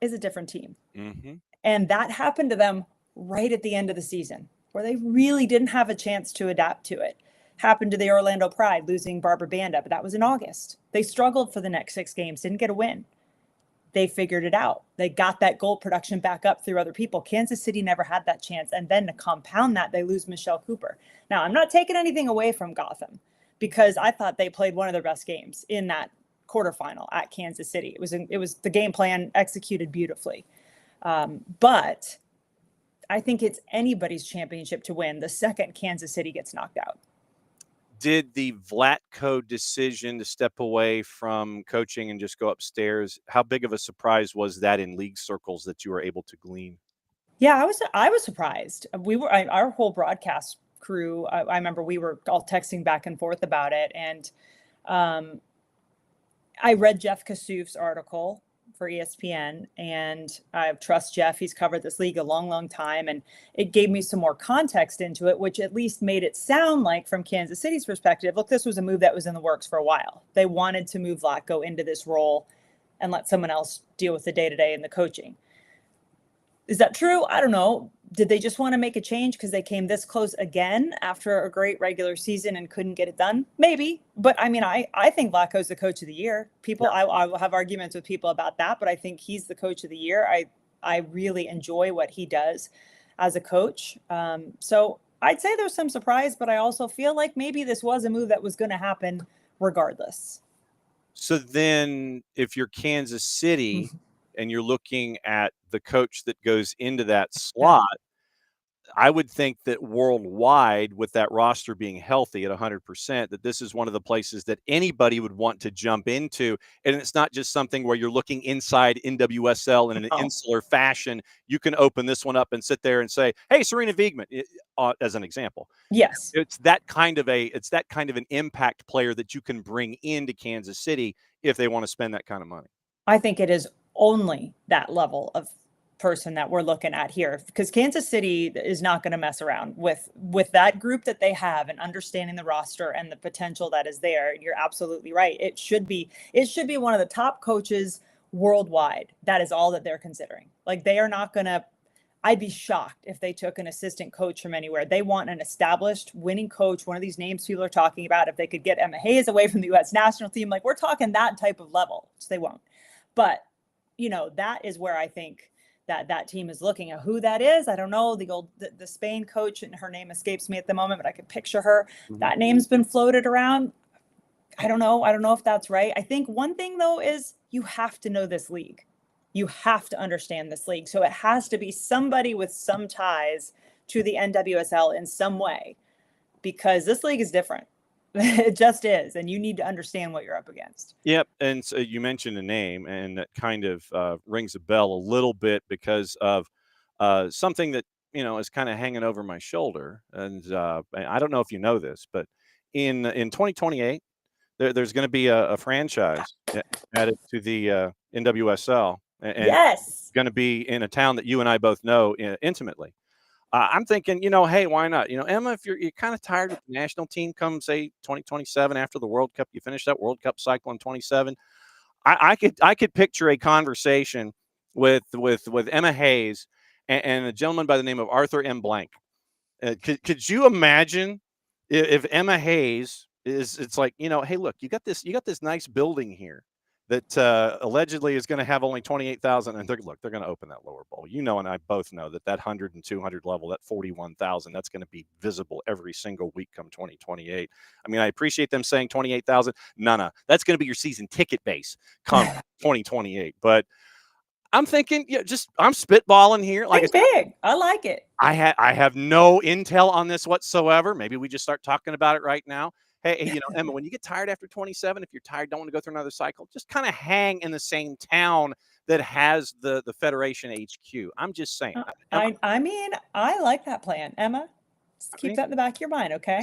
is a different team. Mm-hmm. And that happened to them right at the end of the season, where they really didn't have a chance to adapt to it. Happened to the Orlando Pride losing Barbara Banda, but that was in August. They struggled for the next 6 games, didn't get a win. They figured it out. They got that goal production back up through other people. Kansas City never had that chance. And then to compound that, they lose Michelle Cooper. Now, I'm not taking anything away from Gotham, because I thought they played one of their best games in that quarterfinal at Kansas City. It was the game plan executed beautifully. But I think it's anybody's championship to win the second Kansas City gets knocked out. Did the Vlatko decision to step away from coaching and just go upstairs, how big of a surprise was that in league circles that you were able to glean? Yeah, I was surprised. Our whole broadcast crew, I remember we were all texting back and forth about it. And I read Jeff Kassouf's article for ESPN, and I trust Jeff. He's covered this league a long, long time, and it gave me some more context into it, which at least made it sound like, from Kansas City's perspective, look, this was a move that was in the works for a while. They wanted to move Vlatko into this role and let someone else deal with the day-to-day and the coaching. Is that true? I don't know. Did they just want to make a change because they came this close again after a great regular season and couldn't get it done? Maybe. But I mean, I think Vlatko's the coach of the year. I will have arguments with people about that, but I think he's the coach of the year. I really enjoy what he does as a coach. So I'd say there's some surprise, but I also feel like maybe this was a move that was going to happen regardless. So then if you're Kansas City and you're looking at the coach that goes into that slot, I would think that worldwide, with that roster being healthy at 100%, that this is one of the places that anybody would want to jump into. And it's not just something where you're looking inside NWSL in an insular fashion. You can open this one up and sit there and say, hey, Serena Wiegman, as an example. Yes. It's that kind of an impact player that you can bring into Kansas City if they want to spend that kind of money. I think it is only that level of person that we're looking at here, because Kansas City is not going to mess around with that group that they have and understanding the roster and the potential that is there. You're absolutely right. It should be one of the top coaches worldwide. That is all that they're considering. Like, they are not going to, I'd be shocked if they took an assistant coach from anywhere. They want an established winning coach, one of these names people are talking about. If they could get Emma Hayes away from the U.S. national team, like, we're talking that type of level, which they won't. But, that is where I think that team is looking at. Who that is, I don't know. The Spain coach, and her name escapes me at the moment, but I could picture her. Mm-hmm. That name's been floated around. I don't know if that's right. I think one thing, though, is you have to know this league. You have to understand this league. So it has to be somebody with some ties to the NWSL in some way, because this league is different. It just is. And you need to understand what you're up against. Yep. And so you mentioned a name, and that kind of rings a bell a little bit because of something that, is kind of hanging over my shoulder. And I don't know if you know this, but in 2028, there's going to be a franchise added to the NWSL. And yes. It's going to be in a town that you and I both know intimately. I'm thinking, hey, why not? Emma, if you're kind of tired with the national team come, say, 2027 after the World Cup, you finish that World Cup cycle in 27. I could picture a conversation with Emma Hayes and a gentleman by the name of Arthur M. Blank. Could you imagine if Emma Hayes it's like, hey, look, you got this nice building here that allegedly is going to have only 28,000. And they're going to open that lower bowl. You know, and I both know that 100 and 200 level, that 41,000, that's going to be visible every single week come 2028. I mean, I appreciate them saying 28,000. No, that's going to be your season ticket base come 2028. But I'm thinking, I'm spitballing here. Like big. I like it. I have no intel on this whatsoever. Maybe we just start talking about it right now. Hey, Emma, when you get tired after 27, if you're tired, don't want to go through another cycle, just kind of hang in the same town that has the Federation HQ. I'm just saying. I mean, I like that plan, Emma. Just keep that in the back of your mind, okay?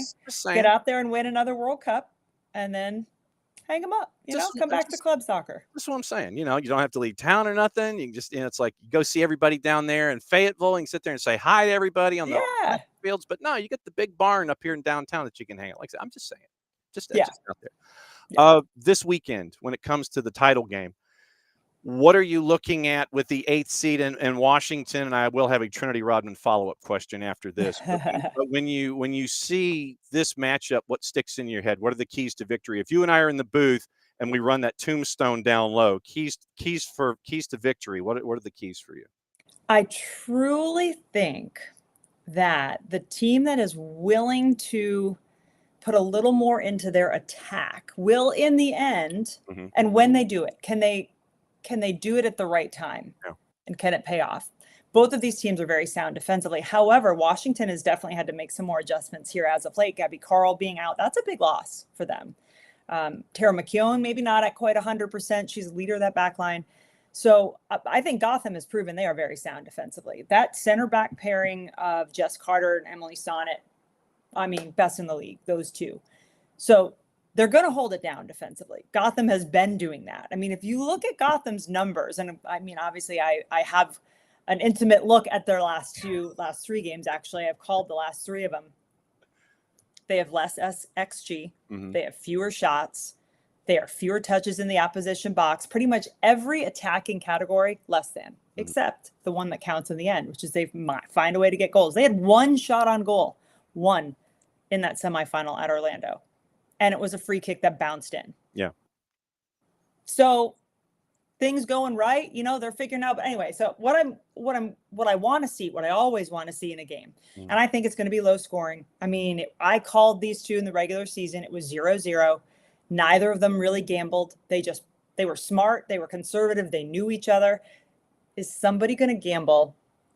Get out there and win another World Cup, and then hang them up. Come back to club soccer. That's what I'm saying. You don't have to leave town or nothing. You can just, it's like you go see everybody down there in Fayetteville and sit there and say hi to everybody on the fields. But no, you get the big barn up here in downtown that you can hang out. Like I said, I'm just saying, just out there. Yeah. This weekend, when it comes to the title game, what are you looking at with the 8th seed in Washington? And I will have a Trinity Rodman follow-up question after this. But when you see this matchup, what sticks in your head? What are the keys to victory? If you and I are in the booth and we run that tombstone down low, keys to victory, what are the keys for you? I truly think that the team that is willing to put a little more into their attack will, in the end, and when they do it, can they do it at the right time? Yeah. And can it pay off? Both of these teams are very sound defensively. However, Washington has definitely had to make some more adjustments here as of late. Gabby Carl being out, that's a big loss for them. Tara McKeown, maybe not at quite 100%. She's leader of that back line. So I think Gotham has proven they are very sound defensively. That center back pairing of Jess Carter and Emily Sonnet, I mean, best in the league, those two. So they're going to hold it down defensively. Gotham has been doing that. I mean, if you look at Gotham's numbers, and I mean, obviously I have an intimate look at their last 3 games. Actually, I've called the last 3 of them. They have less XG. They have fewer shots. They are fewer touches in the opposition box. Pretty much every attacking category, less than, except the one that counts in the end, which is they find a way to get goals. They had 1 shot on goal, 1 in that semifinal at Orlando. And it was a free kick that bounced in. Yeah. So things going right, they're figuring out. But anyway, so what I want to see, what I always want to see in a game, and I think it's going to be low scoring. I mean, I called these two in the regular season. It was 0-0. Neither of them really gambled. They were smart. They were conservative. They knew each other. Is somebody going to gamble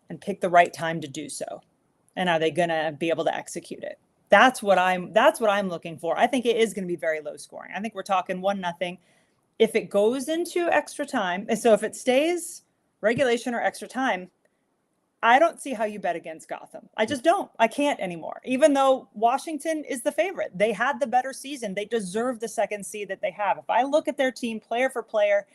and pick the right time to do so? And are they going to be able to execute it? That's what I'm looking for. I think it is going to be very low scoring. I think we're talking 1-0. If it goes into extra time, and so if it stays regulation or extra time, I don't see how you bet against Gotham. I just don't. I can't anymore. Even though Washington is the favorite. They had the better season. They deserve the 2nd seed that they have. If I look at their team player for player,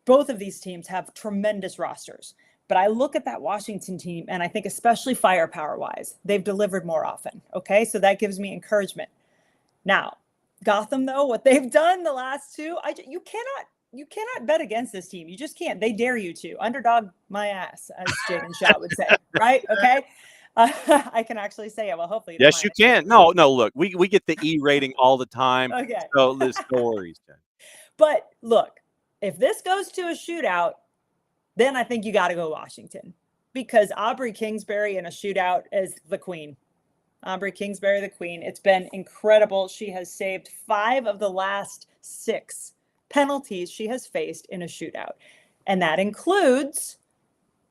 both of these teams have tremendous rosters. But I look at that Washington team, and I think especially firepower-wise, they've delivered more often. Okay, so that gives me encouragement. Now, Gotham, though, what they've done the last 2, you cannot bet against this team. You just can't. They dare you to. Underdog my ass, as Jaden Shaw would say. Right? Okay. I can actually say it. Well, hopefully. Yes, you can. No. Look, we get the E rating all the time. Okay. So there's stories. But look, if this goes to a shootout, then I think you got to go Washington, because Aubrey Kingsbury in a shootout is the queen. Aubrey Kingsbury, the queen. It's been incredible. She has saved 5 of the last 6 penalties she has faced in a shootout. And that includes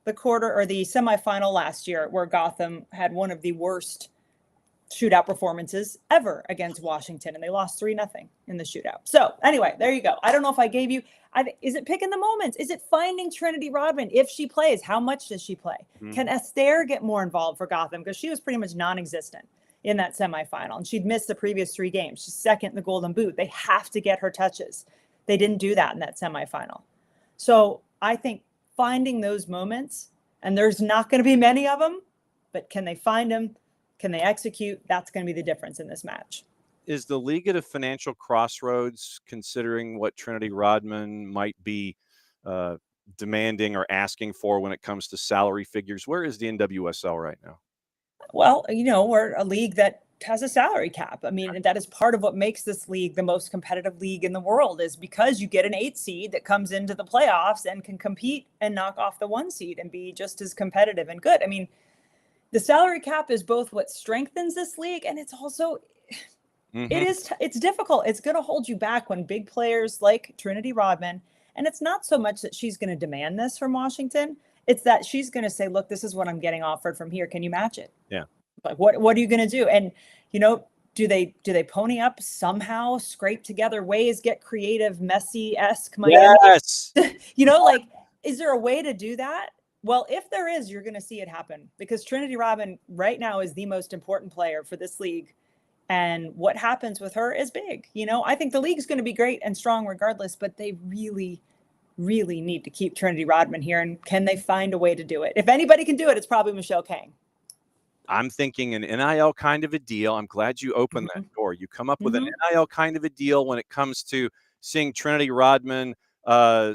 the semifinal last year, where Gotham had one of the worst shootout performances ever against Washington, and they lost 3-0 in the shootout. So anyway, there you go. I don't know if I gave you, is it picking the moments? Is it finding Trinity Rodman? If she plays, how much does she play? Can Esther get more involved for Gotham? Because she was pretty much non-existent in that semifinal, and she'd missed the previous 3 games. She's 2nd in the Golden Boot. They have to get her touches. They didn't do that in that semifinal. So I think finding those moments, and there's not going to be many of them, but can they find them? Can they execute? That's going to be the difference in this match. Is the league at a financial crossroads, considering what Trinity Rodman might be demanding or asking for when it comes to salary figures? Where is the NWSL right now? Well, we're a league that has a salary cap. I mean, and that is part of what makes this league the most competitive league in the world, is because you get an 8 seed that comes into the playoffs and can compete and knock off the 1 seed and be just as competitive and good. I mean, the salary cap is both what strengthens this league, and it's also, it's difficult. It's going to hold you back when big players like Trinity Rodman, and it's not so much that she's going to demand this from Washington. It's that she's going to say, look, this is what I'm getting offered from here. Can you match it? Yeah. Like, what are you going to do? And, you know, do they pony up somehow, scrape together ways, get creative, Messi-esque Miami? Yes. You know, like, is there a way to do that? Well, if there is, you're going to see it happen, because Trinity Rodman right now is the most important player for this league. And what happens with her is big. You know, I think the league's going to be great and strong regardless, but they really, really need to keep Trinity Rodman here. And can they find a way to do it? If anybody can do it, it's probably Michelle Kang. I'm thinking an NIL kind of a deal. I'm glad you opened that door. You come up with an NIL kind of a deal when it comes to seeing Trinity Rodman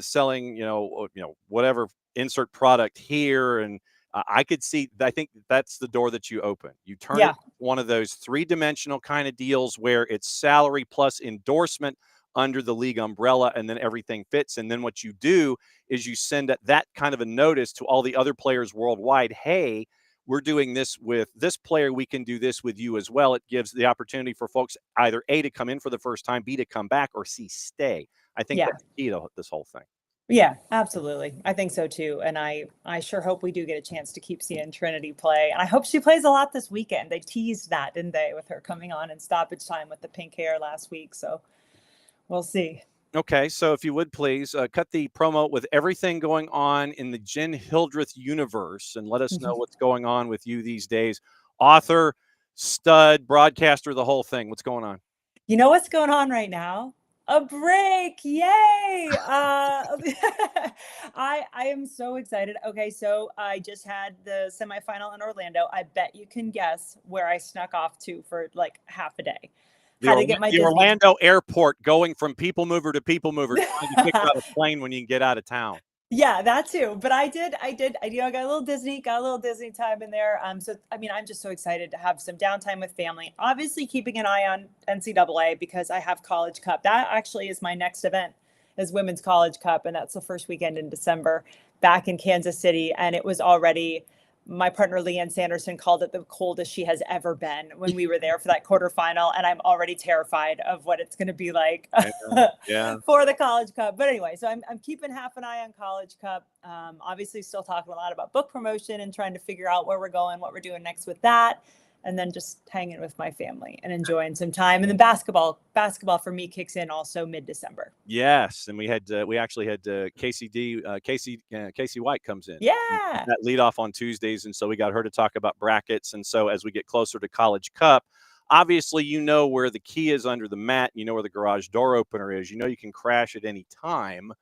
selling, you know, whatever insert product here. And I could see, I think that's the door that you open. You turn it one of those 3-dimensional kind of deals where it's salary plus endorsement under the league umbrella, and then everything fits. And then what you do is you send that kind of a notice to all the other players worldwide. Hey, we're doing this with this player. We can do this with you as well. It gives the opportunity for folks either A, to come in for the first time, B, to come back, or C, stay. I think that's the key to this whole thing. Yeah, absolutely. I think so too. And I sure hope we do get a chance to keep seeing Trinity play. And I hope she plays a lot this weekend. They teased that, didn't they, with her coming on in stoppage time with the pink hair last week. So we'll see. Okay, so if you would please cut the promo with everything going on in the Jenn Hildreth universe, and let us know what's going on with you these days. Author, stud, broadcaster, the whole thing. What's going on? You know what's going on right now? A break. Yay. I am so excited. Okay, so I just had the semifinal in Orlando. I bet you can guess where I snuck off to for like half a day. The Orlando airport, going from people mover to people mover, trying to pick out a plane when you can get out of town. Yeah, that too. But I got a little Disney time in there. So, I mean, I'm just so excited to have some downtime with family, obviously keeping an eye on NCAA because I have College Cup. That actually is my next event, is Women's College Cup. And that's the first weekend in December back in Kansas City. And it was already, my partner, Leanne Sanderson, called it the coldest she has ever been when we were there for that quarterfinal. And I'm already terrified of what it's going to be like for the College Cup. But anyway, so I'm keeping half an eye on College Cup. Obviously still talking a lot about book promotion and trying to figure out where we're going, what we're doing next with that. And then just hanging with my family and enjoying some time. And then basketball for me kicks in also mid-December. Yes, and we actually had Kacey White comes in. Yeah, that lead off on Tuesdays, and so we got her to talk about brackets. And so as we get closer to College Cup, obviously you know where the key is under the mat. You know where the garage door opener is. You know you can crash at any time.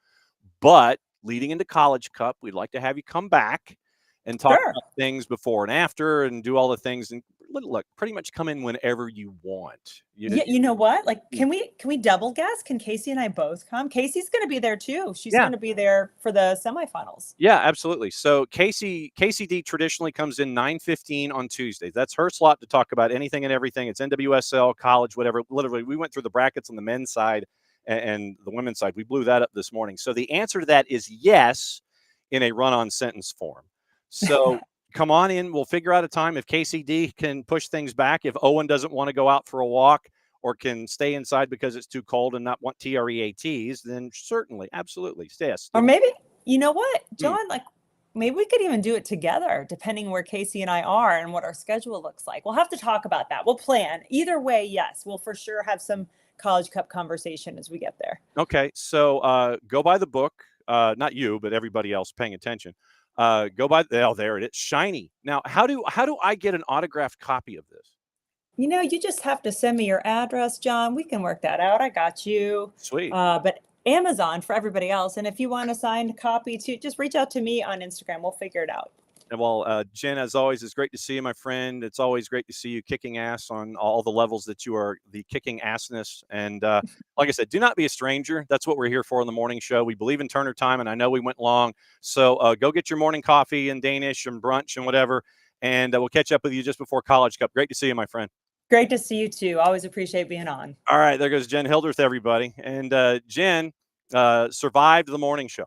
But leading into College Cup, we'd like to have you come back and talk about things before and after, and do all the things. And look, pretty much come in whenever you want. You know what? Like, can we double guess? Can Kacey and I both come? Kacey's going to be there too. She's going to be there for the semifinals. Yeah, absolutely. So Kacey D traditionally comes in 9:15 on Tuesdays. That's her slot to talk about anything and everything. It's NWSL, college, whatever. Literally, we went through the brackets on the men's side and the women's side. We blew that up this morning. So the answer to that is yes, in a run-on sentence form. So come on in. We'll figure out a time. If KCD can push things back, if Owen doesn't want to go out for a walk or can stay inside because it's too cold and not want TREATs, then certainly, absolutely, stay. Or maybe, you know what, John, like maybe we could even do it together, depending where Kacey and I are and what our schedule looks like. We'll have to talk about that. We'll plan. Either way, yes, we'll for sure have some College Cup conversation as we get there. Okay, so go by the book. Not you, but everybody else paying attention. Go by, there it is, shiny. Now, how do I get an autographed copy of this? You know, you just have to send me your address, John. We can work that out. I got you. Sweet. But Amazon for everybody else. And if you want a signed copy too, just reach out to me on Instagram. We'll figure it out. And well, Jenn, as always, it's great to see you, my friend. It's always great to see you kicking ass on all the levels that you are, the kicking assness. And like I said, do not be a stranger. That's what we're here for on the morning show. We believe in Turner time, and I know we went long. So go get your morning coffee and Danish and brunch and whatever, and we'll catch up with you just before College Cup. Great to see you, my friend. Great to see you too. Always appreciate being on. All right, there goes Jenn Hildreth, everybody. And Jenn survived the morning show.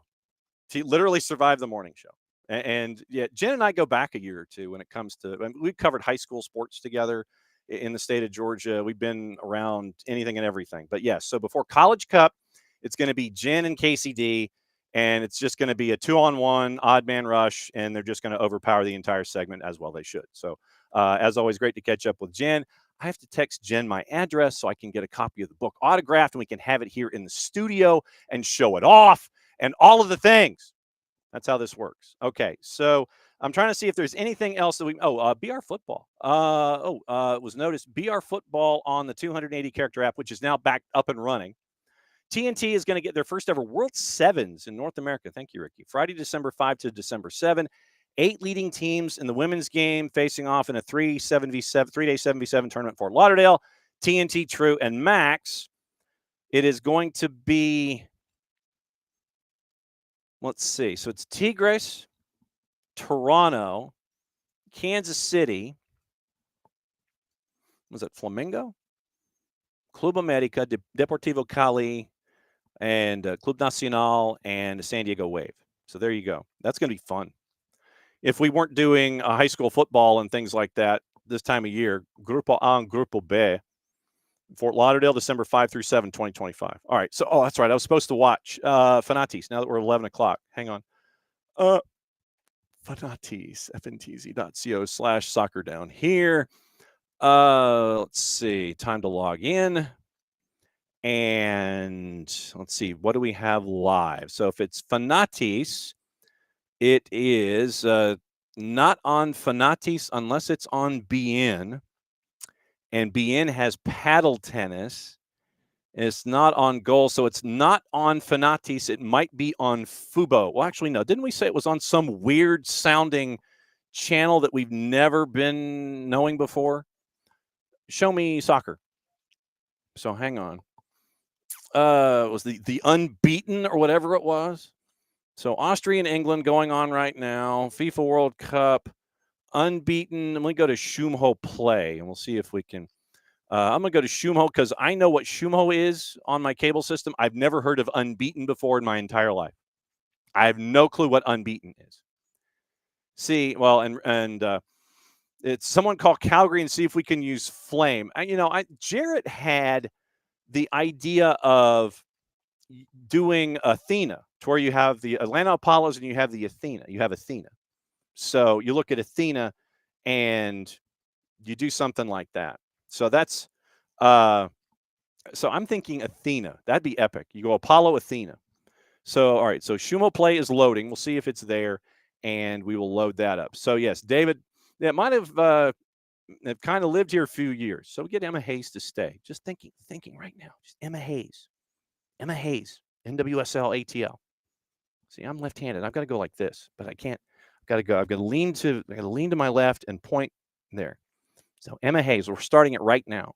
She literally survived the morning show. And yeah, Jenn and I go back a year or two when it comes to, I mean, we've covered high school sports together in the state of Georgia. We've been around anything and everything. But yes, so before College Cup, it's going to be Jenn and Kacey D, and it's just going to be a 2-on-1 odd man rush, and they're just going to overpower the entire segment, as well they should. So as always, great to catch up with Jenn. I have to text Jenn my address so I can get a copy of the book autographed, and we can have it here in the studio and show it off and all of the things. That's how this works. Okay, so I'm trying to see if there's anything else that we. BR Football. It was noticed BR Football on the 280 character app, which is now back up and running. TNT is going to get their first ever World Sevens in North America. Thank you, Ricky. Friday, December 5 to December 7. 8 leading teams in the women's game facing off in a 3-day 7v7 tournament, Fort Lauderdale. TNT, True, and Max. It is going to be, let's see. So it's Tigres, Toronto, Kansas City. Was it Flamingo? Club America, Deportivo Cali, and Club Nacional, and the San Diego Wave. So there you go. That's going to be fun. If we weren't doing high school football and things like that this time of year, Grupo A and Grupo B, Fort Lauderdale, December 5 through 7, 2025. All right. So, that's right. I was supposed to watch Fanatis now that we're 11 o'clock. Hang on. Fanatis, fntz.co/soccer down here. Let's see. Time to log in. And let's see. What do we have live? So if it's Fanatis, it is not on Fanatis unless it's on BN. And BN has paddle tennis. It's not on Goal, so it's not on Fanatis. It might be on Fubo. Well, actually, no. Didn't we say it was on some weird-sounding channel that we've never been knowing before? Show me soccer. So hang on. Was the Unbeaten or whatever it was? So Austria and England going on right now. FIFA World Cup. Unbeaten. Let me go to Shumho Play, and we'll see if we can. I'm going to go to Shumho because I know what Shumho is on my cable system. I've never heard of Unbeaten before in my entire life. I have no clue what Unbeaten is. See, well, and it's someone called Calgary and see if we can use Flame. Jarrett had the idea of doing Athena, to where you have the Atlanta Apollos and you have the Athena. You have Athena. So you look at Athena and you do something like that. So that's, so I'm thinking Athena. That'd be epic. You go Apollo, Athena. So, all right. So Shumo Play is loading. We'll see if it's there, and we will load that up. So, yes, David, that might have kind of lived here a few years. So we get Emma Hayes to stay. Just thinking right now. Just Emma Hayes, NWSL ATL. See, I'm left-handed. I've got to go like this, but I can't. I've got to go. I've got to lean to my left and point there. So Emma Hayes, we're starting it right now.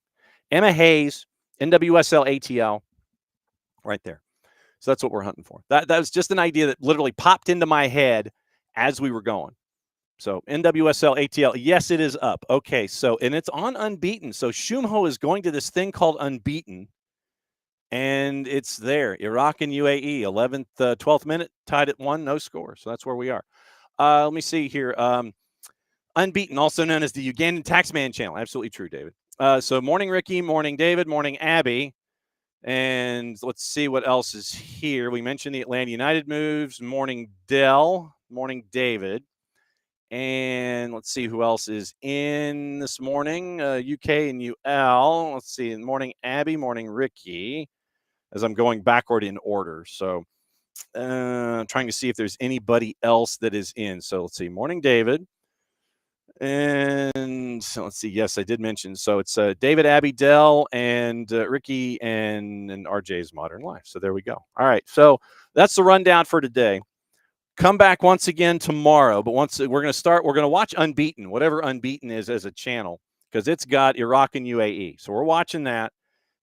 Emma Hayes, NWSL ATL, right there. So that's what we're hunting for. That was just an idea that literally popped into my head as we were going. So NWSL ATL, yes, it is up. Okay, so, and it's on Unbeaten. So Shumho is going to this thing called Unbeaten, and it's there. Iraq and UAE, 11th, 12th minute, tied at 1, no score. So that's where we are. Let me see here. Unbeaten, also known as the Ugandan Taxman channel. Absolutely true, David. So morning, Ricky. Morning, David. Morning, Abby. And let's see what else is here. We mentioned the Atlanta United moves. Morning, Dell. Morning, David. And let's see who else is in this morning. UK and UL. Let's see. Morning, Abby. Morning, Ricky. As I'm going backward in order. So trying to see if there's anybody else that is in. So let's see. Morning, David. And so let's see. Yes, I did mention. So it's David, Abby, Dell, and Ricky, and RJ's Modern Life. So there we go. All right. So that's the rundown for today. Come back once again tomorrow. But once we're going to watch Unbeaten, whatever Unbeaten is as a channel, because it's got Iraq and UAE. So we're watching that.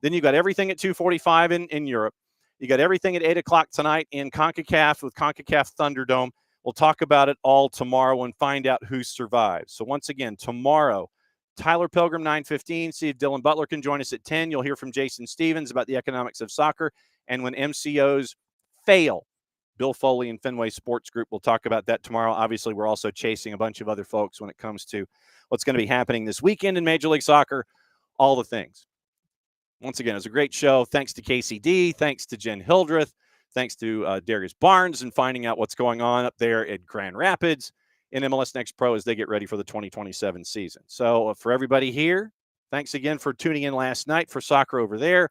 Then you got everything at 2:45 in Europe. You got everything at 8 o'clock tonight in CONCACAF with CONCACAF Thunderdome. We'll talk about it all tomorrow and find out who survives. So once again, tomorrow, Tyler Pilgrim, 9:15. See if Dylan Butler can join us at 10. You'll hear from Jason Stevens about the economics of soccer. And when MCOs fail, Bill Foley and Fenway Sports Group will talk about that tomorrow. Obviously, we're also chasing a bunch of other folks when it comes to what's going to be happening this weekend in Major League Soccer, all the things. Once again, it was a great show. Thanks to KCD. Thanks to Jenn Hildreth. Thanks to Darrius Barnes and finding out what's going on up there at Grand Rapids in MLS Next Pro as they get ready for the 2027 season. So for everybody here, thanks again for tuning in last night for soccer over there.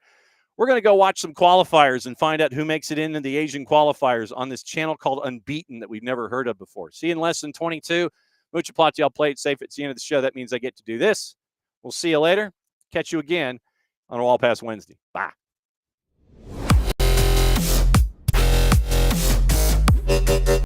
We're going to go watch some qualifiers and find out who makes it into the Asian qualifiers on this channel called Unbeaten that we've never heard of before. See you in lesson 22. Mucha Plati, I'll play it safe. It's the end of the show. That means I get to do this. We'll see you later. Catch you again on Wall Pass Wednesday. Bye.